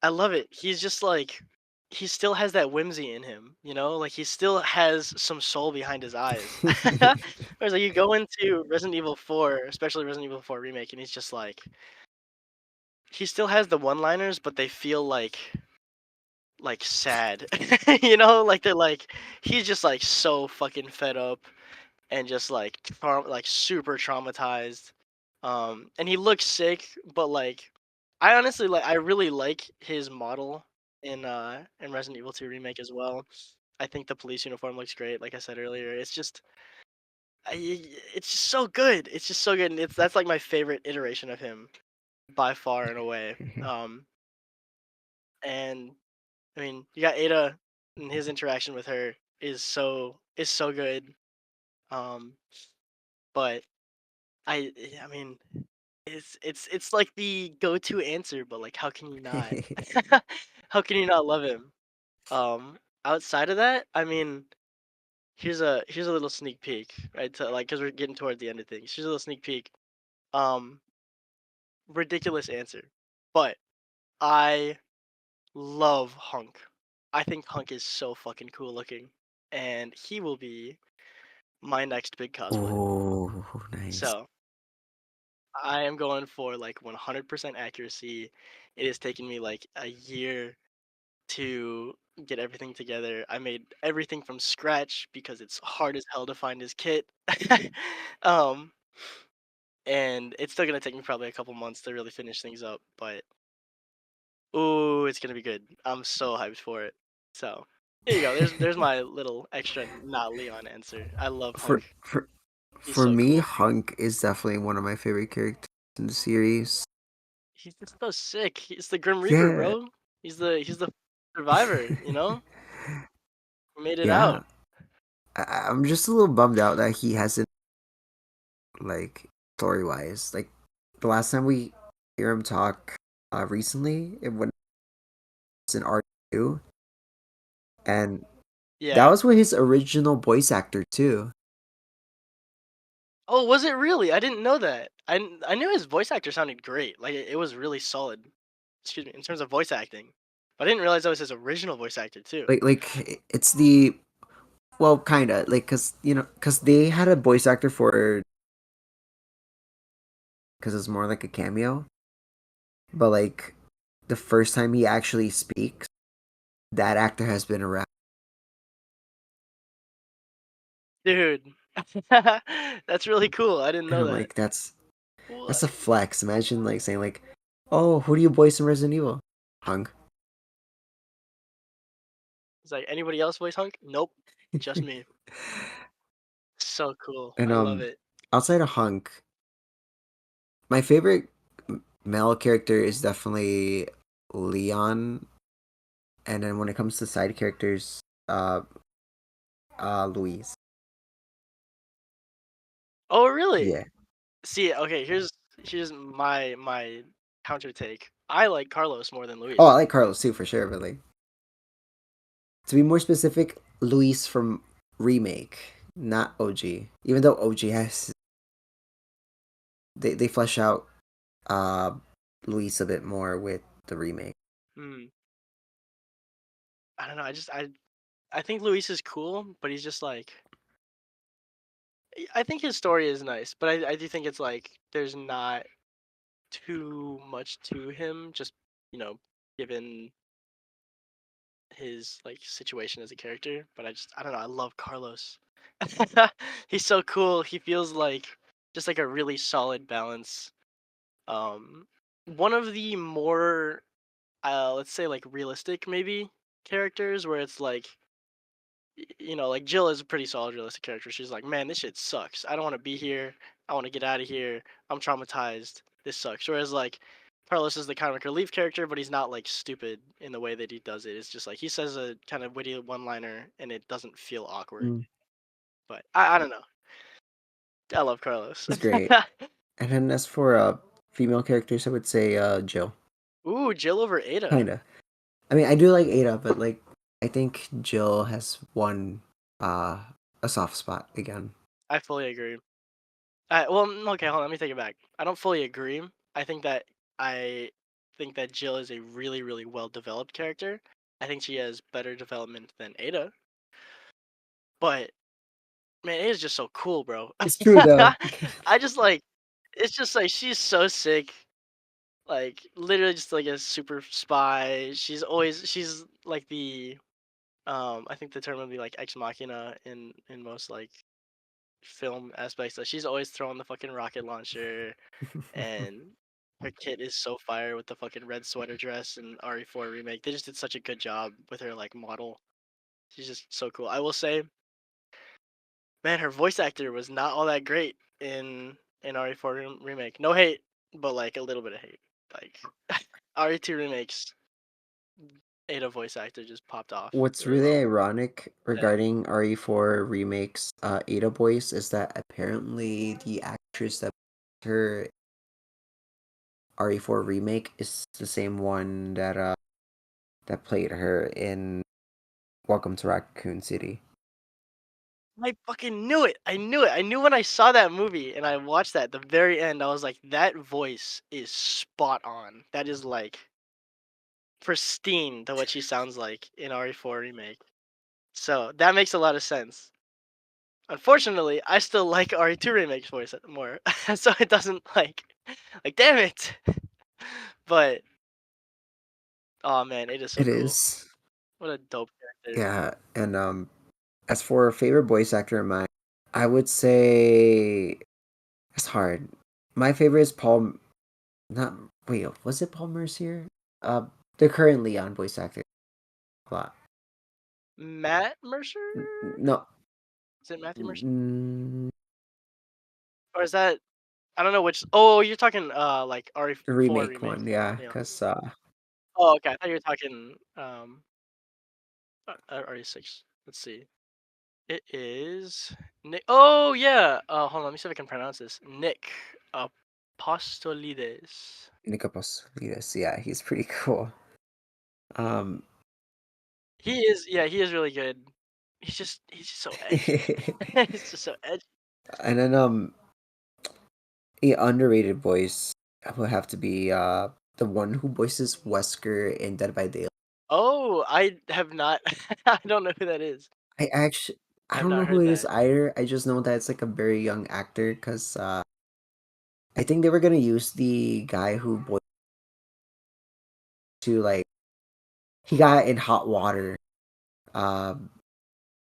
love it. He's just like he still has that whimsy in him, you know? Like he still has some soul behind his eyes. Whereas like you go into Resident Evil 4, especially Resident Evil 4 remake, and he's just like he still has the one-liners, but they feel like sad. You know, like they're like he's just like so fucking fed up and just like like super traumatized. And he looks sick, but like I honestly like I really like his model in Resident Evil 2 remake as well. I think the police uniform looks great, like I said earlier. It's just it's just so good. It's just so good, and it's that's like my favorite iteration of him by far and away. And I mean, you got Ada and his interaction with her is so good. Um, but I mean, it's like the go-to answer, but like how can you not? How can you not love him? Outside of that, I mean, here's a little sneak peek, right? To like, cause we're getting toward the end of things. Here's a little sneak peek. Um, Ridiculous answer, but I love Hunk. I think Hunk is so fucking cool looking, and he will be my next big cosplay. Oh, nice. So I am going for like 100% accuracy. It has taken me like a year to get everything together. I made everything from scratch because it's hard as hell to find his kit. um, and it's still gonna take me probably a couple months to really finish things up, but ooh, it's gonna be good. I'm so hyped for it. So there you go. There's my little extra not Leon answer. I love For Hunk. for He's for so me, cool. Hunk is definitely one of my favorite characters in the series. He's just so sick. He's the Grim Reaper, Yeah, bro. He's the survivor. You know, he made it yeah. out. I'm just a little bummed out that he hasn't, like, story wise. Like the last time we hear him talk, recently, it was in R2, and that Yeah. was with his original voice actor too. Oh, was it really? I didn't know that. I knew his voice actor sounded great. Like it was really solid. Excuse me, in terms of voice acting. But I didn't realize that was his original voice actor too. Like it's the, well, kinda like, cause they had a voice actor for, cause it's more like a cameo, but like the first time he actually speaks, that actor has been around, Dude. That's really cool. I didn't and know I'm that. like, that's a What? flex. Imagine like saying like, "Oh, who do you voice in Resident Evil?" Hung. It's like anybody else voice Hunk? Nope. Just me. So cool. And I love it. outside of Hunk, my favorite male character is definitely Leon, and then when it comes to side characters, uh, Louise. Oh really? Yeah. See, okay, here's my counter take. I like Carlos more than Oh, I Luis. like Carlos too for sure, but like, to be more specific, Luis from Remake, not OG. Even though OG has, they flesh out uh Luis a bit more with the remake. Hmm. I don't know. I think Luis is cool, but he's just like I think his story is nice, but I do think it's like there's not too much to him, just you know, given his like situation as a character. But I don't know. I love Carlos. He's so cool. He feels like just like a really solid balance. Um, one of the more let's say like realistic maybe characters where it's like like Jill is a pretty solid realistic character. She's like, man, this shit sucks. I don't want to be here. I want to get out of here. I'm traumatized. This sucks. Whereas like Carlos is the comic relief character, but he's not like stupid in the way that he does it. It's just like he says a kind of witty one-liner and it doesn't feel awkward. Mm, But I don't know. I love Carlos. he's great. And then as for female characters, I would say Jill. Ooh, Jill over Ada. Kinda. I mean, I do like Ada, but like I think Jill has won uh a soft spot again. I fully agree. Okay, hold on. Let me take it back. I don't fully agree. I think that I think that Jill is a really, really well developed character. I think she has better development than Ada. But man, Ada's just so cool, bro. It's true though. I just like it's just like she's so sick. Like literally just like a super spy. She's like the I think the term would be like ex machina in most like film aspects. Like she's always throwing the fucking rocket launcher and her kit is so fire with the fucking red sweater dress and RE4 remake. They just did such a good job with her like model. She's just so cool. I will say, man, her voice actor was not all that great in RE4 remake. No hate, but like a little bit of hate. Like RE2 remakes, Ada voice actor just popped off What's really really well. ironic Yeah. regarding RE4 remakes Ada voice is that apparently the actress that played her RE4 remake is the same one that played her in Welcome to Raccoon City. I fucking knew it. I knew it. I knew when I saw that movie and I watched that at the very end, I was like, that voice is spot on. That is like pristine to what she sounds like in RE4 remake. So that makes a lot of sense. Unfortunately, I still like RE2 remake's voice more, so it doesn't like damn it. But oh man, it is so It cool. is. What a dope character. Yeah, and as for a favorite voice actor of mine, I would say it's hard. My favorite is Paul. Not wait, was it Paul Mercier? Uh, the current Leon voice actor. A lot. Matt Mercer? No, Is it Matthew Mercer? mm, Or is that I don't know which. Oh, you're talking like the RE4 remake remake. one. Yeah, Yeah. because Oh, okay. I thought you were talking RE6. Let's see. It is Nick. Oh yeah. Hold on. Let me see if I can pronounce this. Nick Apostolides. Nikopos Lidas. Yeah, he's pretty cool. Um, He is. Yeah, he is really good. He's just so edgy. He's just so edgy. and then a underrated voice will have to be the one who voices Wesker in Dead by Daylight. Oh, I have not. I don't know who that is. I I've don't not know who heard it is that. either. I just know that it's like a very young actor because I think they were gonna use the guy who voiced to like he got in hot water um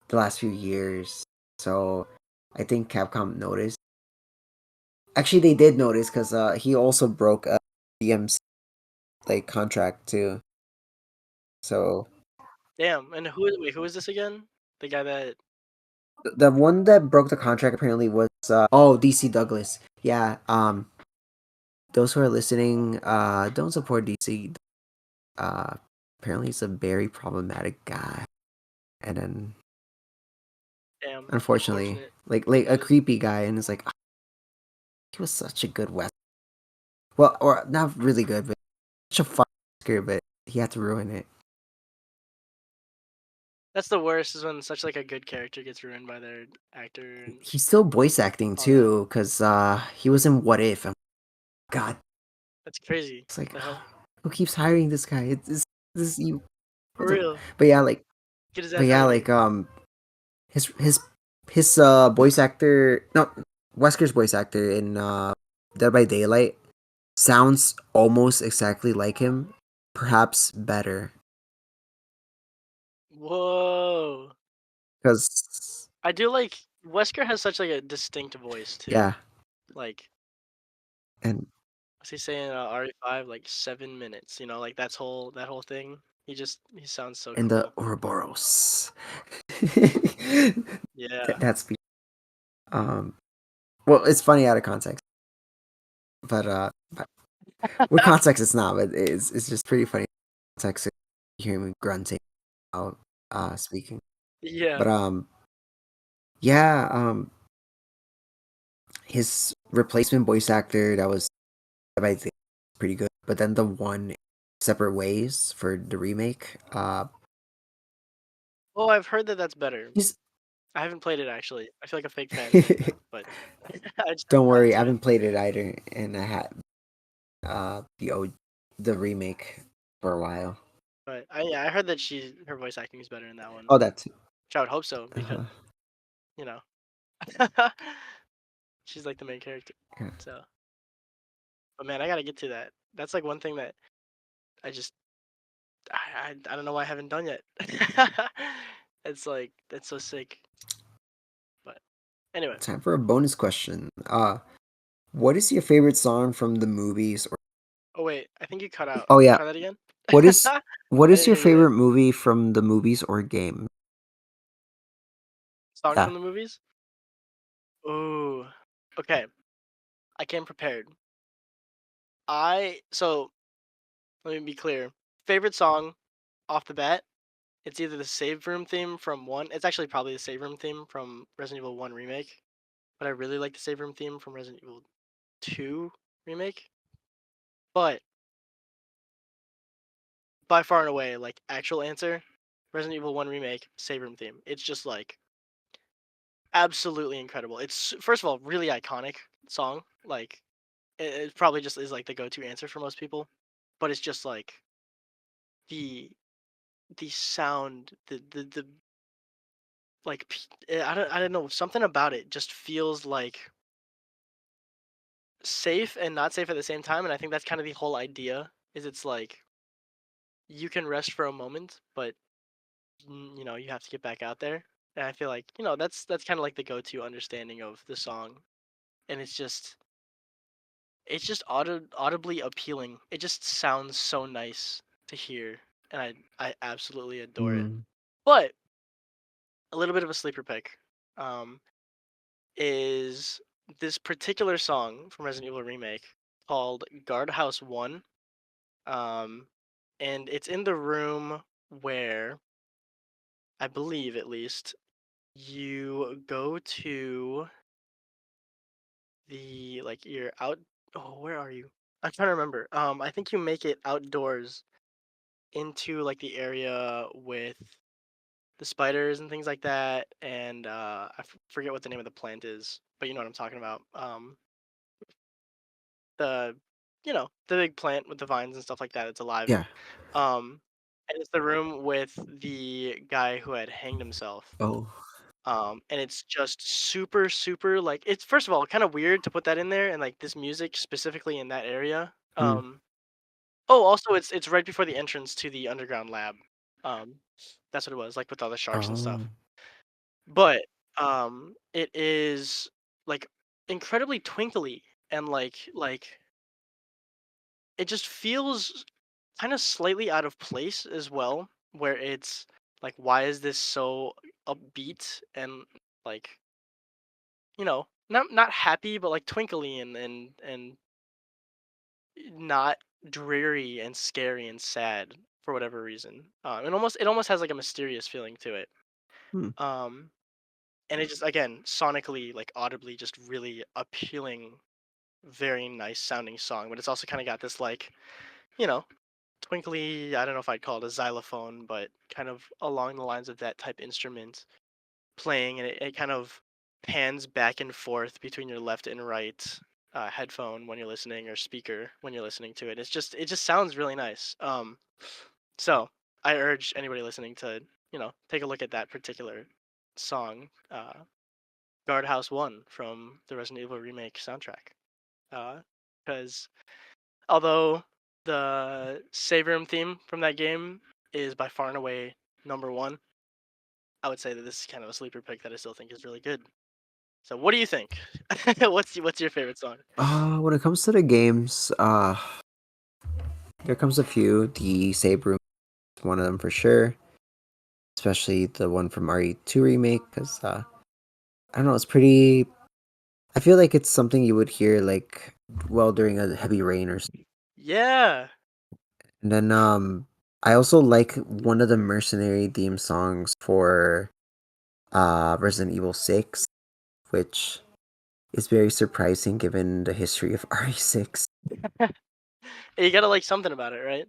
the last few years. So I think Capcom noticed. Actually, they did notice because he also broke a DMC like contract too. So Damn. And wait, who is this again? The guy that. the one that broke the contract apparently was DC Douglas. Yeah. Those who are listening, don't support DC. Uh, apparently he's a very problematic guy, and then Damn. unfortunately, Unfortunate. like That a is. creepy guy, and it's like "Ah, he was such a good West. Well, or not really good, but such a fun Wesker, but he had to ruin it. That's the worst is when such like a good character gets ruined by their actor and He's still voice acting all that. too, because he was in What If. God, That's crazy. it's like The hell? who keeps hiring this guy? It's this you. For What the? real. But yeah, like Get his but ass out yeah, of here. like his his voice actor, no, Wesker's voice actor in Dead by Daylight sounds almost exactly like him, perhaps better. Whoa. Because I do like Wesker has such like a distinct voice too. yeah, Like, and what's he saying? RE5 like 7 minutes. You know, like that whole thing. He sounds so in the cool. Ouroboros. Yeah. That's um. Well, it's funny out of context, but with context it's not. But it's just pretty funny. Context, you hear him grunting out, speaking. Yeah. But yeah, his replacement voice actor that was I think pretty good. But then the one separate ways for the remake, Oh, I've heard that that's better. he's I haven't played it actually. I feel like a fake fan saying that, but I just don't haven't gotten worry, I to it. haven't played it either, and I had the remake for a while. But yeah, I heard that her voice acting is better in that one. Oh, that too. Which I would hope so because Uh-huh. you know she's like the main character. Yeah. So, but man, I gotta get to that. That's like one thing that I just I don't know why I haven't done yet. It's like that's so sick. But anyway, Time for a bonus question. What is your favorite song from the movies? Or oh wait, I think you cut out. oh yeah, Try that again. what is I what is didn't your hear you there. favorite movie from the movies or game? Song Yeah. from the movies? Ooh. Okay. I came prepared. So let me be clear. Favorite song off the bat, it's either the save room theme from one. It's actually probably the save room theme from Resident Evil 1 remake, but I really like the save room theme from Resident Evil 2 remake. But by far and away, like actual answer, Resident Evil 1 remake save room theme. It's just like absolutely incredible. It's first of all really iconic song. Like it probably just is like the go-to answer for most people, but it's just like the the sound, the like I don't know, something about it just feels like safe and not safe at the same time, and I think that's kind of the whole idea. Is it's like you can rest for a moment, but you know you have to get back out there. And I feel like that's kind of like the go-to understanding of the song, and it's just audibly appealing. It just sounds so nice to hear, and I absolutely adore it. Mm, But a little bit of a sleeper pick. Um, is this particular song from Resident Evil Remake called Guardhouse 1. Um, and it's in the room where, I believe at least, you go to like, you're out. Oh, where are you? I'm trying to remember. I think you make it outdoors into, like, the area with the spiders and things like that. And forget what the name of the plant is, but you know what I'm talking about. The the big plant with the vines and stuff like that, it's alive. yeah. Um, and it's the room with the guy who had hanged himself. Oh. And it's just super, super, like, it's first of all kind of weird to put that in there and like this music specifically in that area. Mm. Oh, also it's right before the entrance to the underground lab. Um, that's what it was, like with all the sharks and Oh. stuff. But it is like incredibly twinkly and like it just feels kind of slightly out of place as well, where it's like, why is this so upbeat and like, not happy, but like twinkly and not dreary and scary and sad for whatever reason. It almost has like a mysterious feeling to it. Hmm. Um, and it just, again, sonically, like audibly, just really appealing, very nice sounding song. But it's also kind of got this like, you know, twinkly, I don't know if I'd call it a xylophone, but kind of along the lines of that type instrument playing, and it kind of pans back and forth between your left and right headphone when you're listening, or speaker when you're listening to it. It just sounds really nice. So I urge anybody listening to take a look at that particular song. Guardhouse 1 from the Resident Evil Remake soundtrack. Because although the save room theme from that game is by far and away number one, I would say that this is kind of a sleeper pick that I still think is really good. So what do you think? What's your favorite song? When it comes to the games, there comes a few. The Save Room is one of them for sure, especially the one from RE2 remake, because I don't know, it's pretty. I feel like it's something you would hear like well during a heavy rain or. Yeah. And then I also like one of the mercenary theme songs for Resident Evil 6, which is very surprising given the history of RE6. You gotta like something about it, right?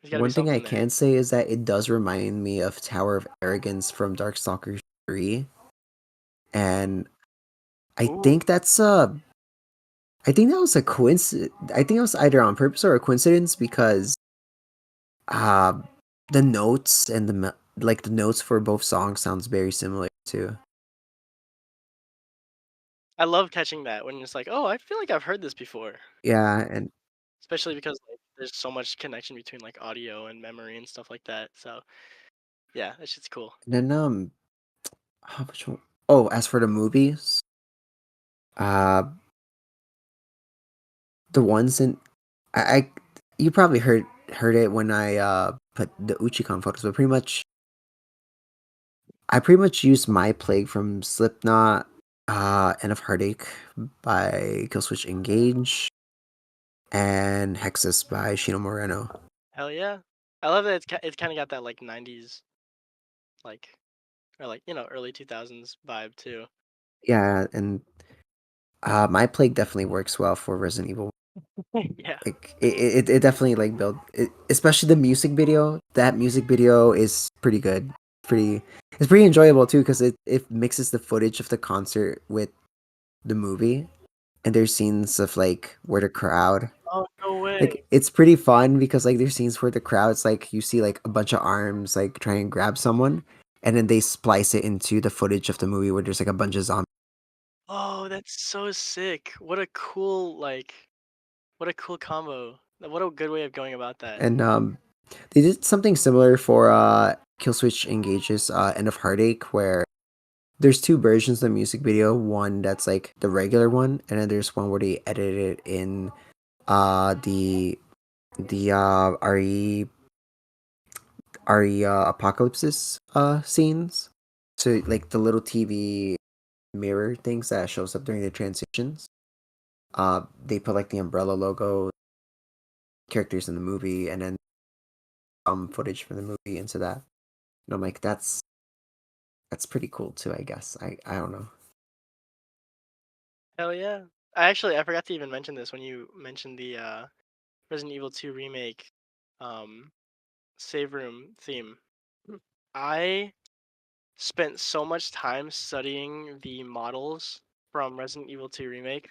There's gotta be One thing I something there. can say is that it does remind me of Tower of Arrogance from Darkstalkers 3, and I Ooh. think I think that was a coincidence. I think it was either on purpose or a coincidence because uh the notes and like the notes for both songs sounds very similar too. I love catching that when it's like, oh, I feel like I've heard this before. Yeah, and Especially because like there's so much connection between like audio and memory and stuff like that. So yeah, that shit's cool. then which one? Oh, as for the movies, uh the ones in I you probably heard it when I put the Uchicon photos, but I pretty much used My Plague from Slipknot, End of Heartache by Killswitch Engage, and Hexus by Shino Moreno. Hell yeah. I love that it's kind of got that like 90s like or like, early 2000s vibe too. Yeah, and My Plague definitely works well for Resident Evil. Yeah. Like it definitely like build it, especially the music video. That music video is pretty good. Pretty it's pretty enjoyable too because it mixes the footage of the concert with the movie, and there's scenes of like where the crowd Oh, no like way. it's pretty fun because like there's scenes where the crowd's like you see like a bunch of arms like trying to grab someone, and then they splice it into the footage of the movie where there's like a bunch of zombies. Oh, that's so sick. What a cool combo. What a good way of going about that. And they did something similar for Killswitch Engage's End of Heartache, where there's two versions of the music video. One that's like the regular one, and then there's one where they edited it in the RE apocalypses scenes. So like the little TV mirror things that shows up during the transitions. They put like the umbrella logo, characters in the movie, and then some footage from the movie into that. And I'm like, that's pretty cool too, I guess. I don't know. Hell yeah. I forgot to even mention this when you mentioned the Resident Evil 2 remake um save room theme. I spent so much time studying the models from Resident Evil 2 remake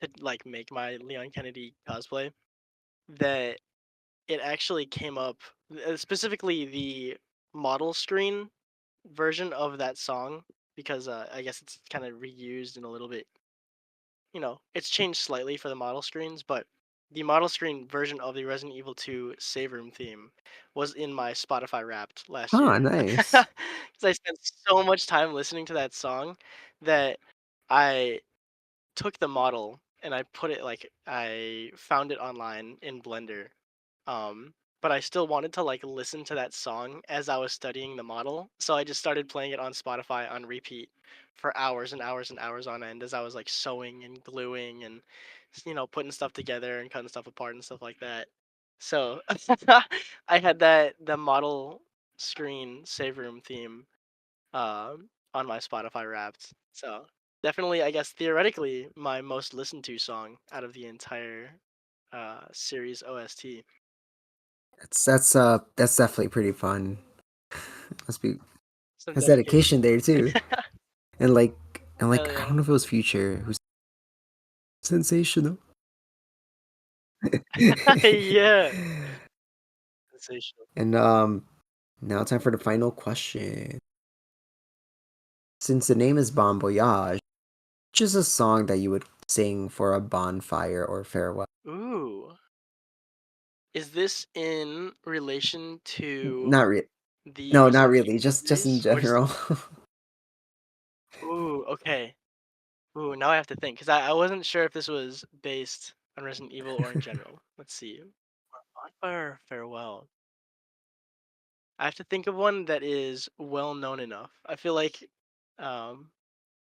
to like make my Leon Kennedy cosplay that it actually came up specifically the model screen version of that song because I guess it's kind of reused in a little bit. It's changed slightly for the model screens, but the model screen version of the Resident Evil 2 save room theme was in my Spotify Wrapped last Ah, year. nice. Because I spent so much time listening to that song that I took the model and I found it online in Blender. But I still wanted to like listen to that song as I was studying the model, so I just started playing it on Spotify on repeat for hours and hours and hours on end as I was like sewing and gluing and putting stuff together and cutting stuff apart and stuff like that. So I had the model screen save room theme on my Spotify Wrapped. So definitely, I guess theoretically, my most listened to song out of the entire series OST. That's definitely pretty fun. Must be Some has dedication. dedication there too. And like Hell I yeah. don't know if it was Future who's sensational. Yeah. Sensational. And now time for the final question. since the name is Bon Voyage, which is a song that you would sing for a bonfire or farewell? Ooh. Is this in relation to Not re- the No, not Resident really. Evil Just in series? Or just general. ooh, okay. Ooh, now I have to think, because I wasn't sure if this was based on Resident Evil or in general. Let's see. Bonfire or Farewell? I have to think of one that is well known enough. I feel like, um,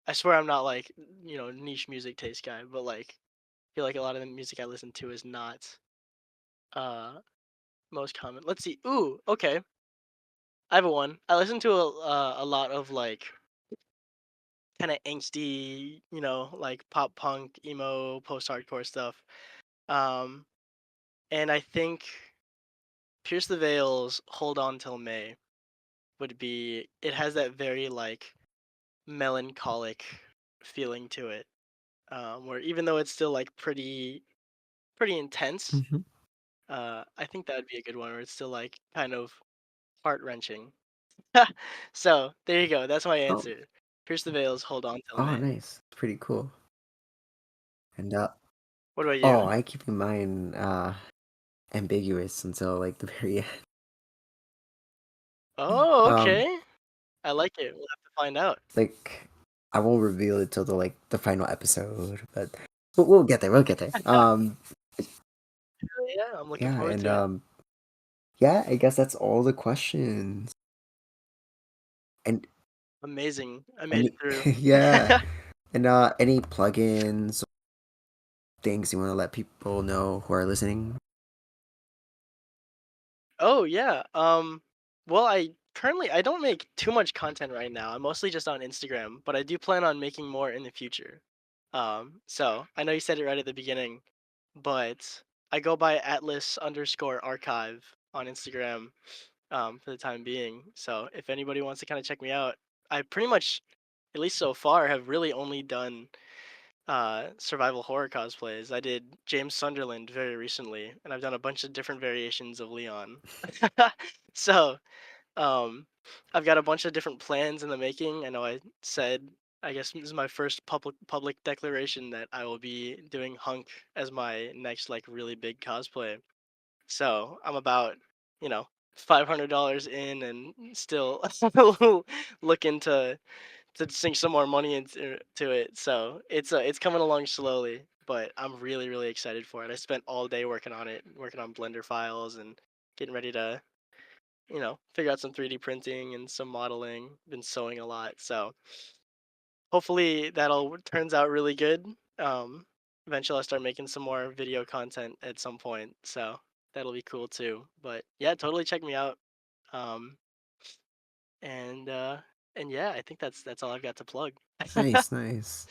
I swear I'm not like, niche music taste guy, but like, I feel like a lot of the music I listen to is not, uh, most common. Let's see. Ooh, okay. I have a one. I listen to a lot of like kind of angsty, like pop punk, emo, post hardcore stuff. Um, and I think Pierce the Veil's Hold On Till May would be. It has that very like melancholic feeling to it, where even though it's still like pretty intense, Mhm. I think that would be a good one where it's still like kind of heart wrenching. So there you go. That's my Oh, answer. Pierce the Veil's Hold On Till oh, May. nice. Pretty cool. And What about you? oh, I keep mine ambiguous until like the very end. Oh, Um, okay. I like it. We'll have to find out. like I won't reveal it till the final episode, but we'll get there. We'll get there. Yeah, I'm looking Yeah, forward and to it. yeah, I guess that's all the questions. And Amazing. I made it any through. yeah, and any plugins, things you want to let people know who are listening? Oh yeah. Well, I don't make too much content right now. I'm mostly just on Instagram, but I do plan on making more in the future. So I know you said it right at the beginning, but I go by Atlas_Archive on Instagram, for the time being. So if anybody wants to kind of check me out, I pretty much, at least so far, have really only done survival horror cosplays. I did James Sunderland very recently, and I've done a bunch of different variations of Leon. So, um, I've got a bunch of different plans in the making. I know I said, I guess this is my first public declaration that I will be doing Hunk as my next like really big cosplay. So I'm about, $500 in and still looking to sink some more money into it. So it's coming along slowly, but I'm really really excited for it. I spent all day working on it, working on Blender files and getting ready to figure out some 3D printing and some modeling. Been sewing a lot, so hopefully that all turns out really good. Um, Eventually I'll start making some more video content at some point, so that'll be cool too. But yeah, totally check me out. Um, and uh, and yeah, I think that's all I've got to plug. Nice, nice.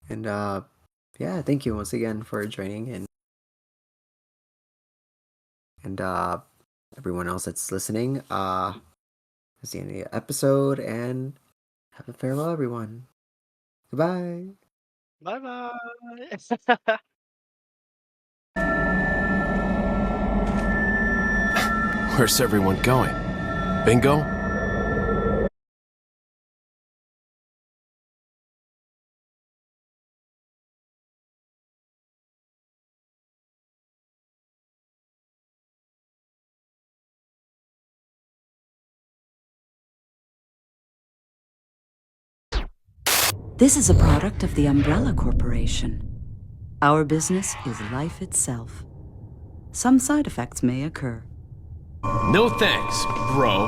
And yeah, thank you once again for joining and everyone else that's listening. That's the end of the episode, and have a farewell, everyone. Goodbye. Bye bye. Where's everyone going? Bingo? This is a product of the Umbrella Corporation. Our business is life itself. Some side effects may occur. No thanks, bro.